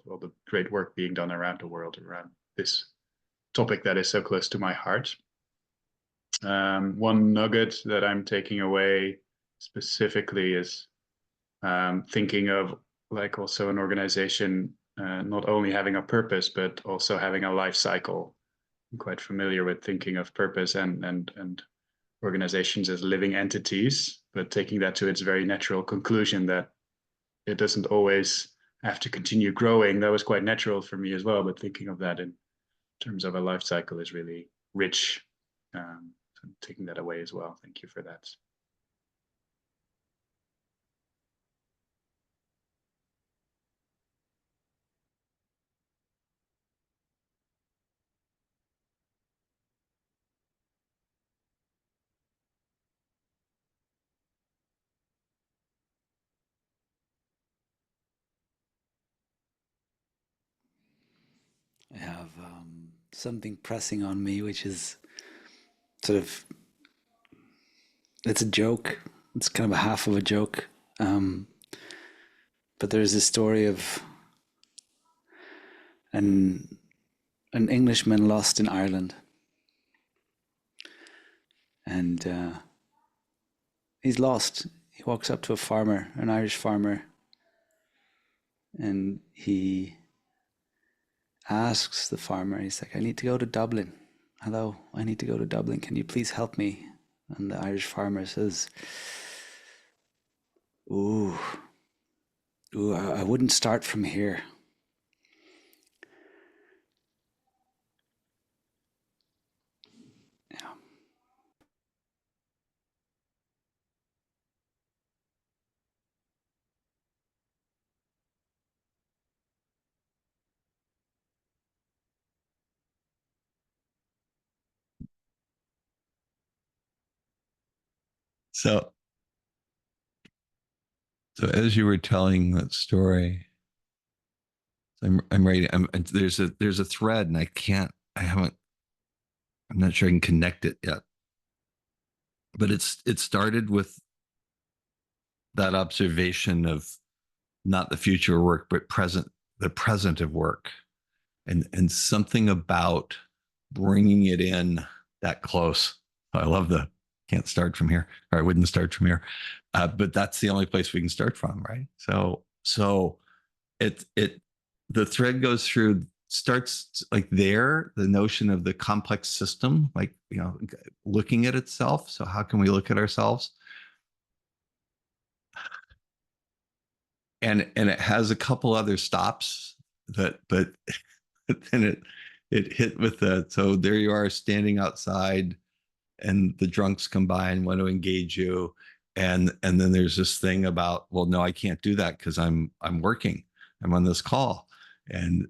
all the great work being done around the world around this topic that is so close to my heart. One nugget that I'm taking away specifically is thinking of like also an organization not only having a purpose, but also having a life cycle. I'm quite familiar with thinking of purpose and organizations as living entities, but taking that to its very natural conclusion that it doesn't always have to continue growing. That was quite natural for me as well, but thinking of that in terms of a life cycle is really rich. So taking that away as well. Thank you for that. I have something pressing on me, which is sort of, it's a joke. It's kind of a half of a joke. But there's a story of an Englishman lost in Ireland. And he's lost. He walks up to a farmer, an Irish farmer, and he asks the farmer, he's like, I need to go to Dublin. Hello, I need to go to Dublin. Can you please help me? And the Irish farmer says, Ooh, I wouldn't start from here. Yeah. So as you were telling that story, I'm writing. There's a thread, and I'm not sure I can connect it yet. But it started with that observation of not the future of work, but the present of work, and something about bringing it in that close. I love can't start from here, or I wouldn't start from here, but that's the only place we can start from, right? So the thread goes through, starts like there, the notion of the complex system, like, looking at itself. So how can we look at ourselves? And it has a couple other stops but then it hit with so there you are standing outside, and the drunks come by and want to engage you, and then there's this thing about, well, no, I can't do that because I'm working, I'm on this call, and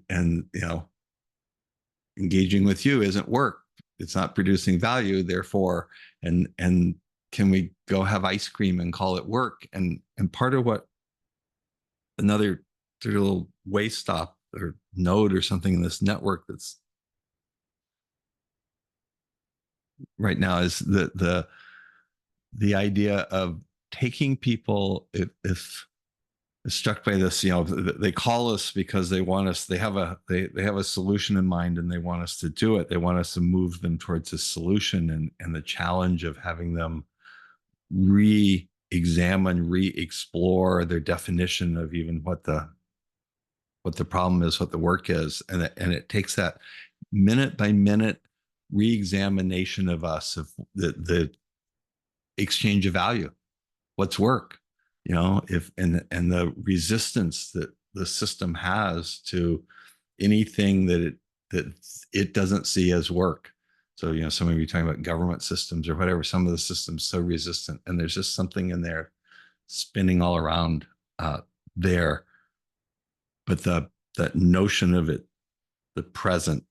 engaging with you isn't work, it's not producing value, therefore, and can we go have ice cream and call it work? And part of what another little way stop or node or something in this network that's right now is the idea of taking people, if struck by this, they call us because they want us, they have a solution in mind, and they want us to do it, they want us to move them towards a solution, and the challenge of having them re-examine, re-explore their definition of even what the problem is, what the work is, and it takes that minute by minute re-examination of us, of the exchange of value, what's work, if and the resistance that the system has to anything that it doesn't see as work. So some of you talking about government systems or whatever, some of the systems so resistant, and there's just something in there spinning all around there. But that notion of it, the present,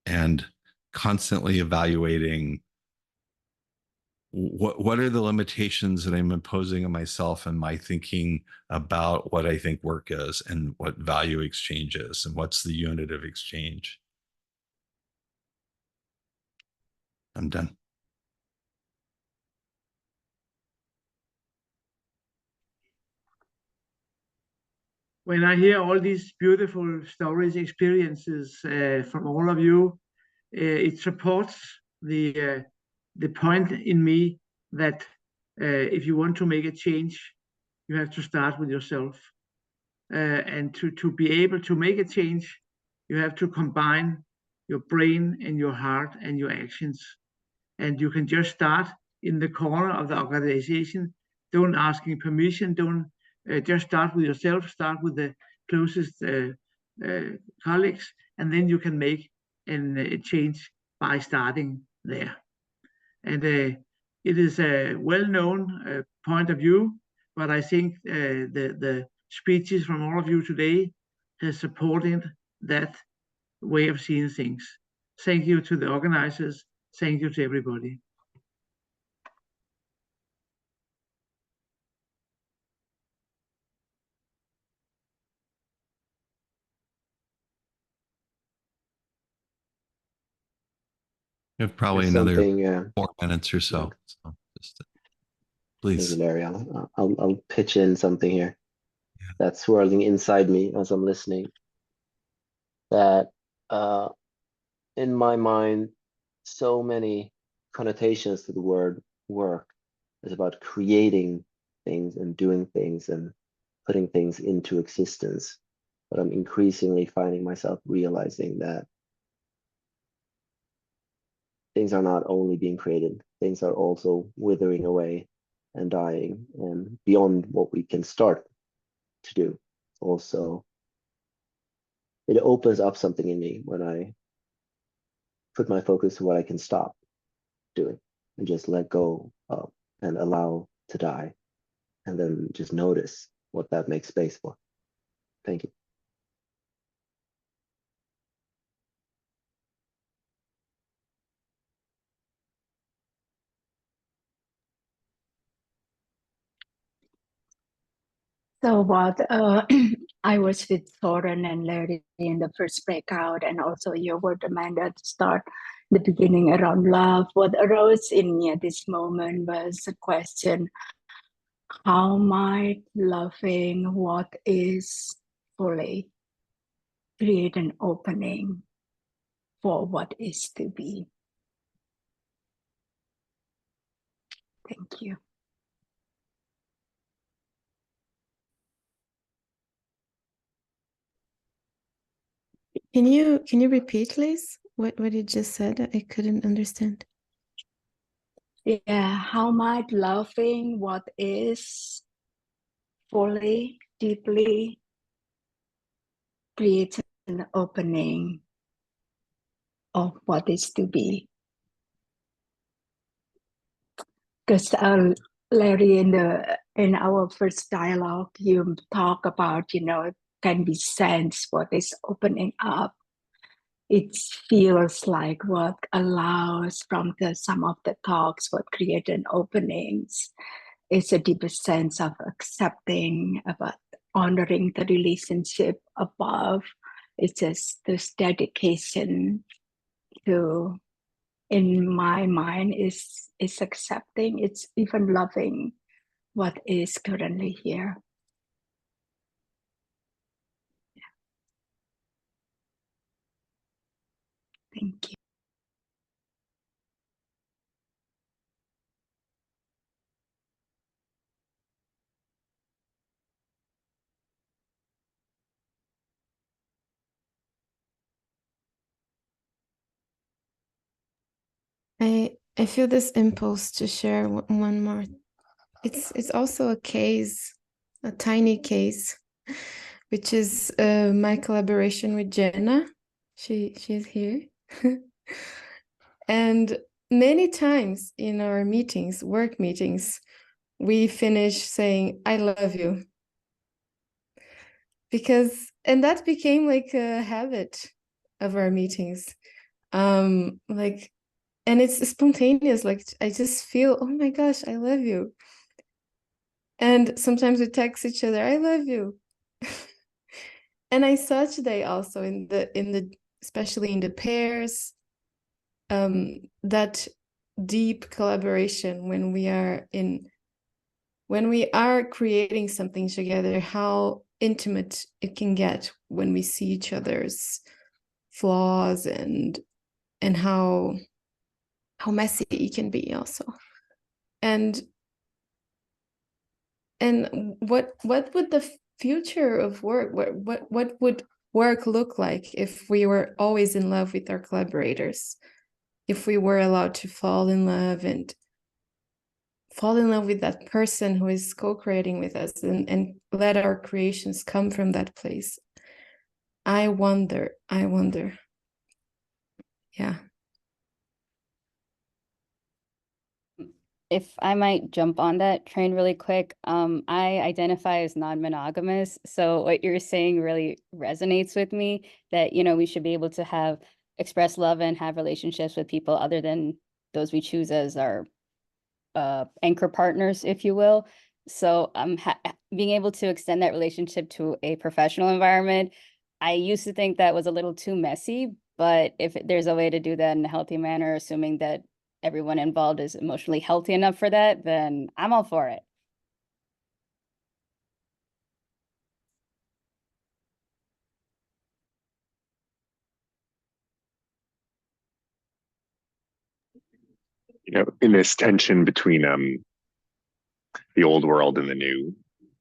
and constantly evaluating what are the limitations that I'm imposing on myself and my thinking about what I think work is, and what value exchange is, and what's the unit of exchange. I'm done. When I hear all these beautiful stories, experiences from all of you, it supports the point in me that if you want to make a change, you have to start with yourself. And to be able to make a change, you have to combine your brain and your heart and your actions. And you can just start in the corner of the organization. Don't asking permission. Don't just start with yourself. Start with the closest colleagues, and then you can make a change by starting there. And it is a well-known point of view, but I think the speeches from all of you today has supported that way of seeing things. Thank you to the organizers. Thank you to everybody. We have probably There's another something, 4 minutes or so. So just Thank please. you, Larry. I'll pitch in something here that's swirling inside me as I'm listening. That in my mind, so many connotations to the word work is about creating things and doing things and putting things into existence. But I'm increasingly finding myself realizing that things are not only being created, things are also withering away and dying, and beyond what we can start to do. Also, it opens up something in me when I put my focus to what I can stop doing and just let go of and allow to die, and then just notice what that makes space for. Thank you. So what I was with Thorin and Larry in the first breakout, and also your word, Amanda, at the start, the beginning around love. What arose in me at this moment was a question: how might loving what is fully create an opening for what is to be? Thank you. Can you repeat, please, what you just said? I couldn't understand. Yeah, how might loving what is fully, deeply create an opening of what is to be? Because Larry, in our first dialogue, you talk about, can be sense what is opening up. It feels like what allows from some of the talks, what created openings, is a deeper sense of accepting, about honoring the relationship above. It's just this dedication to, in my mind, is accepting. It's even loving what is currently here. Thank you. I feel this impulse to share one more. It's also a case, a tiny case, which is my collaboration with Jenna. She's here. And many times in our meetings, work meetings, we finish saying, I love you. And that became like a habit of our meetings. And it's spontaneous, like I just feel, oh my gosh, I love you. And sometimes we text each other, I love you. And I saw today also in the especially in the pairs, that deep collaboration when we are creating something together, how intimate it can get when we see each other's flaws and how messy it can be also. And what would the future of work, what would work look like if we were always in love with our collaborators, if we were allowed to fall in love with that person who is co-creating with us, and let our creations come from that place? I wonder. Yeah. If I might jump on that train really quick, I identify as non-monogamous. So what you're saying really resonates with me, that, we should be able to express love and have relationships with people other than those we choose as our anchor partners, if you will. So being able to extend that relationship to a professional environment, I used to think that was a little too messy, but if there's a way to do that in a healthy manner, assuming that everyone involved is emotionally healthy enough for that, then I'm all for it. In this tension between the old world and the new,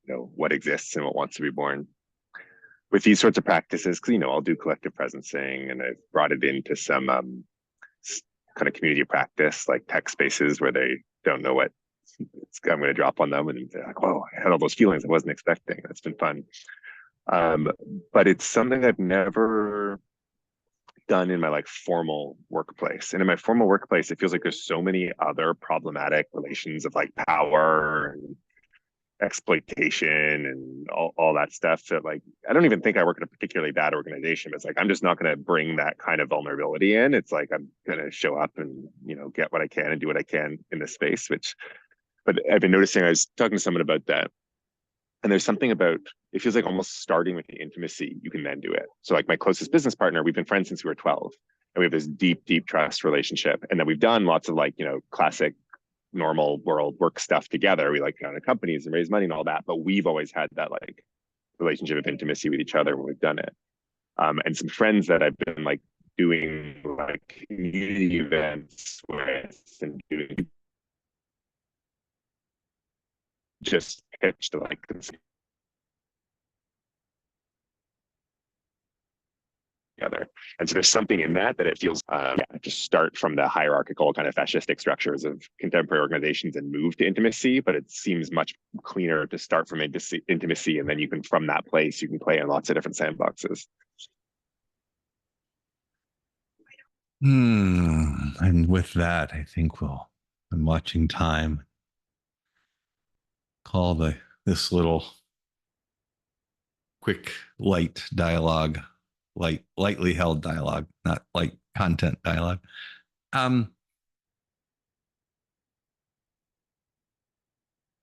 what exists and what wants to be born. With these sorts of practices, because I'll do collective presencing, and I've brought it into some kind of community practice, like tech spaces where they don't know what I'm going to drop on them, and they're like, "Whoa, I had all those feelings I wasn't expecting." That's been fun. But it's something I've never done in my formal workplace. And in my formal workplace, it feels like there's so many other problematic relations of power and exploitation and all that stuff that I don't even think I work in a particularly bad organization, but it's I'm just not going to bring that kind of vulnerability in. It's I'm going to show up and get what I can and do what I can in this space, but I've been noticing, I was talking to someone about that And there's something about, it feels like almost starting with the intimacy, you can then do it. So like my closest business partner, we've been friends since we were 12. And we have this deep, deep trust relationship. And then we've done lots of like, you know, classic normal world work stuff together. We like founded companies and raise money and all that. But we've always had that like relationship of intimacy with each other when we've done it. And some friends that I've been like doing like community events with and doing just pitched like this together. And so there's something in that it feels just start from the hierarchical kind of fascistic structures of contemporary organizations and move to intimacy, but it seems much cleaner to start from intimacy, and then you can, from that place, you can play in lots of different sandboxes. And with that, I think I'm watching time. Call this little quick, light dialogue, lightly held dialogue, not light content dialogue.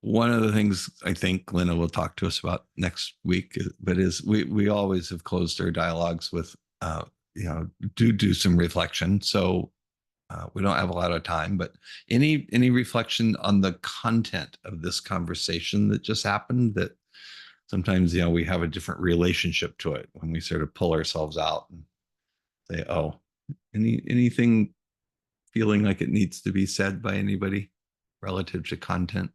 One of the things I think Glenna will talk to us about next week, but is we always have closed our dialogues with, you know, do some reflection. So we don't have a lot of time, but any reflection on the content of this conversation that just happened, that sometimes, you know, we have a different relationship to it when we sort of pull ourselves out and say, oh, anything feeling like it needs to be said by anybody relative to content?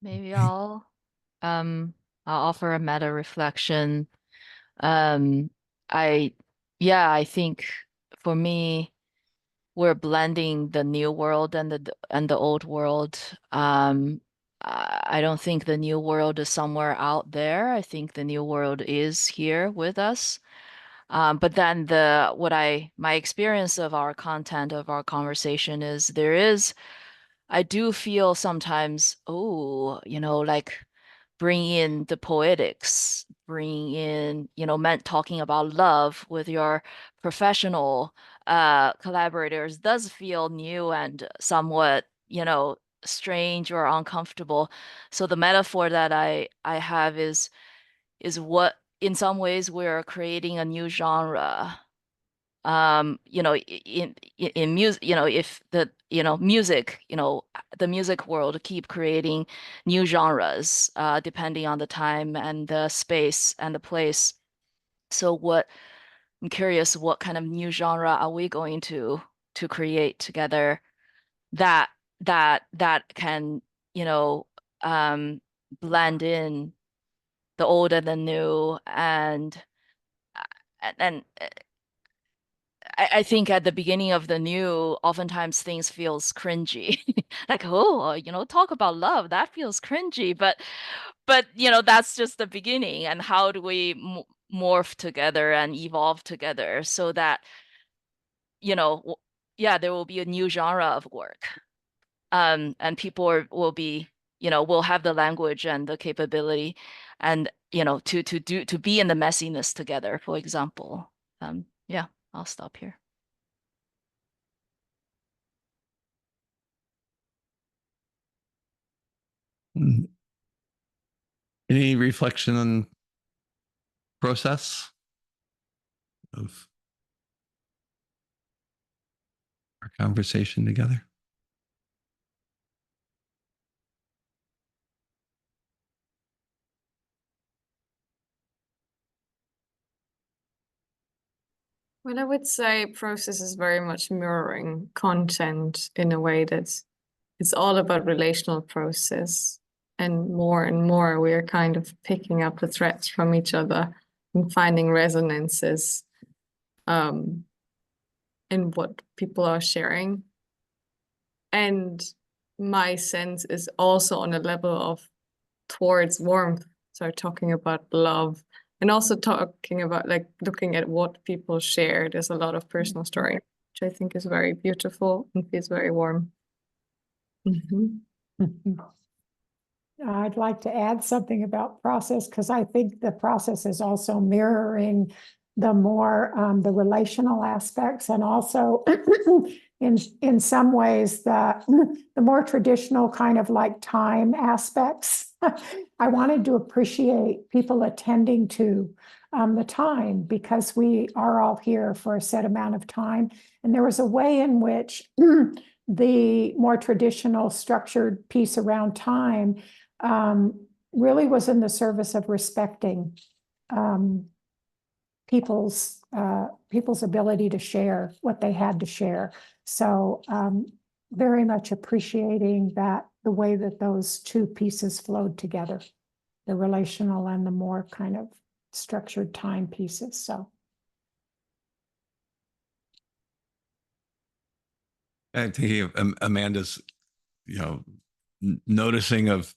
Maybe I'll offer a meta reflection. I think for me, we're blending the new world and the old world. I don't think the new world is somewhere out there. I think the new world is here with us. But then my experience of our content, of our conversation is I do feel sometimes, oh, you know, like bring in the poetics, bring in, you know, talking about love with your professional collaborators does feel new and somewhat, you know, strange or uncomfortable. So the metaphor that I have is what in some ways we're creating a new genre. You know, in music, you know, if the, you know, music, you know, the music world keep creating new genres, depending on the time and the space and the place. So I'm curious, what kind of new genre are we going to create together that can, you know, blend in the old and the new, and I think at the beginning of the new, oftentimes things feels cringy. Like, oh, you know, talk about love, that feels cringy. But you know, that's just the beginning. And how do we morph together and evolve together so that, you know, there will be a new genre of work. And people will be, you know, will have the language and the capability, and you know, to be in the messiness together, for example. Yeah, I'll stop here. Any reflection on process of our conversation together? Well, I would say process is very much mirroring content in a way that it's all about relational process. And more we are kind of picking up the threads from each other and finding resonances in what people are sharing. And my sense is also on a level of towards warmth. So talking about love and also talking about like looking at what people share. There's a lot of personal story, which I think is very beautiful and feels very warm. I'd like to add something about process, because I think the process is also mirroring the more the relational aspects, and also in some ways the more traditional kind of like time aspects. I wanted to appreciate people attending to the time, because we are all here for a set amount of time, and there was a way in which the more traditional structured piece around time really was in the service of respecting people's ability to share what they had to share. So very much appreciating that, the way that those two pieces flowed together, the relational and the more kind of structured time pieces. So I'm thinking of Amanda's, noticing of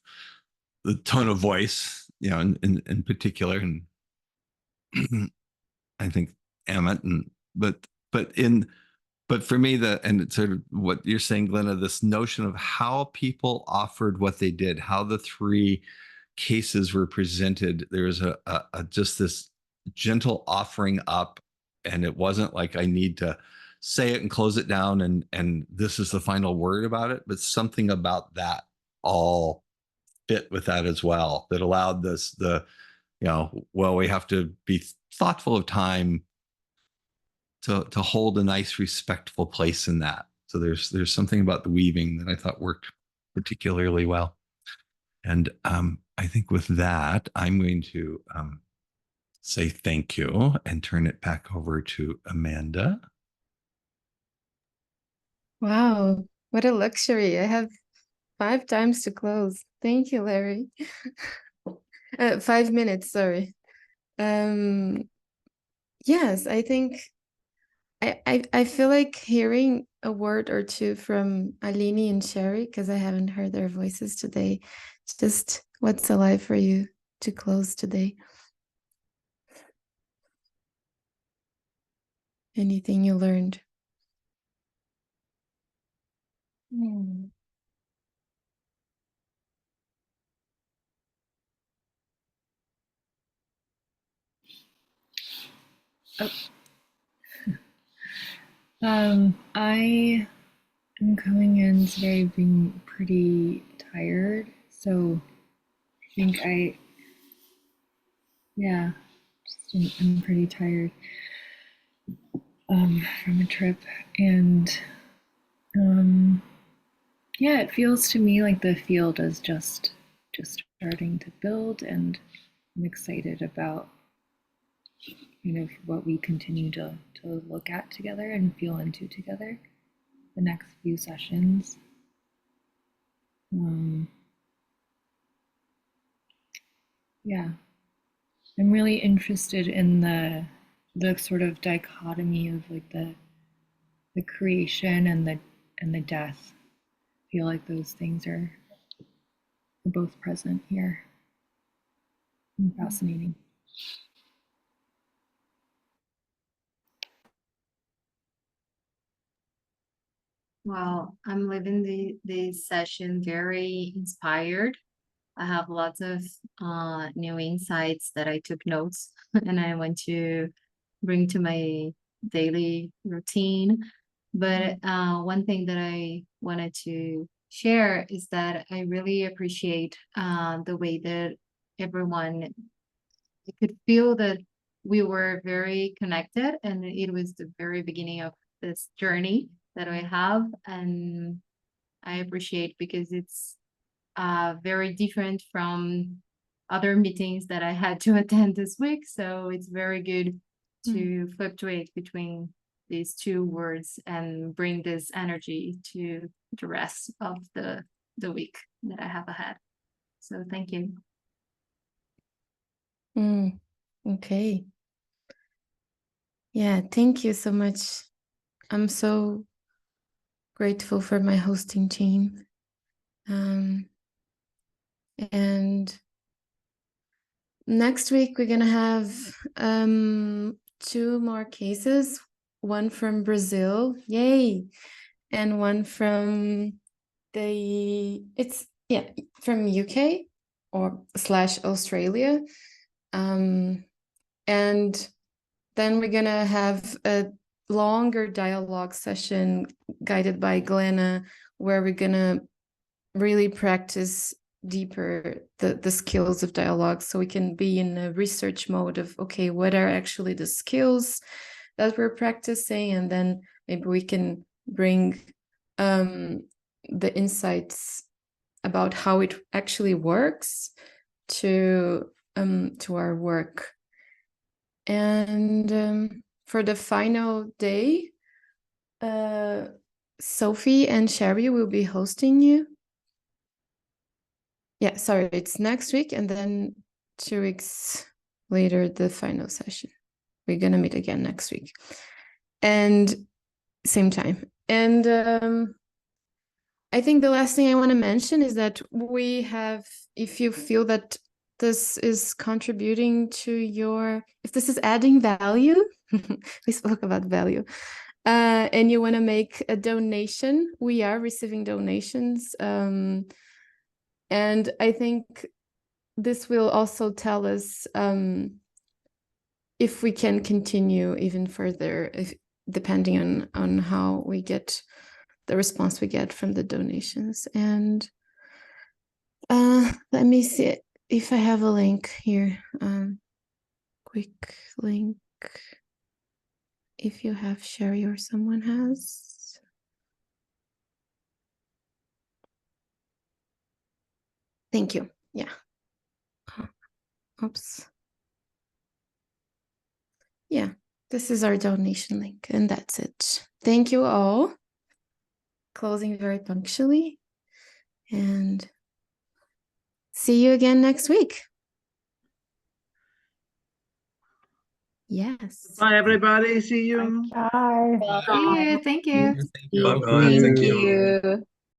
the tone of voice, in particular, and I think Amit, but for me, and it's sort of what you're saying, Glenna, this notion of how people offered what they did, how the three cases were presented. There was a just this gentle offering up, and it wasn't like I need to say it and close it down and this is the final word about it, but something about that all fit with that as well, that allowed this, well, we have to be thoughtful of time to hold a nice, respectful place in that. So there's something about the weaving that I thought worked particularly well. And I think with that, I'm going to say thank you and turn it back over to Amanda. Wow, what a luxury. I have 5 times to close. Thank you, Larry. 5 minutes, sorry. Yes, I think I feel like hearing a word or two from Aline and Sherry, because I haven't heard their voices today. Just what's alive for you to close today? Anything you learned? I am coming in today being pretty tired, so I think I'm pretty tired from a trip, and it feels to me like the field is just starting to build, and I'm excited about what we continue to look at together and feel into together the next few sessions. I'm really interested in the sort of dichotomy of like the creation and the death. I feel like those things are both present here. And fascinating. Well, I'm leaving this session very inspired. I have lots of new insights that I took notes and I want to bring to my daily routine. But one thing that I wanted to share is that I really appreciate the way that everyone, I could feel that we were very connected, and it was the very beginning of this journey that I have, and I appreciate because it's very different from other meetings that I had to attend this week. So it's very good to fluctuate between these two words and bring this energy to the rest of the week that I have ahead. So thank you. Okay. Yeah, thank you so much. I'm so grateful for my hosting team. And next week we're gonna have 2 more cases, one from Brazil, yay, and one from from UK, or / Australia. And then we're gonna have a longer dialogue session guided by Glenna, where we're gonna really practice deeper the skills of dialogue, so we can be in a research mode of, okay, what are actually the skills that we're practicing, and then maybe we can bring the insights about how it actually works to our work. And for the final day, Sophie and Sherry will be hosting you. Yeah, sorry, it's next week, and then 2 weeks later, the final session. We're gonna meet again next week, and same time. And I think the last thing I want to mention is that we have, if you feel that this is contributing to your, if this is adding value, we spoke about value, and you want to make a donation, we are receiving donations. And I think this will also tell us if we can continue even further, depending on how we get the response we get from the donations. And let me see if I have a link here. Quick link. If you have, Sherry, or someone has. Thank you. Yeah. Oops. Yeah, this is our donation link, and that's it. Thank you all. Closing very punctually, and see you again next week. Yes. Bye, everybody. See you. Bye. See you. Thank you. Bye-bye. Thank Thank you. you.